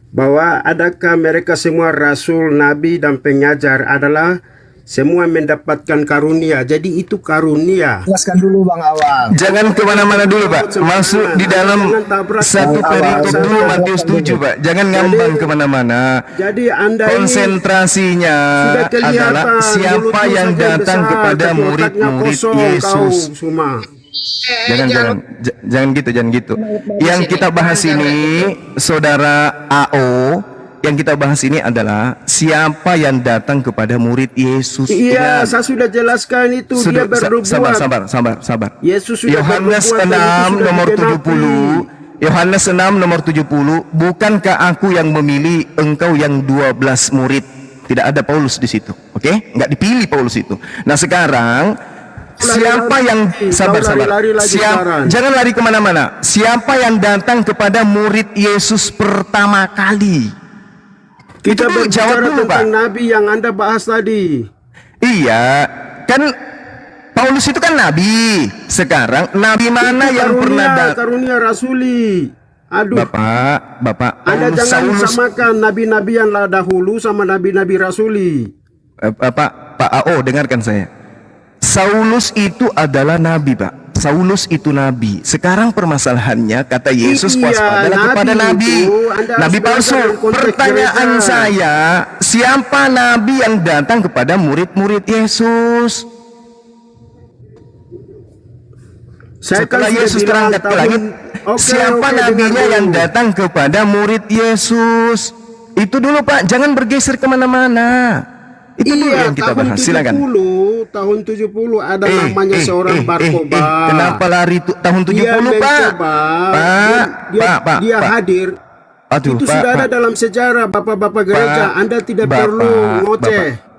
bahwa adakah mereka semua rasul, nabi dan pengajar adalah semua mendapatkan karunia. Jadi itu karunia. Jelaskan dulu Bang Awang. Jangan kemana-mana dulu Pak. Masuk di dalam satu perikop dulu Matius 7 Pak. Jangan ngambang kemana-mana. Jadi Anda konsentrasinya sudah kelihatan, adalah siapa mulutmu yang saja datang besar, kepada tapi otaknya murid-murid kosong Yesus. kau semua. Jangan gitu. Yang kita bahas ini, saudara AO, yang kita bahas ini adalah siapa yang datang kepada murid Yesus. Iya, saya sudah jelaskan itu. Dia bernubuat. Sabar. Yesus sudah Yohanes bernubuat 6 nomor 70. Yohanes 6 nomor 70, bukankah aku yang memilih engkau yang 12 murid? Tidak ada Paulus di situ. Oke? Enggak dipilih Paulus itu. Nah, sekarang siapa yang sabar. Jangan lari kemana-mana. Siapa yang datang kepada murid Yesus pertama kali? Kita itu jawab dulu Pak. Nabi yang Anda bahas tadi. Iya, kan Paulus itu kan nabi. Sekarang nabi mana itu yang pernah datang? Karunia rasuli. Aduh. Bapak. Anda jangan samakan nabi-nabi yang dahulu sama nabi-nabi rasuli. Pak AO, dengarkan saya. Saulus itu adalah nabi, Pak. Saulus itu nabi. Sekarang permasalahannya kata Yesus waspadalah kepada nabi. Nabi palsu. Pertanyaan saya, siapa nabi yang datang kepada murid-murid Yesus? Setelah Yesus terangkat ke langit, siapa nabinya yang datang kepada murid Yesus? Itu dulu Pak, jangan bergeser kemana-mana. Itu dulu yang kita bahas. Silakan. Tahun 70 ada namanya seorang Barkoba. Kenapa lari tahun 70 Pak? Dia hadir. Itu sudah ada dalam sejarah bapak-bapak gereja. Anda tidak perlu ngoceh.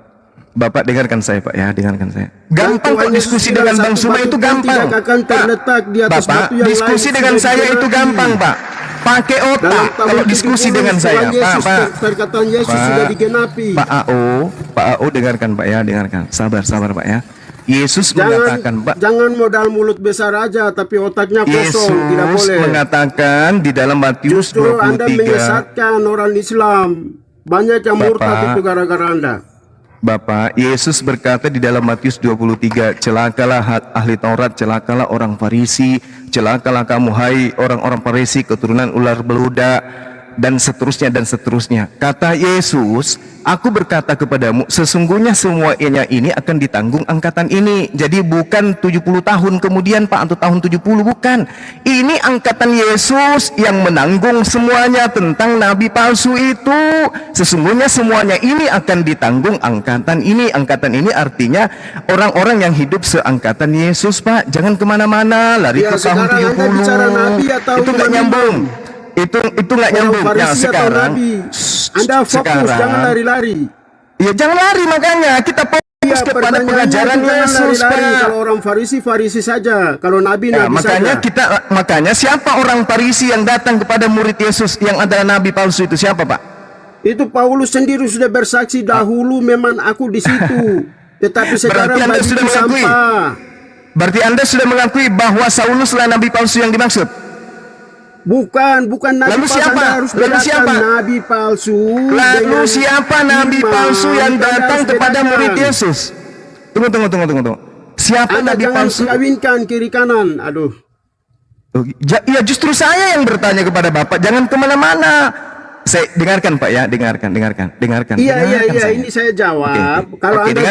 Bapak dengarkan saya Pak ya, dengarkan saya. Gampang kok diskusi dengan Bang Suma itu gampang. Bapak, diskusi dengan saya itu gampang Pak. Pakai otak kalau diskusi dengan saya, Pak. Perkataan Yesus sudah digenapi. Pak AO dengarkan Pak ya, dengarkan. Sabar Pak ya. Yesus mengatakan, Pak. Jangan modal mulut besar aja, tapi otaknya kosong, tidak boleh. Yesus mengatakan di dalam Matius 23. Justru Anda menyesatkan orang Islam. Banyak yang murtad itu gara-gara Anda. Bapak, Yesus berkata di dalam Matius 23, celakalah ahli Taurat, celakalah orang Farisi, celakalah kamu hai orang-orang Farisi keturunan ular beludak, dan seterusnya. Kata Yesus, aku berkata kepadamu, sesungguhnya semuanya ini akan ditanggung angkatan ini. Jadi bukan 70 tahun kemudian Pak, atau tahun 70, bukan. Ini angkatan Yesus yang menanggung semuanya tentang nabi palsu itu. Sesungguhnya semuanya ini akan ditanggung angkatan ini. Angkatan ini artinya orang-orang yang hidup seangkatan Yesus Pak. Jangan kemana-mana, lari ke tahun 70. Itu gak nyambung. Itu nggak nyambung. Nah, sekarang Anda fokus, jangan lari-lari. Ya jangan lari, makanya kita fokus kepada pengajaran Yesus. Kalau orang Farisi saja, kalau Nabi makanya saja. Makanya siapa orang Farisi yang datang kepada murid Yesus yang adalah nabi palsu itu, siapa Pak? Itu Paulus sendiri sudah bersaksi dahulu memang aku di situ. Tetapi sekarang Anda sudah mengakui. Berarti Anda sudah mengakui bahwa Sauluslah nabi palsu yang dimaksud. Bukan nabi palsu. Lalu siapa? Nabi palsu. Lalu siapa nabi palsu yang datang kepada murid Yesus? Tunggu. Siapa nabi palsu? Kawinkan kiri kanan. Aduh. Ya justru saya yang bertanya kepada Bapak, jangan kemana-mana. Saya dengarkan Pak ya, dengarkan. Iya, ini saya jawab. Kalau Anda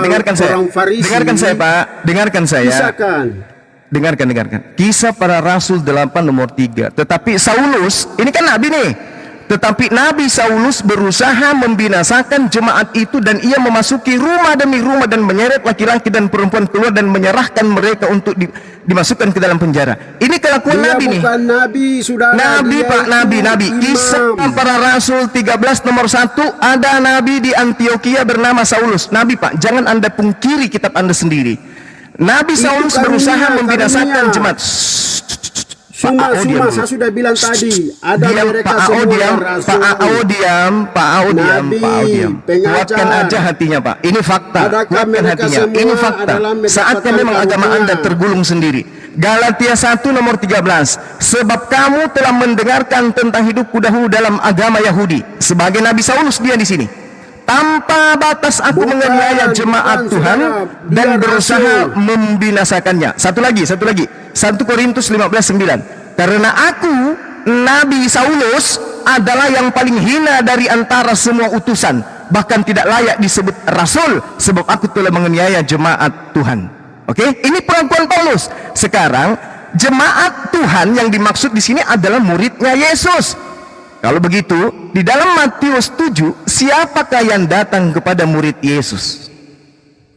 dengarkan saya. Farisi, dengarkan saya Pak, dengarkan saya. Silakan. Dengarkan. Kisah para Rasul 8 nomor 3. Tetapi Saulus, ini kan nabi nih. Tetapi Nabi Saulus berusaha membinasakan jemaat itu dan ia memasuki rumah demi rumah dan menyeret laki-laki dan perempuan keluar dan menyerahkan mereka untuk dimasukkan ke dalam penjara. Ini kelakuan nabi nih. Bukan nabi, saudara. Nabi Pak, nabi. Kisah para Rasul 13 nomor 1, ada nabi di Antioquia bernama Saulus. Nabi Pak, jangan Anda pungkiri kitab Anda sendiri. Nabi Saulus berusaha membinasakan jemaat. Semua saya sudah bilang tadi. Ada mereka semua rasul. Pak AO diam. Kuatkan aja hatinya Pak. Ini fakta. Kuatkan hatinya. Ini fakta. Saatnya memang agama Anda tergulung sendiri. Galatia 1 nomor 13. Sebab kamu telah mendengarkan tentang hidupku dahulu dalam agama Yahudi. Sebagai Nabi Saulus dia di sini. Tanpa batas aku menganiaya jemaat Tuhan dan berusaha membinasakannya. Satu lagi. 1 Korintus 15:9. Karena aku, Nabi Saulus, adalah yang paling hina dari antara semua utusan, bahkan tidak layak disebut rasul, sebab aku telah menganiaya jemaat Tuhan. Oke, ini pengakuan Paulus. Sekarang jemaat Tuhan yang dimaksud di sini adalah muridnya Yesus. Kalau begitu, di dalam Matius 7, siapakah yang datang kepada murid Yesus?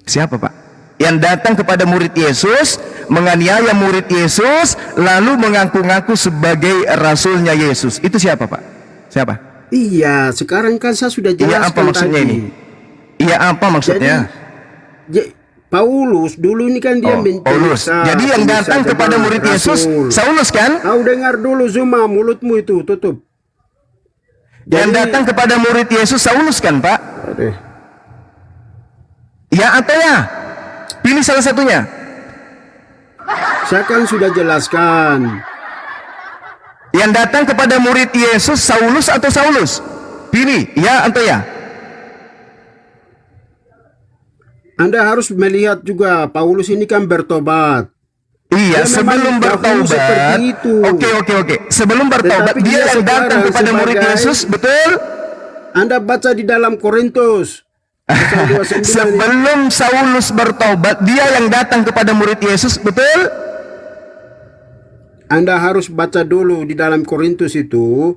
Siapa, Pak? Yang datang kepada murid Yesus, menganiaya murid Yesus, lalu mengaku-ngaku sebagai rasulnya Yesus. Itu siapa, Pak? Siapa? Iya, sekarang kan saya sudah jelaskan. Iya, apa maksudnya tadi. ini? Iya, apa maksudnya? Paulus dulu ini kan dia Paulus. Jadi yang datang kepada murid Yesus Saulus kan? Kau dengar dulu Zuma, mulutmu itu tutup. Yang datang kepada murid Yesus Saulus kan, Pak? Ya atau ya? Pilih salah satunya. Saya kan sudah jelaskan. Yang datang kepada murid Yesus Saulus atau Saulus? Pilih, ya atau ya? Anda harus melihat juga Paulus ini kan bertobat. Iya, sebelum bertobat. Oke. Sebelum bertobat dia yang datang kepada murid Yesus, betul? Anda baca di dalam Korintus. Sebelum Saulus bertobat, dia yang datang kepada murid Yesus, betul? Anda harus baca dulu di dalam Korintus itu.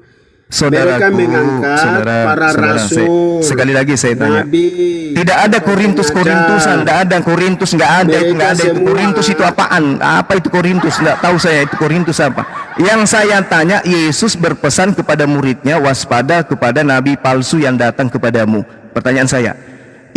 Mereka mengangkat para rasul. Sekali lagi saya tanya. Nabi, tidak ada Korintus-Korintusan, tidak ada Korintus, nggak ada itu. Korintus itu apaan? Apa itu Korintus? Nggak tahu saya itu Korintus apa. Yang saya tanya, Yesus berpesan kepada muridnya, waspada kepada nabi palsu yang datang kepadamu. Pertanyaan saya,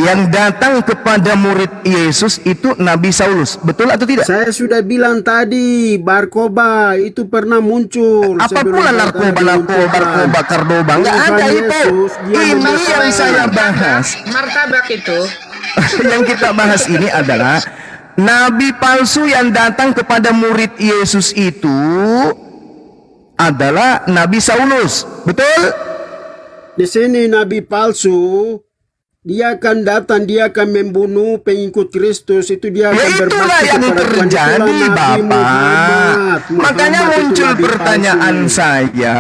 yang datang kepada murid Yesus itu Nabi Saulus, betul atau tidak? Saya sudah bilang tadi, narkoba itu pernah muncul. Apa pula narkoba, kardoba? Nggak ada itu. Ini yang saya bahas. Martabak itu. Yang kita bahas ini adalah Nabi palsu yang datang kepada murid Yesus itu adalah Nabi Saulus, betul? Di sini Nabi palsu. Dia akan datang, dia akan membunuh pengikut Kristus, itu dia akan itulah yang terjadi, Bapak. Makanya muncul pertanyaan saya.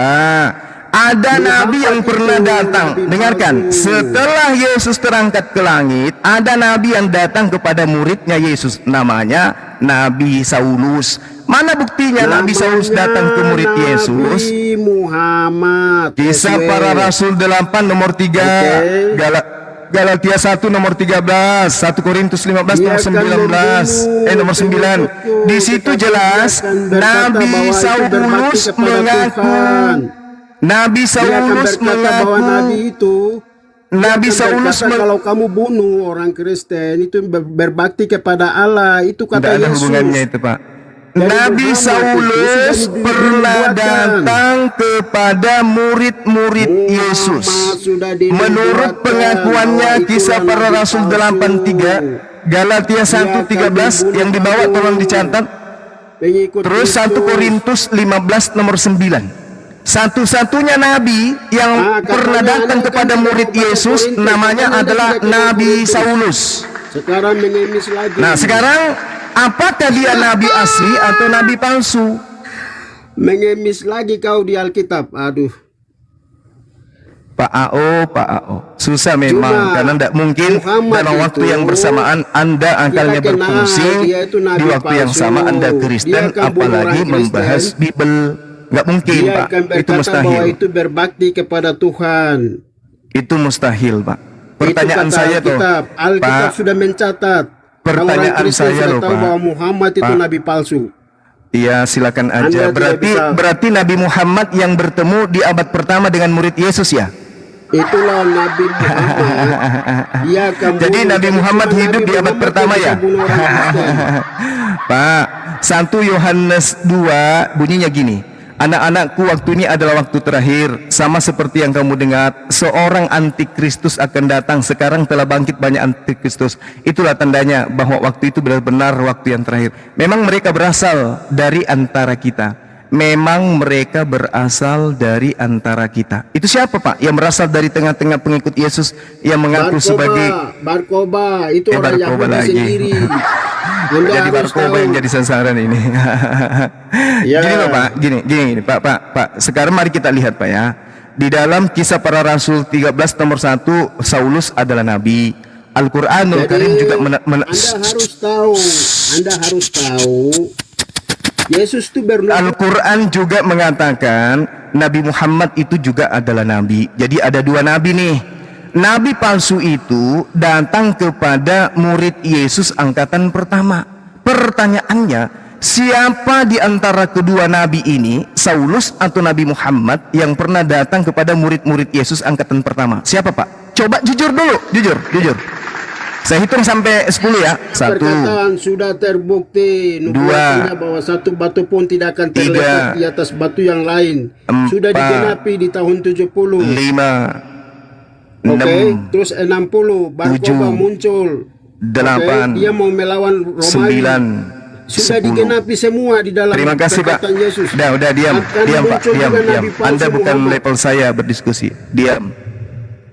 Ada nabi yang pernah datang. Dengarkan, setelah Yesus terangkat ke langit, ada nabi yang datang kepada muridnya Yesus, namanya Nabi Saulus. Mana buktinya Nabi Saulus datang ke murid Yesus? Nabi Muhammad. Kisah Para Rasul 8 nomor 3, Galatia 1 nomor 13, 1 Korintus 15 nomor 19, nomor 9. Di situ jelas Nabi Saulus mengaku. Nabi Saulus mengaku. Nabi Saulus kalau kamu bunuh orang Kristen itu berbakti kepada Allah, itu kata Yesus. Tidak ada hubungannya itu, Pak. Nabi Saulus pernah datang kepada murid-murid Yesus. Menurut pengakuannya Kisah Para Rasul 8:3, Galatia 1:13 yang dibawa tolong dicatat. Terus 1 Korintus 15 nomor 9. Satu-satunya nabi yang pernah datang kepada murid Yesus namanya adalah Nabi Saulus. Sekarang mengemis lagi. Nah, sekarang apakah dia nabi asli atau nabi palsu? Mengemis lagi kau di Alkitab. Aduh. Pak AO. Susah memang, karena tidak mungkin dalam waktu yang bersamaan Anda akalnya berfungsi, di waktu yang sama Anda Kristen, apalagi membahas Bible. Nggak mungkin, Pak. Itu mustahil. Bahwa itu berbakti kepada Tuhan. Itu mustahil, Pak. Pertanyaan saya tuh, Alkitab sudah mencatat. Pertanyaan saya loh, tahu Pak. bahwa Muhammad itu nabi palsu. Iya, silakan aja. Berarti Nabi Muhammad yang bertemu di abad pertama dengan murid Yesus ya? Itulah Nabi Muhammad. Jadi Nabi Muhammad hidup di abad pertama ya? Pak, 1 Yohanes 2 bunyinya gini. Anak-anakku, waktu ini adalah waktu terakhir. Sama seperti yang kamu dengar, seorang antikristus akan datang. Sekarang telah bangkit banyak antikristus. Itulah tandanya bahwa waktu itu benar-benar waktu yang terakhir. Memang mereka berasal dari antara kita. memang mereka berasal dari antara kita. Itu siapa Pak? Yang berasal dari tengah-tengah pengikut Yesus yang mengaku sebagai Barkoba, itu orang Barkoba Yahudi lagi. sendiri. Jadi Barkoba yang jadi sasaran ini. Ya. Gini loh Pak, gini Pak. Sekarang mari kita lihat Pak ya. Di dalam Kisah Para Rasul 13 nomor 1, Saulus adalah nabi. Al-Qur'anul Karim juga Anda harus tahu Yesus itu Al-Quran juga mengatakan Nabi Muhammad itu juga adalah nabi. Jadi ada dua nabi nih. Nabi palsu itu datang kepada murid Yesus angkatan pertama. Pertanyaannya, siapa di antara kedua nabi ini, Saulus atau Nabi Muhammad, yang pernah datang kepada murid-murid Yesus angkatan pertama? Siapa Pak? Coba jujur dulu, jujur. Saya hitung sampai 10 ya. 1, perkataan sudah terbukti nubuatnya bahwa satu batu pun tidak akan terletak di atas batu yang lain. 4, sudah digenapi di tahun 70. 5, 6, terus 60 Barkoba muncul. 8, dia mau melawan Romawi. 9, sudah 10. digenapi semua di dalam Terima kasih Pak. Yesus. Udah diam Pak, diam. Anda bukan level saya berdiskusi. Diam.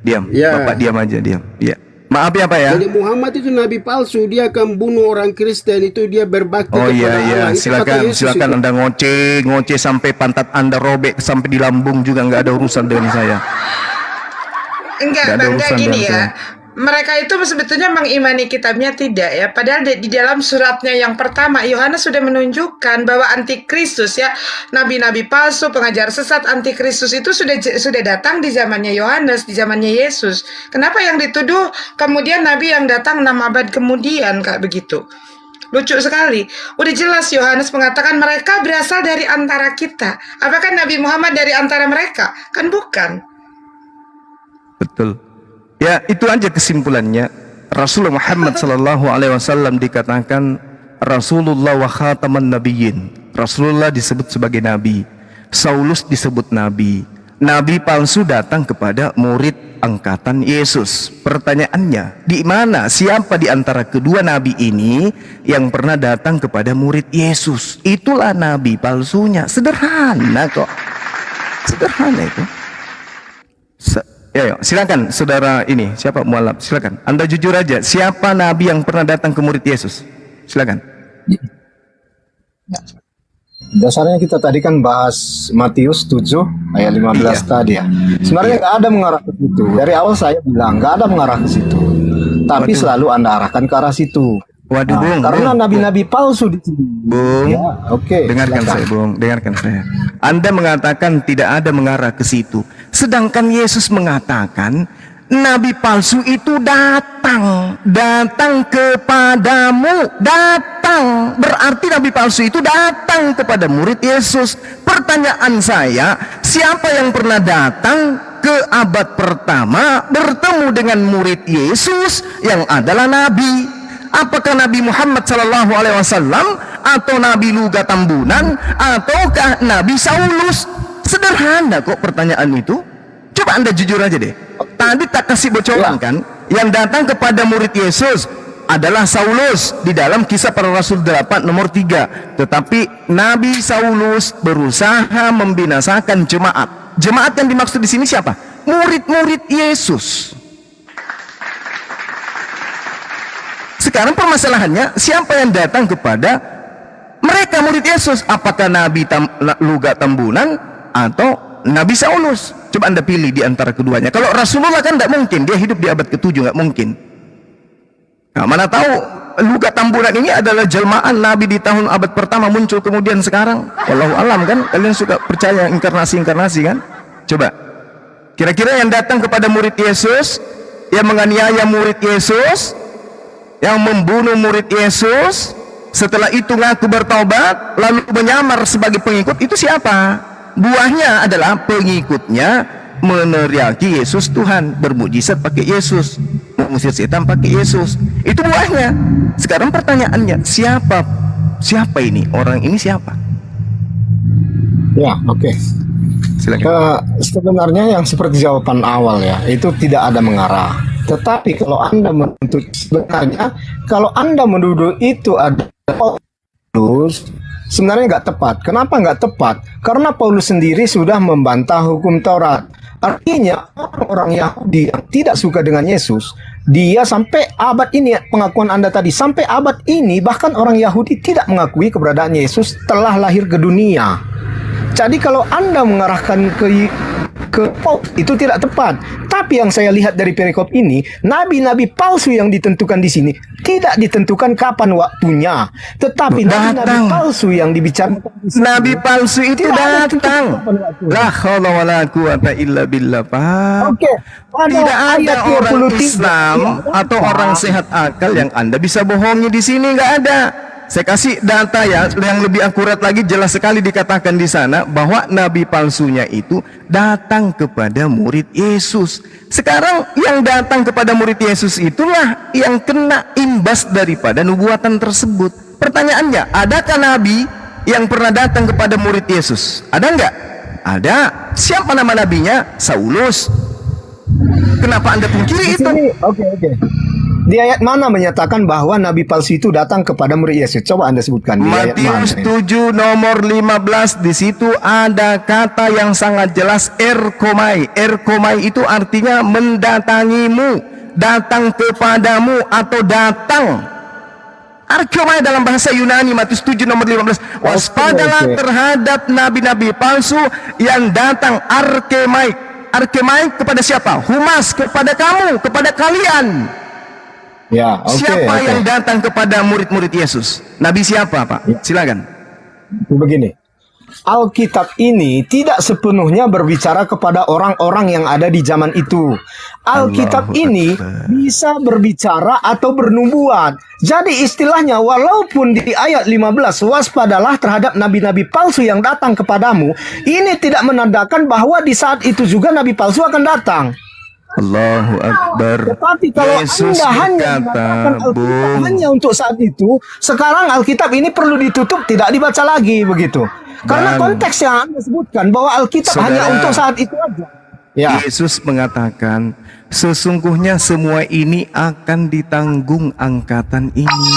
Ya. Bapak diam aja, diam. Ya. Maaf ya Pak ya. Jadi Muhammad itu nabi palsu, dia akan bunuh orang Kristen, itu dia berbakti kepada Allah. Silakan Anda ngoceh sampai pantat Anda robek sampai di lambung juga nggak ada urusan dengan saya. Enggak, Bangga gini ya. Mereka itu sebetulnya mengimani kitabnya tidak ya. Padahal di dalam suratnya yang pertama, Yohanes sudah menunjukkan bahwa antikristus ya, nabi-nabi palsu, pengajar sesat antikristus itu sudah datang di zamannya Yohanes, di zamannya Yesus. Kenapa yang dituduh kemudian nabi yang datang 6 abad kemudian kayak begitu? Lucu sekali. Udah jelas Yohanes mengatakan mereka berasal dari antara kita. Apakah Nabi Muhammad dari antara mereka? Kan bukan. Betul. Ya, itu aja kesimpulannya. Rasulullah Muhammad sallallahu alaihi wasallam dikatakan Rasulullah wa khataman nabiyyin. Rasulullah disebut sebagai nabi. Saulus disebut nabi. Nabi palsu datang kepada murid angkatan Yesus. Pertanyaannya, di mana siapa di antara kedua nabi ini yang pernah datang kepada murid Yesus? Itulah nabi palsunya. Sederhana kok. Sederhana itu. Ya, silakan saudara ini, siapa mualaf? Silakan. Anda jujur aja, siapa nabi yang pernah datang ke murid Yesus? Silakan. Dasarnya kita tadi kan bahas Matius 7 ayat 15 tadi ya. Sebenarnya nggak ada mengarah ke situ. Dari awal saya bilang nggak ada mengarah ke situ. Tapi selalu Anda arahkan ke arah situ. Waduh, Bung. Karena nabi-nabi palsu di sini. Bung, ya, oke. Dengarkan saya, Bung. Dengarkan saya. Anda mengatakan tidak ada mengarah ke situ. Sedangkan Yesus mengatakan nabi palsu itu datang kepadamu, datang. Berarti nabi palsu itu datang kepada murid Yesus. Pertanyaan saya, siapa yang pernah datang ke abad pertama bertemu dengan murid Yesus yang adalah nabi? Apakah Nabi Muhammad sallallahu alaihi wasallam atau Nabi Luga Tambunan ataukah Nabi Saulus? Sederhana kok pertanyaan itu. Coba Anda jujur aja deh. Tadi tak kasih bocoran kan? Yang datang kepada murid Yesus adalah Saulus di dalam Kisah Para Rasul 8 nomor 3. Tetapi Nabi Saulus berusaha membinasakan jemaat. Jemaat yang dimaksud di sini siapa? Murid-murid Yesus. Sekarang permasalahannya, siapa yang datang kepada mereka murid Yesus? Apakah Nabi Luga Tambunan atau Nabi Saulus? Coba Anda pilih di antara keduanya. Kalau Rasulullah kan tidak mungkin, dia hidup di abad ke-7, nggak mungkin. Nah, mana tahu Luga Tambunan ini adalah jelmaan Nabi di tahun abad pertama muncul kemudian sekarang. Wallahu alam kan, kalian suka percaya inkarnasi kan? Coba, kira-kira yang datang kepada murid Yesus, yang menganiaya murid Yesus, yang membunuh murid Yesus, setelah itu ngaku bertobat lalu menyamar sebagai pengikut, itu siapa? Buahnya adalah pengikutnya meneriaki Yesus Tuhan, bermujizat pakai Yesus, mengusir setan pakai Yesus. Itu buahnya. Sekarang pertanyaannya, siapa ini? Orang ini siapa? Ya, oke. Silakan. Sebenarnya yang seperti jawaban awal ya, itu tidak ada mengarah. Tetapi kalau Anda menuntut, sebenarnya kalau Anda menuduh itu ada Paulus, sebenarnya nggak tepat. Kenapa nggak tepat? Karena Paulus sendiri sudah membantah hukum Taurat. Artinya orang Yahudi yang tidak suka dengan Yesus, dia sampai abad ini, pengakuan Anda tadi, sampai abad ini bahkan orang Yahudi tidak mengakui keberadaan Yesus telah lahir ke dunia. Jadi kalau Anda mengarahkan ke itu tidak tepat. Tapi yang saya lihat dari perikop ini, nabi-nabi palsu yang ditentukan di sini tidak ditentukan kapan waktunya, tetapi nabi-nabi palsu yang dibicarakan di sini, Nabi palsu itu datang. La haula wala quwata illa billah, Pak. Oke. Tidak ada orang 23. Islam atau orang sehat akal yang Anda bisa bohongi di sini, nggak ada. Saya kasih data ya, yang lebih akurat lagi, jelas sekali dikatakan di sana bahwa nabi palsunya itu datang kepada murid Yesus. Sekarang yang datang kepada murid Yesus itulah yang kena imbas daripada nubuatan tersebut. Pertanyaannya, adakah nabi yang pernah datang kepada murid Yesus? Ada enggak? Ada. Siapa nama nabinya? Saulus. Kenapa Anda pungkiri itu? Oke. Di ayat mana menyatakan bahwa nabi palsu itu datang kepada murid Yesus? Coba Anda sebutkan. Di Matius ayat 7 nomor 15, di situ ada kata yang sangat jelas, erkomai. Erkomai itu artinya mendatangimu, datang kepadamu atau datang. Arkomai dalam bahasa Yunani, Matius 7 nomor 15. Waspadalah terhadap nabi-nabi palsu yang datang. Arkemai. Arkemai kepada siapa? Humas, kepada kamu, kepada kalian. Ya, oke. Siapa yang datang kepada murid-murid Yesus? Nabi siapa, Pak? Silakan. Begini, Alkitab ini tidak sepenuhnya berbicara kepada orang-orang yang ada di zaman itu. Alkitab ini bisa berbicara atau bernubuat. Jadi istilahnya, walaupun di ayat 15, waspadalah terhadap nabi-nabi palsu yang datang kepadamu, ini tidak menandakan bahwa di saat itu juga nabi palsu akan datang. Allahu Akbar. Tetapi kalau Yesus Anda hanya mengatakan Alkitab hanya untuk saat itu, sekarang Alkitab ini perlu ditutup, tidak dibaca lagi begitu. Karena konteks yang Anda sebutkan bahwa Alkitab hanya untuk saat itu aja. Ya. Yesus mengatakan, sesungguhnya semua ini akan ditanggung angkatan ini.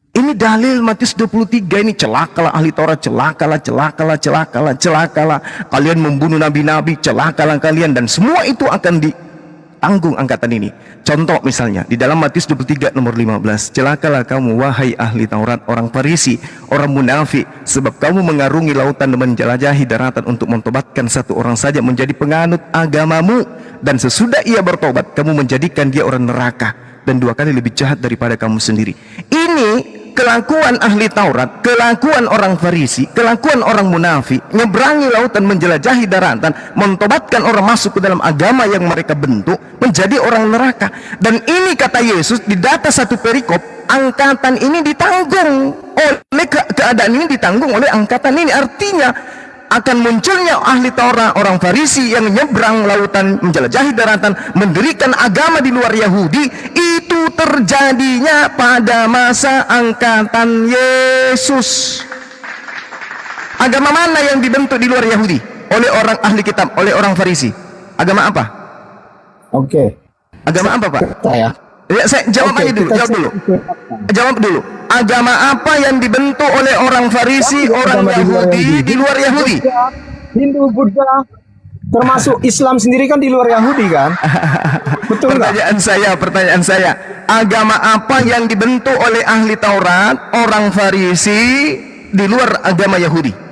Ini dalil Matius 23 ini, celakalah ahli Taurat, celakalah. Kalian membunuh nabi-nabi, celakalah kalian, dan semua itu akan ditanggung angkatan ini. Contoh misalnya di dalam Matius 23 nomor 15, celakalah kamu wahai ahli Taurat, orang Farisi, orang munafik, sebab kamu mengarungi lautan dan menjelajahi daratan untuk mentobatkan satu orang saja menjadi penganut agamamu, dan sesudah ia bertobat kamu menjadikan dia orang neraka dan 2 kali lebih jahat daripada kamu sendiri. Ini kelakuan ahli Taurat, kelakuan orang Farisi, kelakuan orang munafik, nyeberangi lautan, menjelajahi daratan, mentobatkan orang masuk ke dalam agama yang mereka bentuk, menjadi orang neraka. Dan ini kata Yesus di data satu perikop, angkatan ini ditanggung oleh keadaan ini, ditanggung oleh angkatan ini. Artinya akan munculnya ahli Taurat, orang Farisi yang nyebrang lautan, menjelajahi daratan, mendirikan agama di luar Yahudi. Itu terjadinya pada masa angkatan Yesus. Agama mana yang dibentuk di luar Yahudi oleh orang ahli kitab, oleh orang Farisi? Agama apa? Oke. Agama apa, Pak? Saya. Ya, saya jawab aja dulu, jawab dulu. Agama apa yang dibentuk oleh orang Farisi, orang Yahudi di luar Yahudi? Hindu, Buddha, termasuk Islam sendiri kan di luar Yahudi kan? Betul nggak? Pertanyaan saya, agama apa yang dibentuk oleh ahli Taurat, orang Farisi di luar agama Yahudi?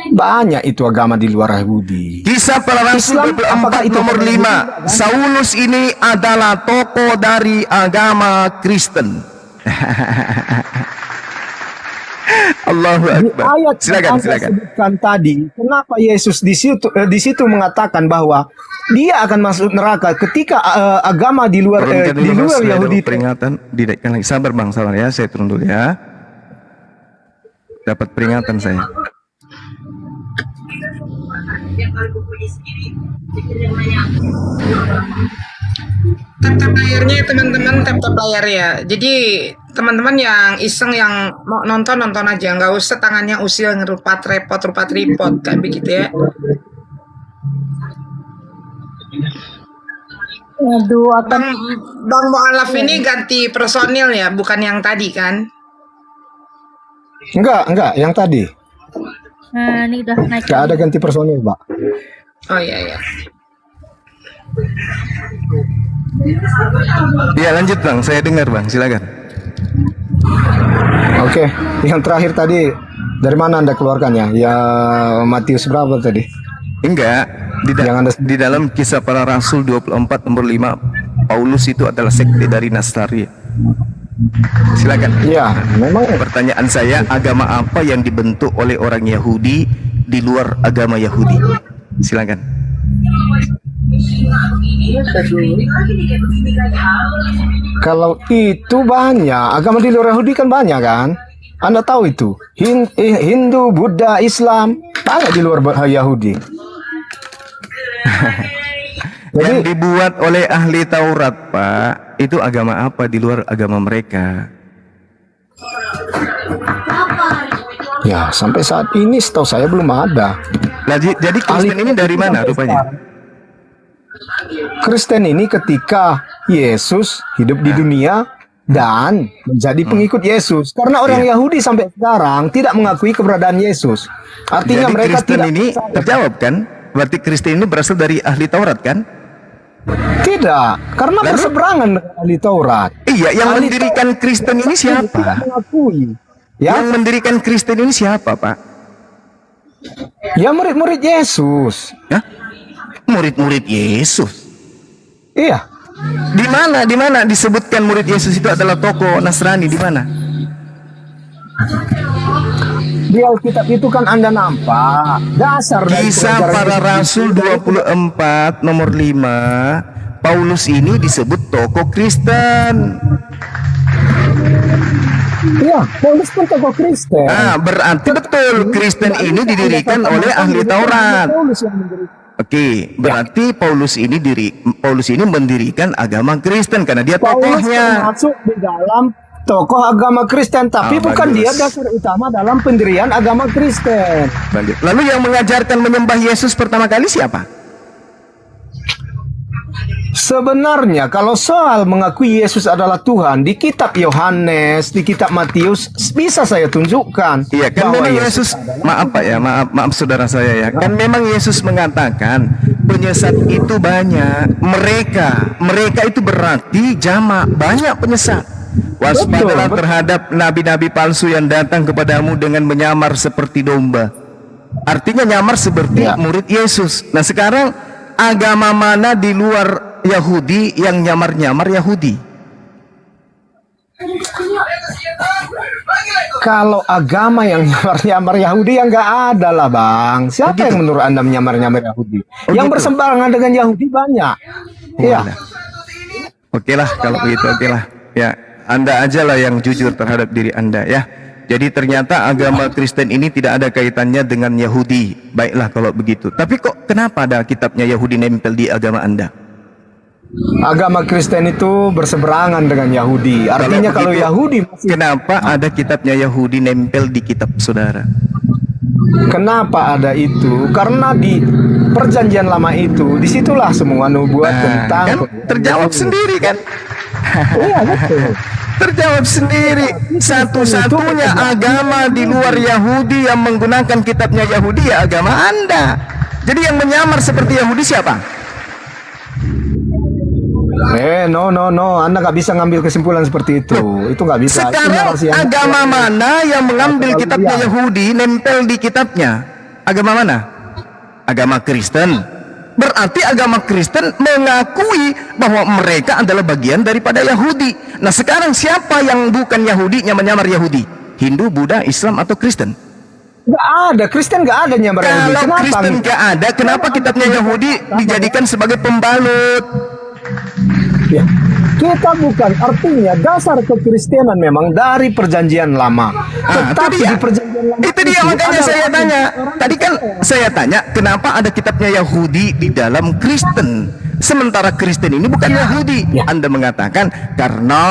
Banyak itu agama di luar Yahudi. Kisah para Rasul 24 nomor 5. Saulus ini adalah tokoh dari agama Kristen. Allahu Akbar. Ayat silakan. Sebutkan tadi, kenapa Yesus di situ mengatakan bahwa dia akan masuk neraka ketika agama di luar Yahudi. Peringatan dinaikkan lagi. Sabar Bang, sabar ya. Saya turun dulu ya. Dapat peringatan saya. Tap layarnya teman-teman, tap layar ya. Jadi teman-teman yang iseng yang mau nonton aja, nggak usah tangannya usil ngerupat repot kayak begitu ya. Aduh, akan Bang Mu'alaf ini ganti personil ya, bukan yang tadi kan? Enggak, yang tadi. Nah, ini udah naik. Enggak ada ganti personil, Pak. Oh iya. Ya lanjut Bang, saya dengar Bang, silakan. Oke, yang terakhir tadi dari mana Anda keluarkannya? Ya Matius berapa tadi? Enggak, di dalam Kisah Para Rasul 24 nomor 5, Paulus itu adalah sekte dari Nasrani. Silakan. Ya, memang pertanyaan saya, agama apa yang dibentuk oleh orang Yahudi di luar agama Yahudi? Silakan. Kalau itu banyak, agama di luar Yahudi kan banyak kan? Anda tahu itu, Hindu, Buddha, Islam, banyak di luar Yahudi. Yang dibuat oleh ahli Taurat, Pak, itu agama apa di luar agama mereka? Ya, sampai saat ini setahu saya belum ada. Jadi Kristen ini dari mana rupanya? Kristen ini ketika Yesus hidup di dunia dan menjadi pengikut Yesus. Karena orang Yahudi sampai sekarang tidak mengakui keberadaan Yesus. Artinya jadi mereka Kristen tidak ini terjawab kan? Berarti Kristen ini berasal dari ahli Taurat kan? Tidak, karena berseberangan dengan ahli Taurat. Iya, yang ahli mendirikan Taurat Kristen ini siapa? tidak mengakui. Ya? Yang mendirikan Kristen ini siapa, Pak? Ya murid-murid Yesus. Ya? Murid-murid Yesus. Iya. Di mana disebutkan murid Yesus itu adalah tokoh Nasrani, di mana? Di Alkitab itu kan Anda nampak dasar dari Kisah Para Rasul 24 nomor 5, Paulus ini disebut tokoh Kristen. Iya, Paulus pun tokoh Kristen. Ah, berarti betul Kristen ini didirikan oleh ahli Taurat. Oke, berarti Paulus ini mendirikan agama Kristen karena dia tokohnya. Masuk di dalam tokoh agama Kristen, tapi bukan dia dasar utama dalam pendirian agama Kristen. Lalu yang mengajarkan menyembah Yesus pertama kali siapa? Sebenarnya kalau soal mengakui Yesus adalah Tuhan, di kitab Yohanes, di kitab Matius bisa saya tunjukkan. Iya kan memang Yesus, maaf Pak ya, maaf saudara saya ya. Kan memang Yesus mengatakan penyesat itu banyak. Mereka itu berarti jamak, banyak penyesat. Waspadalah terhadap nabi-nabi palsu yang datang kepadamu dengan menyamar seperti domba. Artinya nyamar seperti murid Yesus. Nah sekarang agama mana di luar Yahudi yang nyamar-nyamar Yahudi? Kalau agama yang nyamar-nyamar Yahudi yang nggak ada lah Bang. Siapa yang menurut Anda menyamar-nyamar Yahudi? Yang bersembarangan dengan Yahudi banyak. Iya. Oke lah kalau begitu, oke lah. Ya, Anda aja lah yang jujur terhadap diri Anda ya. Jadi ternyata agama Kristen ini tidak ada kaitannya dengan Yahudi. Baiklah kalau begitu. Tapi kok kenapa ada kitabnya Yahudi nempel di agama Anda? Agama Kristen itu berseberangan dengan Yahudi. Artinya kalau Yahudi kenapa ada kitabnya Yahudi nempel di kitab saudara? Kenapa ada itu? Karena di perjanjian lama itu, disitulah semua nubuat tentang kan terjawab sendiri kan? Iya betul. Terjawab sendiri. Satu-satunya agama di luar Yahudi yang menggunakan kitabnya Yahudi ya agama Anda. Jadi yang menyamar seperti Yahudi siapa? No. Anda nggak bisa ngambil kesimpulan seperti itu. Itu nggak bisa. Sekarang agama mana yang mengambil kitabnya Yahudi nempel di kitabnya? Agama mana? Agama Kristen. Berarti agama Kristen mengakui bahwa mereka adalah bagian daripada Yahudi. Nah sekarang siapa yang bukan Yahudi yang menyamar Yahudi? Hindu, Buddha, Islam atau Kristen? Nggak ada, Kristen nggak ada nyamar Yahudi. Kalau Kristen nggak ada, kenapa kitabnya Yahudi dijadikan sebagai pembalut? Ya, kita bukan, artinya dasar kekristenan memang dari perjanjian lama. Tetapi di perjanjian lama itu dia makanya saya tanya. Tadi kan saya tanya kenapa ada kitabnya Yahudi di dalam Kristen, sementara Kristen ini bukan Yahudi. Anda mengatakan karena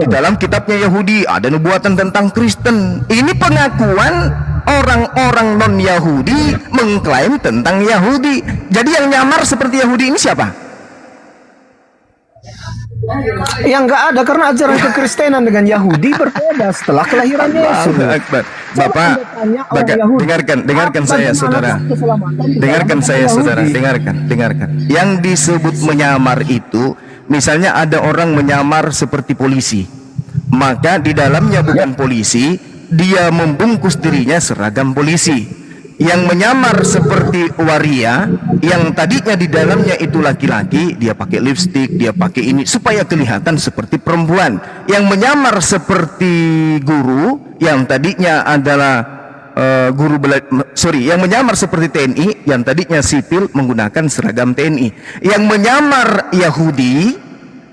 di dalam kitabnya Yahudi ada nubuatan tentang Kristen. Ini pengakuan orang-orang non Yahudi mengklaim tentang Yahudi. Jadi yang nyamar seperti Yahudi ini siapa? Yang nggak ada, karena ajaran kekristenan dengan Yahudi berbeda setelah kelahiran Yesus. Allahu Akbar. Bapak, dengarkan saya saudara. Dengarkan saya saudara, dengarkan. Yang disebut menyamar itu, misalnya ada orang menyamar seperti polisi, maka di dalamnya bukan polisi, dia membungkus dirinya seragam polisi. Yang menyamar seperti waria, yang tadinya di dalamnya itu laki-laki, dia pakai lipstik, dia pakai ini supaya kelihatan seperti perempuan. Yang menyamar seperti guru, yang tadinya adalah yang menyamar seperti TNI, yang tadinya sipil menggunakan seragam TNI. Yang menyamar Yahudi,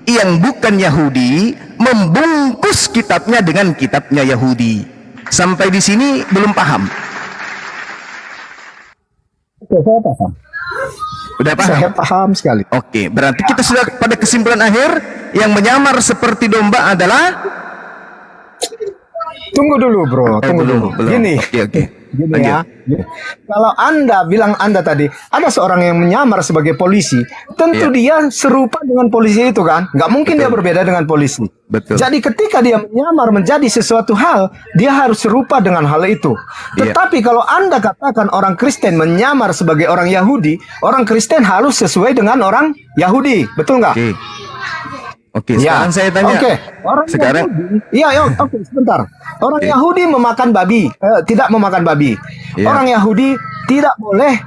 yang bukan Yahudi, membungkus kitabnya dengan kitabnya Yahudi. Sampai di sini belum paham? Saya paham. Udah paham? Saya paham sekali. Oke, berarti kita sudah pada kesimpulan akhir, yang menyamar seperti domba adalah. Tunggu dulu bro, tunggu dulu. Gini, gini ya. Kalau Anda bilang Anda tadi ada seorang yang menyamar sebagai polisi, tentu dia serupa dengan polisi itu kan? Nggak mungkin dia berbeda dengan polisi. Betul. Jadi ketika dia menyamar menjadi sesuatu hal, dia harus serupa dengan hal itu. Tetapi kalau Anda katakan orang Kristen menyamar sebagai orang Yahudi, orang Kristen harus sesuai dengan orang Yahudi, betul nggak? Oke, sekarang saya tanya. Orang Yahudi, sebentar. Orang Yahudi memakan babi, tidak memakan babi. Orang Yahudi tidak boleh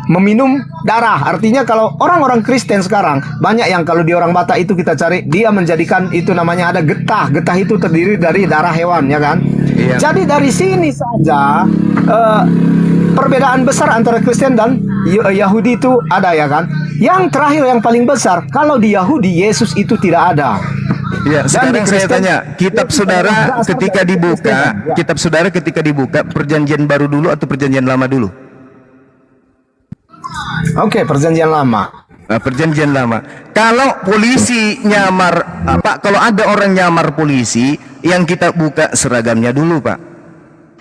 meminum darah. Artinya kalau orang-orang Kristen sekarang banyak yang kalau di orang Batak itu kita cari, dia menjadikan itu namanya ada getah. Getah itu terdiri dari darah hewan, ya kan? Jadi dari sini saja perbedaan besar antara Kristen dan Yahudi itu ada, ya kan? Yang terakhir yang paling besar, kalau di Yahudi Yesus itu tidak ada. Ya, sekarang saya tanya, kitab saudara ketika dibuka, perjanjian baru dulu atau perjanjian lama dulu? Oke, perjanjian lama. Perjanjian lama. Kalau polisi nyamar, Pak, kalau ada orang nyamar polisi, yang kita buka seragamnya dulu, Pak.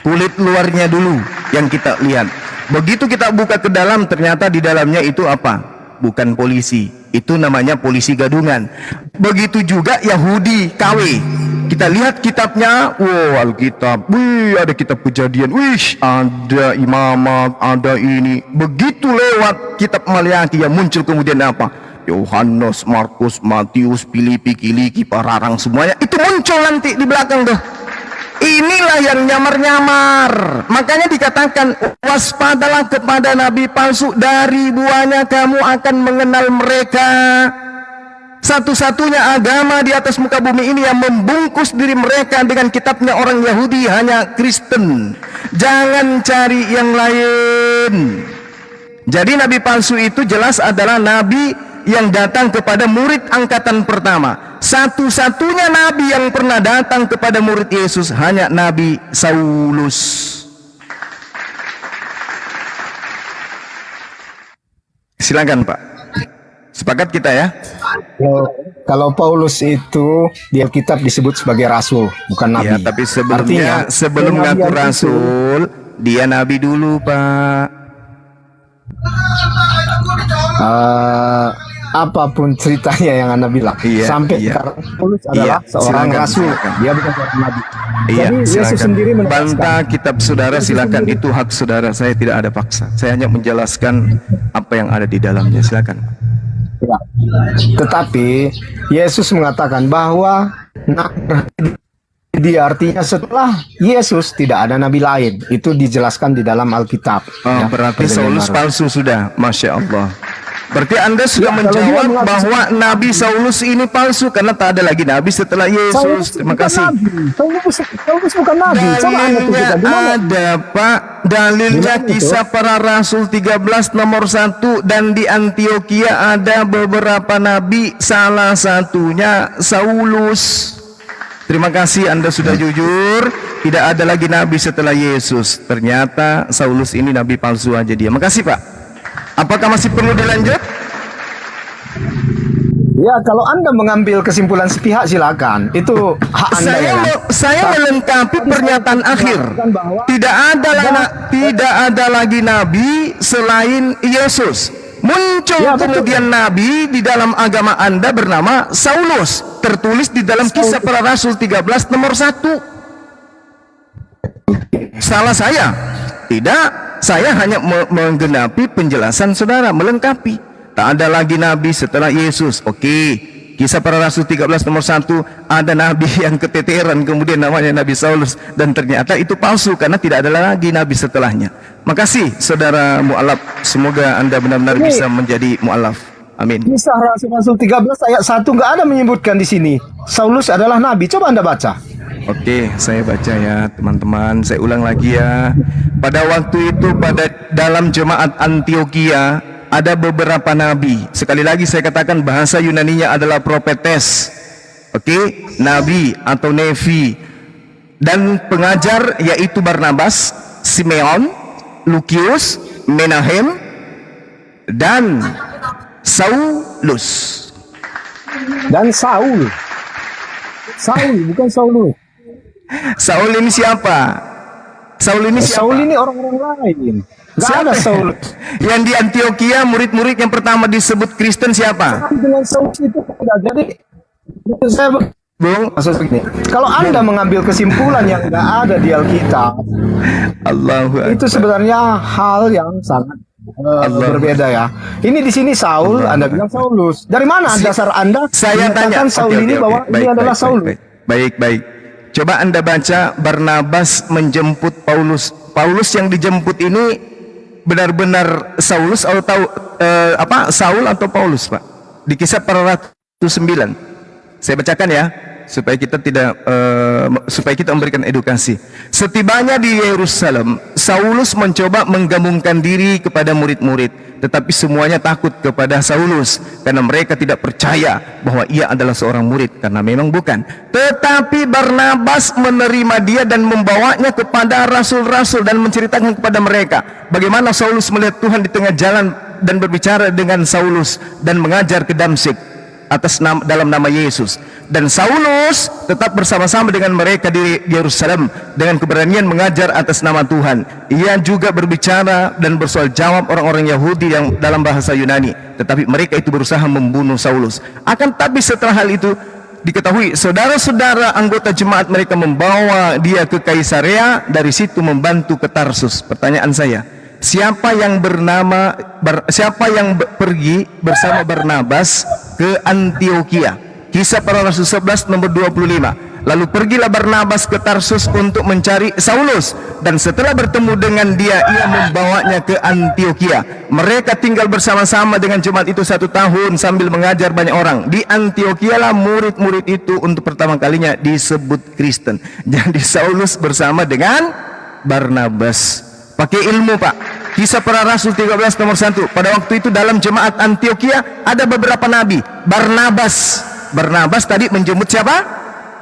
Kulit luarnya dulu yang kita lihat. Begitu kita buka ke dalam, ternyata di dalamnya itu apa? Bukan polisi, itu namanya polisi gadungan. Begitu juga Yahudi KW. Kita lihat kitabnya, wow, Alkitab, wih, ada kitab Kejadian, wish, ada Imamat, ada ini. Begitu lewat kitab Maliaki yang muncul kemudian apa? Yohanes, Markus, Matius, Filipi, Kiliki, Pararang, semuanya itu muncul nanti di belakang tuh. Inilah yang nyamar-nyamar. Makanya dikatakan, waspadalah kepada nabi palsu, dari buahnya kamu akan mengenal mereka. Satu-satunya agama di atas muka bumi ini yang membungkus diri mereka dengan kitabnya orang Yahudi hanya Kristen. Jangan cari yang lain. Jadi nabi palsu itu jelas adalah nabi yang datang kepada murid angkatan pertama. Satu-satunya nabi yang pernah datang kepada murid Yesus hanya Nabi Saulus. Silakan, Pak. Sepakat kita ya? Kalau Paulus itu di Alkitab disebut sebagai rasul, bukan nabi. Ya, tapi sebelum ngaku rasul, dia nabi dulu, Pak. Apapun ceritanya yang Anda bilang, sampai sekarang Paulus adalah seorang rasul, dia bukan seorang nabi. Jadi Yesus sendiri bantah kitab saudara, silakan, itu hak saudara. Saya tidak ada paksa. Saya hanya menjelaskan apa yang ada di dalamnya. Silakan. Ya. Tetapi Yesus mengatakan bahwa dia artinya setelah Yesus tidak ada nabi lain. Itu dijelaskan di dalam Alkitab. Berarti Saulus palsu sudah, Masya Allah. Berarti Anda sudah menjawab bahwa Nabi Saulus ini palsu karena tak ada lagi nabi setelah Yesus. Terima kasih. Saulus bukan nabi. Dalilnya ada, Pak. Dalilnya Kisah Para Rasul 13 nomor 1, dan di Antioquia ada beberapa nabi, salah satunya Saulus. Terima kasih, Anda sudah jujur. Tidak ada lagi nabi setelah Yesus. Ternyata Saulus ini nabi palsu aja dia. Makasih, Pak. Apakah masih perlu dilanjut? Ya, kalau Anda mengambil kesimpulan sepihak silakan. Itu hak Anda. Saya melengkapi pernyataan akhir. Tidak ada lagi nabi selain Yesus. Muncul kemudian nabi di dalam agama Anda bernama Saulus, tertulis di dalam Kisah Para Rasul 13 nomor 1. Salah saya? Tidak, saya hanya menggenapi penjelasan saudara, melengkapi. Tak ada lagi nabi setelah Yesus. Oke, Kisah Para Rasul 13 nomor 1, ada nabi yang keteteran kemudian namanya Nabi Saulus, dan ternyata itu palsu karena tidak ada lagi nabi setelahnya. Makasih saudara mu'alaf, semoga Anda benar-benar bisa menjadi mu'alaf. Amin. Kisah Rasul 13 ayat 1 nggak ada menyebutkan di sini Saulus adalah nabi. Coba Anda baca. Oke, saya baca ya teman-teman. Saya ulang lagi ya. Pada waktu itu dalam jemaat Antioquia ada beberapa nabi. Sekali lagi saya katakan bahasa Yunaninya adalah prophetes. Oke, nabi atau nevi. Dan pengajar yaitu Barnabas, Simeon, Lukius, Menahem, dan Saulus. Dan Saul, bukan Saulus. Saul ini siapa? Saul ini siapa? Saul ini orang-orang lain. Gak ada Saul. Yang di Antioquia murid-murid yang pertama disebut Kristen siapa? Dengan Saul itu jadi saya Bung, maksud begini, kalau Anda mengambil kesimpulan yang nggak ada di Alkitab, itu sebenarnya hal yang sangat berbeda ya. Ini di sini Saul, Anda bilang Saulus. Dari mana dasar Anda saya tanya Saul ini bahwa ini adalah Saulus? Baik. Coba Anda baca Barnabas menjemput Paulus. Paulus yang dijemput ini benar-benar Saulus atau Saul atau Paulus, Pak? Di Kisah Para Rasul 9. Saya bacakan ya, supaya kita memberikan edukasi. Setibanya di Yerusalem, Saulus mencoba menggabungkan diri kepada murid-murid, tetapi semuanya takut kepada Saulus karena mereka tidak percaya bahwa ia adalah seorang murid, karena memang bukan. Tetapi Barnabas menerima dia dan membawanya kepada rasul-rasul dan menceritakan kepada mereka bagaimana Saulus melihat Tuhan di tengah jalan dan berbicara dengan Saulus dan mengajar ke Damsyik dalam nama Yesus. Dan Saulus tetap bersama-sama dengan mereka di Yerusalem dengan keberanian mengajar atas nama Tuhan. Ia juga berbicara dan bersoal jawab orang-orang Yahudi yang dalam bahasa Yunani, tetapi mereka itu berusaha membunuh Saulus. Akan tapi setelah hal itu diketahui, saudara-saudara anggota jemaat mereka membawa dia ke Kaisarea, dari situ membantu ke Tarsus. Pertanyaan saya, siapa yang pergi bersama Barnabas ke Antioquia? Kisah Para Rasul 11 nomor 25. Lalu pergilah Barnabas ke Tarsus untuk mencari Saulus, dan setelah bertemu dengan dia, ia membawanya ke Antioquia. Mereka tinggal bersama-sama dengan jemaat itu 1 tahun sambil mengajar banyak orang. Di Antioquia lah murid-murid itu untuk pertama kalinya disebut Kristen. Jadi Saulus bersama dengan Barnabas. Pakai ilmu, Pak. Kisah Para Rasul 13 nomor 1. Pada waktu itu dalam jemaat Antioquia ada beberapa nabi. Barnabas tadi menjemput siapa?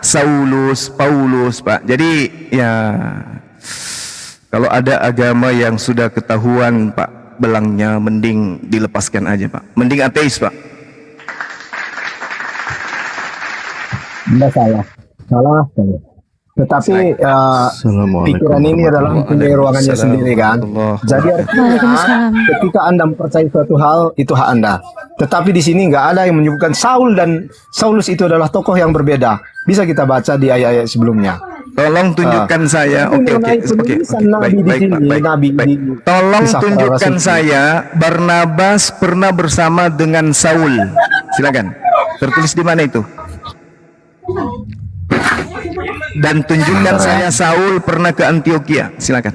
Saulus, Paulus, Pak. Jadi ya, kalau ada agama yang sudah ketahuan, Pak, belangnya mending dilepaskan aja, Pak. Mending ateis, Pak. Tidak salah. Tetapi pikiran ini adalah punya ruangannya sendiri kan. Jadi artinya ketika Anda mempercayai suatu hal, itu hak Anda. Tetapi di sini nggak ada yang menyebutkan Saul dan Saulus itu adalah tokoh yang berbeda. Bisa kita baca di ayat-ayat sebelumnya. Tolong tunjukkan saya. Oke. Baik. Tolong tunjukkan saya Barnabas pernah bersama dengan Saul. Silakan. Tertulis di mana itu? Dan tunjukkan saya Saul pernah ke Antioquia. Silakan.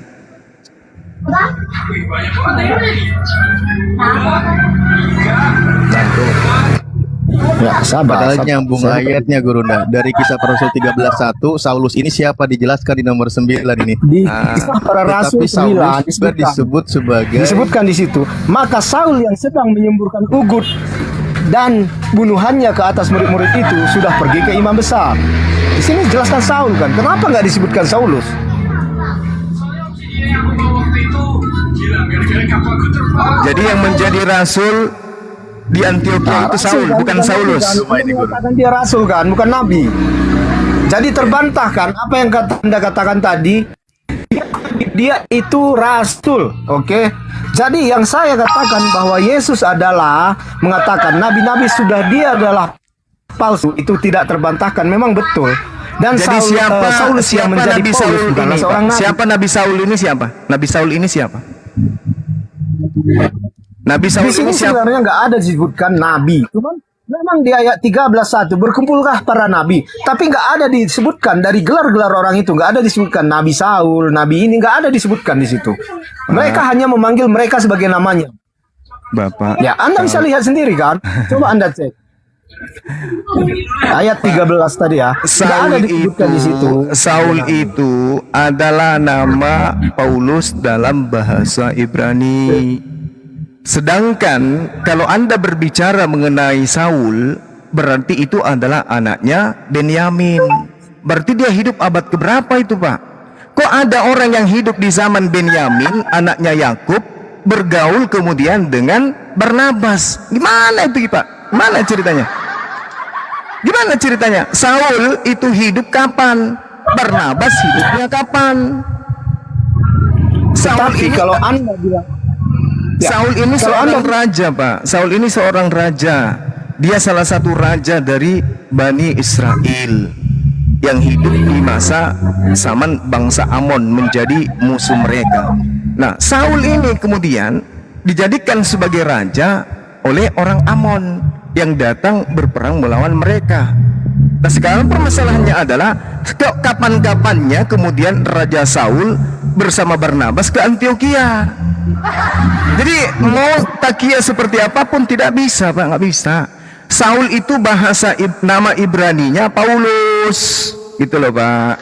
Ya, sabar. Padahal nyambung ayatnya Gurunda. Dari Kisah Para Rasul 13:1, Saulus ini siapa dijelaskan di nomor 9 ini. Di Kisah Para Rasul 9 disebutkan di situ. Maka Saul yang sedang menyemburkan ugut dan bunuhannya ke atas murid-murid itu sudah pergi ke imam besar. Di sini jelaskan Saul kan. Kenapa nggak disebutkan Saulus? Jadi yang menjadi rasul di Antioquia itu Saul, bukan Saulus. Dia rasul kan, bukan nabi. Jadi terbantahkan apa yang Anda katakan tadi. dia itu rasul. Oke. Jadi yang saya katakan bahwa Yesus adalah mengatakan nabi-nabi sudah dia adalah palsu, itu tidak terbantahkan, memang betul. Dan Jadi Saulus yang menjadi Nabi Paulus Saul bukanlah ini, seorang Pak? nabi. Siapa Nabi Saul ini siapa? Nabi Saul ini siapa? Nabi Saul Di sini ini siapa? sebenarnya nggak ada disebutkan nabi. Cuman memang di ayat 13:1 berkumpulkah para nabi, tapi nggak ada disebutkan dari gelar-gelar orang itu, nggak ada disebutkan Nabi Saul, Nabi ini nggak ada disebutkan di situ. Mereka hanya memanggil mereka sebagai namanya. Bapak. Ya, Anda bisa lihat sendiri kan? Coba Anda cek. Ayat 13 tadi ya. Nggak ada disebutkan di situ. Saul itu adalah nama Paulus dalam bahasa Ibrani. Sedangkan kalau Anda berbicara mengenai Saul, berarti itu adalah anaknya Benyamin. Berarti dia hidup abad keberapa itu, Pak? Kok ada orang yang hidup di zaman Benyamin, anaknya Yakub, bergaul kemudian dengan Barnabas? Gimana itu, Pak? Mana ceritanya? Gimana ceritanya? Saul itu hidup kapan? Barnabas hidupnya kapan? Saul Tetapi ini, kalau Anda bilang Saul ini kalau seorang raja, Pak. Saul ini seorang raja. Dia salah satu raja dari Bani Israel yang hidup di masa zaman bangsa Amon, menjadi musuh mereka. Nah, Saul ini kemudian dijadikan sebagai raja oleh orang Amon yang datang berperang melawan mereka. Nah, sekarang permasalahannya adalah kapan-kapannya kemudian Raja Saul bersama Barnabas ke Antioquia. Jadi mau takia seperti apapun tidak bisa, Pak, nggak bisa. Saul itu bahasa nama Ibraninya Paulus, gitu loh, Pak.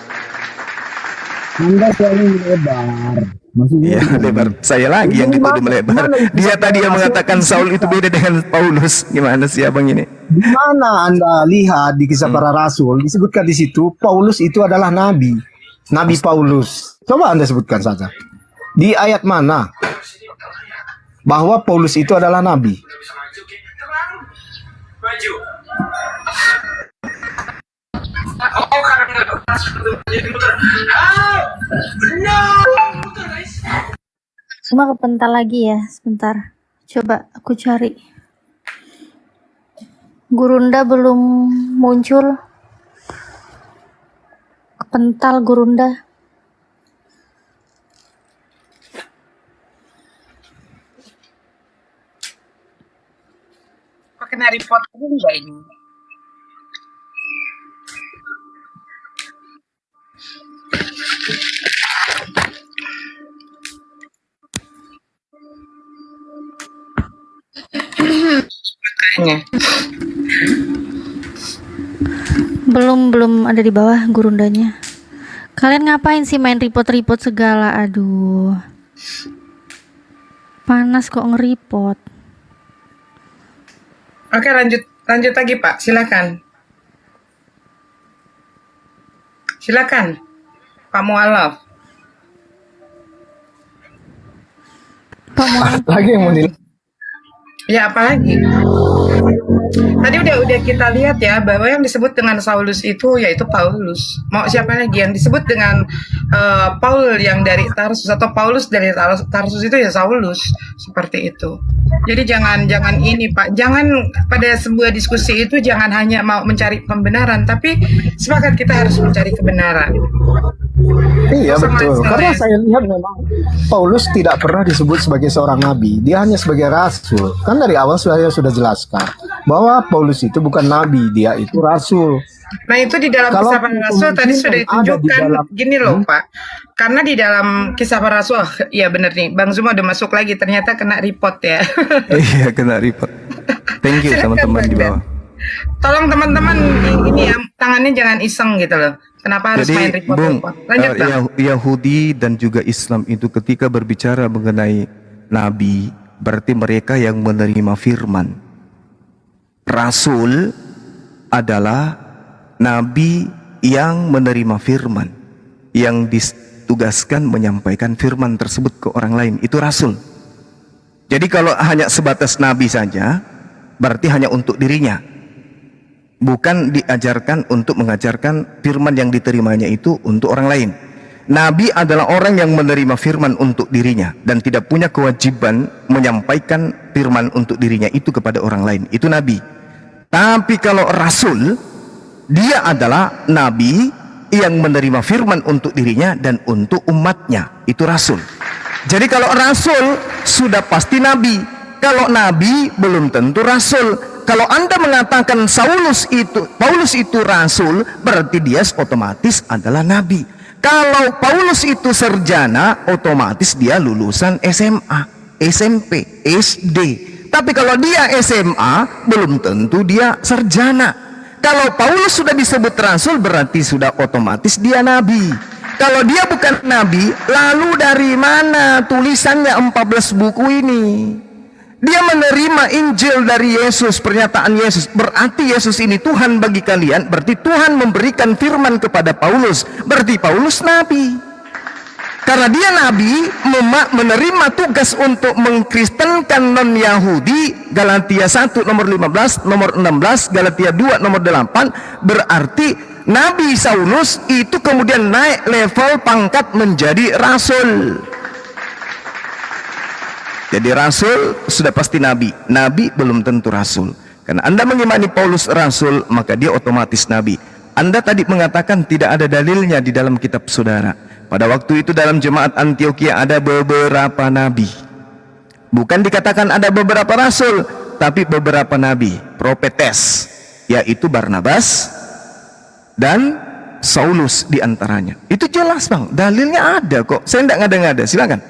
Anda selalu melebar. Maksudnya Iya, lebar. Saya lagi yang dituduh melebar. Dia tadi yang mengatakan Saul itu beda dengan Paulus. Gimana sih abang ini? Di mana Anda lihat di kisah para rasul disebutkan di situ Paulus itu adalah nabi. Nabi Paulus. Coba Anda sebutkan saja. Di ayat mana bahwa Paulus itu adalah nabi? Cuma kepental lagi ya, sebentar. Coba aku cari. Gurunda belum muncul. Kepental Gurunda. Kok kena report enggak ini? Belum ada di bawah Gurundanya. Kalian ngapain sih main report segala? Aduh. Panas kok nge-report. Oke, lanjut lagi, Pak. Silakan. Pak Mualaf. Lagi yang mau Ya, apalagi? Tadi udah kita lihat ya bahwa yang disebut dengan Saulus itu yaitu Paulus. Mau siapa lagi yang disebut dengan Paul yang dari Tarsus atau Paulus dari Tarsus itu ya Saulus, seperti itu. Jadi jangan ini, Pak. Jangan pada sebuah diskusi itu jangan hanya mau mencari pembenaran, tapi sepakat kita harus mencari kebenaran. Iya betul. Karena saya lihat memang Paulus tidak pernah disebut sebagai seorang nabi. Dia hanya sebagai rasul. Kan dari awal saya sudah jelaskan bahwa Paulus itu bukan nabi, dia itu rasul. Nah itu di dalam kisah para rasul tadi sudah ditunjukkan gini loh Pak. Karena di dalam kisah para rasul, ya bener nih, Bang Zuma udah masuk lagi, ternyata kena report ya. Iya, kena report. Thank you teman-teman di bawah. Tolong teman-teman ini ya, tangannya jangan iseng gitu loh. Kenapa harus main report? Lanjut Bang. Yahudi dan juga Islam itu ketika berbicara mengenai nabi, berarti mereka yang menerima firman. Rasul adalah nabi yang menerima firman, yang ditugaskan menyampaikan firman tersebut ke orang lain, itu rasul. Jadi kalau hanya sebatas nabi saja, berarti hanya untuk dirinya, bukan diajarkan untuk mengajarkan firman yang diterimanya itu untuk orang lain. Nabi adalah orang yang menerima firman untuk dirinya dan tidak punya kewajiban menyampaikan firman untuk dirinya itu kepada orang lain. Itu nabi. Tapi kalau rasul, dia adalah nabi yang menerima firman untuk dirinya dan untuk umatnya. Itu rasul. Jadi kalau rasul sudah pasti nabi. Kalau nabi belum tentu rasul. Kalau Anda mengatakan Paulus itu rasul, berarti dia otomatis adalah nabi. Kalau Paulus itu sarjana, otomatis dia lulusan SMA, SMP, SD. Tapi kalau dia SMA, belum tentu dia sarjana. Kalau Paulus sudah disebut rasul, berarti sudah otomatis dia nabi. Kalau dia bukan nabi, lalu dari mana tulisannya 14 buku ini? Dia menerima Injil dari Yesus, pernyataan Yesus. Berarti Yesus ini Tuhan bagi kalian. Berarti Tuhan memberikan firman kepada Paulus. Berarti Paulus nabi. Karena dia nabi, menerima tugas untuk mengkristenkan non-Yahudi. Galatia 1 nomor 15, nomor 16, Galatia 2 nomor 8. Berarti Nabi Saulus itu kemudian naik level pangkat menjadi rasul. Jadi rasul sudah pasti nabi. Nabi belum tentu rasul. Karena Anda mengimani Paulus rasul, maka dia otomatis nabi. Anda tadi mengatakan tidak ada dalilnya di dalam kitab saudara. Pada waktu itu dalam jemaat Antioquia ada beberapa nabi. Bukan dikatakan ada beberapa rasul, tapi beberapa nabi, profetes, yaitu Barnabas dan Saulus diantaranya. Itu jelas bang, dalilnya ada kok. Saya tidak ngada-ngada, silakan.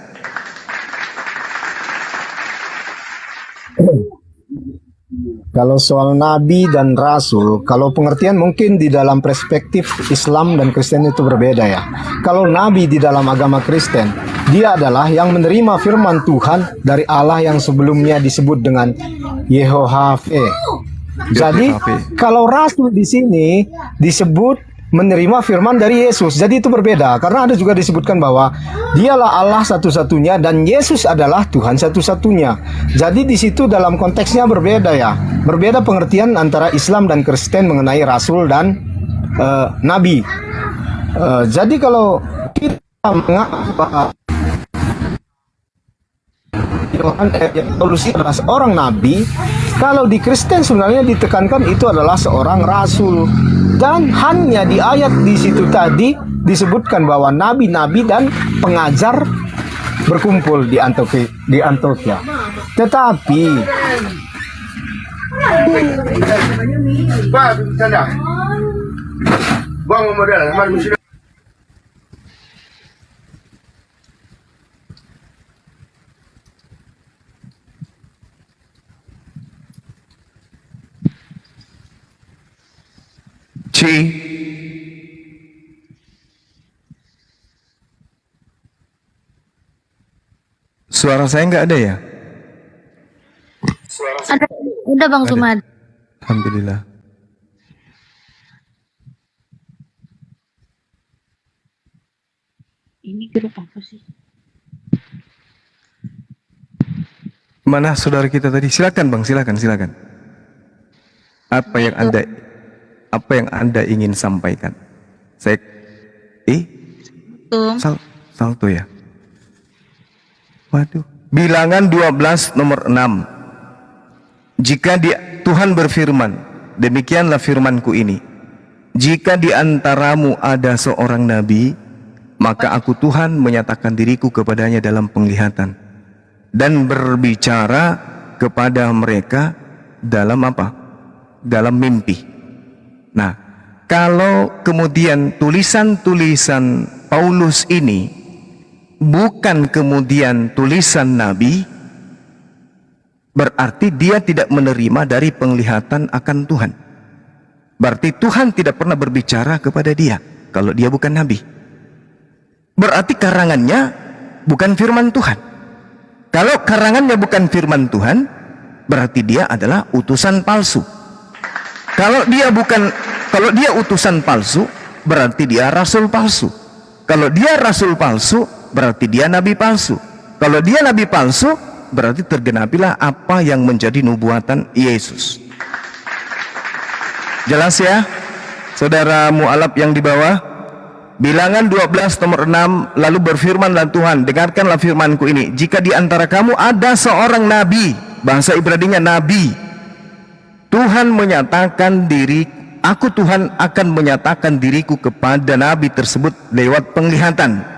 Kalau soal nabi dan rasul, kalau pengertian mungkin di dalam perspektif Islam dan Kristen itu berbeda ya. Kalau nabi di dalam agama Kristen, dia adalah yang menerima firman Tuhan dari Allah yang sebelumnya disebut dengan Yehovah. Jadi kalau rasul di sini disebut menerima firman dari Yesus. Jadi itu berbeda karena ada juga disebutkan bahwa dialah Allah satu-satunya dan Yesus adalah Tuhan satu-satunya. Jadi di situ dalam konteksnya berbeda ya. Berbeda pengertian antara Islam dan Kristen mengenai rasul dan nabi. Jadi kalau kita menganggap Paulus adalah seorang nabi, kalau di Kristen sebenarnya ditekankan itu adalah seorang rasul. Dan hanya di ayat di situ tadi disebutkan bahwa nabi-nabi dan pengajar berkumpul di Antioquia. Tetapi suara saya nggak ada ya? Ada Bang Sumad. Alhamdulillah. Ini grup apa sih? Mana saudara kita tadi? Silakan bang, silakan. Apa yang anda ingin sampaikan? Salto ya. Waduh. Bilangan 12 nomor 6. Jika Tuhan berfirman, demikianlah firmanku ini. Jika di antaramu ada seorang nabi, maka aku Tuhan menyatakan diriku kepadanya dalam penglihatan dan berbicara kepada mereka dalam apa? Dalam mimpi. Nah, kalau kemudian tulisan-tulisan Paulus ini bukan kemudian tulisan nabi, berarti dia tidak menerima dari penglihatan akan Tuhan. Berarti Tuhan tidak pernah berbicara kepada dia kalau dia bukan nabi. Berarti karangannya bukan firman Tuhan. Kalau karangannya bukan firman Tuhan, berarti dia adalah utusan palsu. Kalau dia utusan palsu, berarti dia rasul palsu. Kalau dia rasul palsu, berarti dia nabi palsu. Kalau dia nabi palsu, berarti tergenapilah apa yang menjadi nubuatan Yesus. Jelas ya? Saudara mu'alaf yang di bawah? Bilangan 12 nomor 6, lalu berfirmanlah Tuhan, dengarkanlah firmanku ini, jika di antara kamu ada seorang nabi, bahasa Ibraninya nabi, Tuhan menyatakan aku Tuhan akan menyatakan diriku kepada nabi tersebut lewat penglihatan.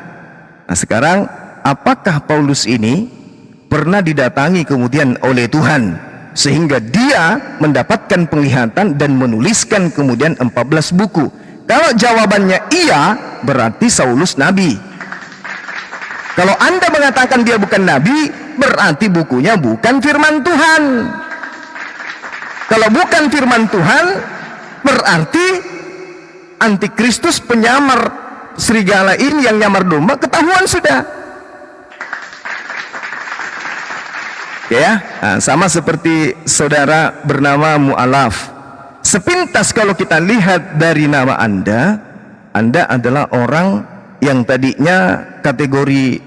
Nah sekarang, apakah Paulus ini pernah didatangi kemudian oleh Tuhan sehingga dia mendapatkan penglihatan dan menuliskan kemudian 14 buku? Kalau jawabannya iya, berarti Saulus nabi. Kalau Anda mengatakan dia bukan nabi, berarti bukunya bukan firman Tuhan. Kalau bukan firman Tuhan, berarti antikristus penyamar serigala ini yang nyamar domba ketahuan sudah. Ya, nah, sama seperti saudara bernama Mu'alaf. Sepintas kalau kita lihat dari nama Anda adalah orang yang tadinya kategori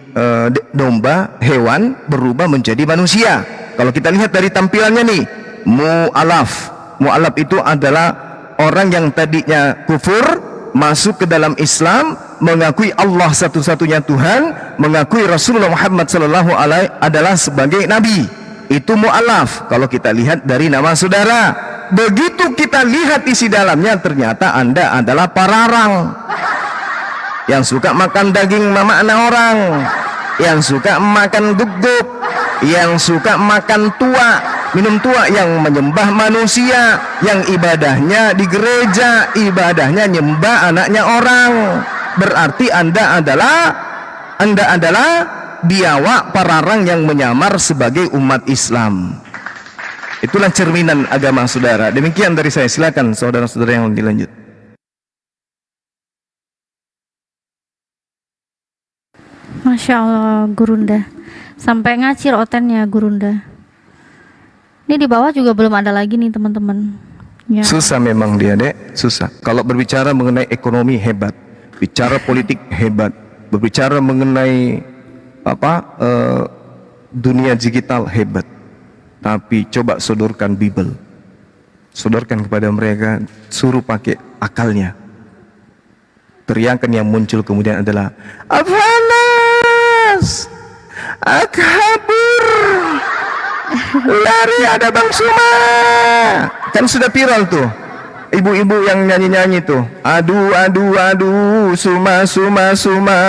domba, hewan, berubah menjadi manusia. Kalau kita lihat dari tampilannya nih, Mu'alaf itu adalah orang yang tadinya kufur, masuk ke dalam Islam, mengakui Allah satu-satunya Tuhan, mengakui Rasulullah Muhammad SAW adalah sebagai Nabi. Itu Mu'alaf kalau kita lihat dari nama saudara. Begitu kita lihat isi dalamnya, ternyata Anda adalah pararang yang suka makan daging mama anak orang, yang suka makan gugup, yang suka makan tua, minum tua, yang menyembah manusia, yang ibadahnya di gereja, ibadahnya nyembah anaknya orang. Berarti Anda adalah biawak pararang yang menyamar sebagai umat Islam. Itulah cerminan agama saudara. Demikian dari saya. Silakan saudara-saudara yang lebih lanjut. Masya Allah, Gurunda. Sampai ngacir otennya, Gurunda. Ini di bawah juga belum ada lagi nih, teman-teman. Ya. Susah memang dia, Dek. Susah. Kalau berbicara mengenai ekonomi hebat, bicara politik hebat, berbicara mengenai dunia digital hebat. Tapi coba sodorkan Bible, sodorkan kepada mereka, suruh pakai akalnya. Teriakan yang muncul kemudian adalah Avanas, akabur, lari ada Bang Suma. Kan sudah viral tuh, ibu-ibu yang nyanyi-nyanyi tuh, aduh aduh aduh, Suma Suma Suma,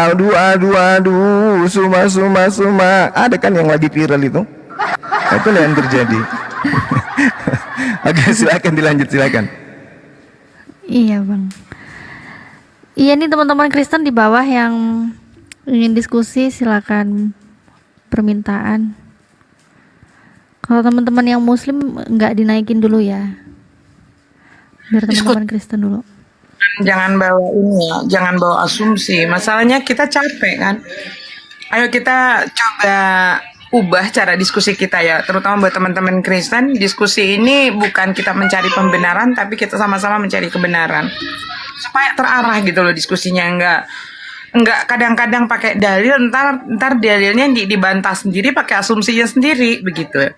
aduh aduh aduh, Suma Suma Suma. Ada kan yang lagi viral itu? Itulah yang terjadi. Oke, silakan dilanjut, silakan. Iya bang. Iya nih teman-teman Kristen di bawah yang ingin diskusi, silakan permintaan. Kalau teman-teman yang Muslim nggak dinaikin dulu ya, biar teman-teman Kristen dulu. Jangan bawa ini ya, jangan bawa asumsi. Masalahnya kita capek kan. Ayo kita coba ubah cara diskusi kita ya, terutama buat teman-teman Kristen. Diskusi ini bukan kita mencari pembenaran, tapi kita sama-sama mencari kebenaran supaya terarah gitu loh diskusinya. Enggak kadang-kadang pakai dalil, ntar dalilnya dibantah sendiri pakai asumsinya sendiri begitu.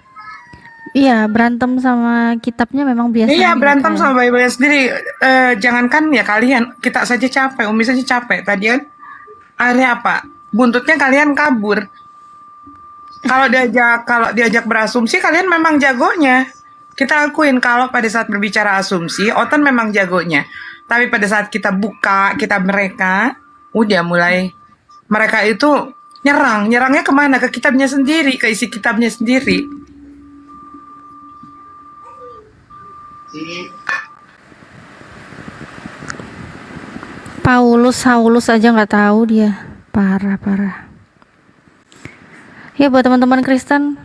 Iya, berantem sama kitabnya memang biasa. Iya, berantem gitu. sama Bible sendiri. Jangankan ya kalian, kita saja capek, Umi saja capek. Tadi kan akhirnya apa? Buntutnya kalian kabur. Kalau diajak berasumsi, kalian memang jagonya. Kita akuin kalau pada saat berbicara asumsi, Otan memang jagonya. Tapi pada saat kita buka kitab mereka, udah mulai mereka itu nyerangnya kemana? Ke kitabnya sendiri, ke isi kitabnya sendiri. Saulus aja nggak tahu dia, parah. Ya buat teman-teman Kristen,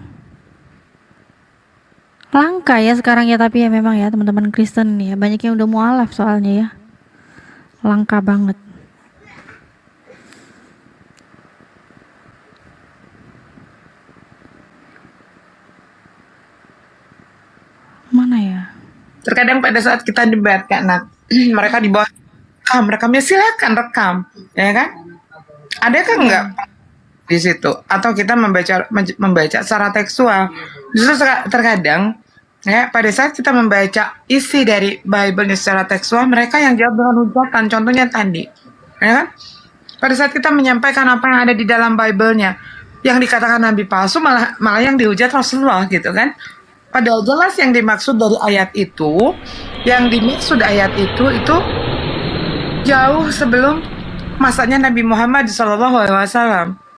langka ya sekarang ya, tapi ya memang ya teman-teman Kristen ya banyak yang udah mualaf soalnya ya, langka banget. Mana ya? Terkadang pada saat kita debat kan, mereka di bawah rekamnya, silakan rekam, ya kan? Ada kan enggak di situ? Atau kita membaca secara tekstual. Justru terkadang ya pada saat kita membaca isi dari Bible secara tekstual, mereka yang jawab dengan hujatan. Contohnya tadi, ya kan? Pada saat kita menyampaikan apa yang ada di dalam Bible-nya, yang dikatakan nabi palsu malah yang dihujat Rasulullah gitu kan. Padahal jelas yang dimaksud dari ayat itu, itu jauh sebelum masanya Nabi Muhammad SAW.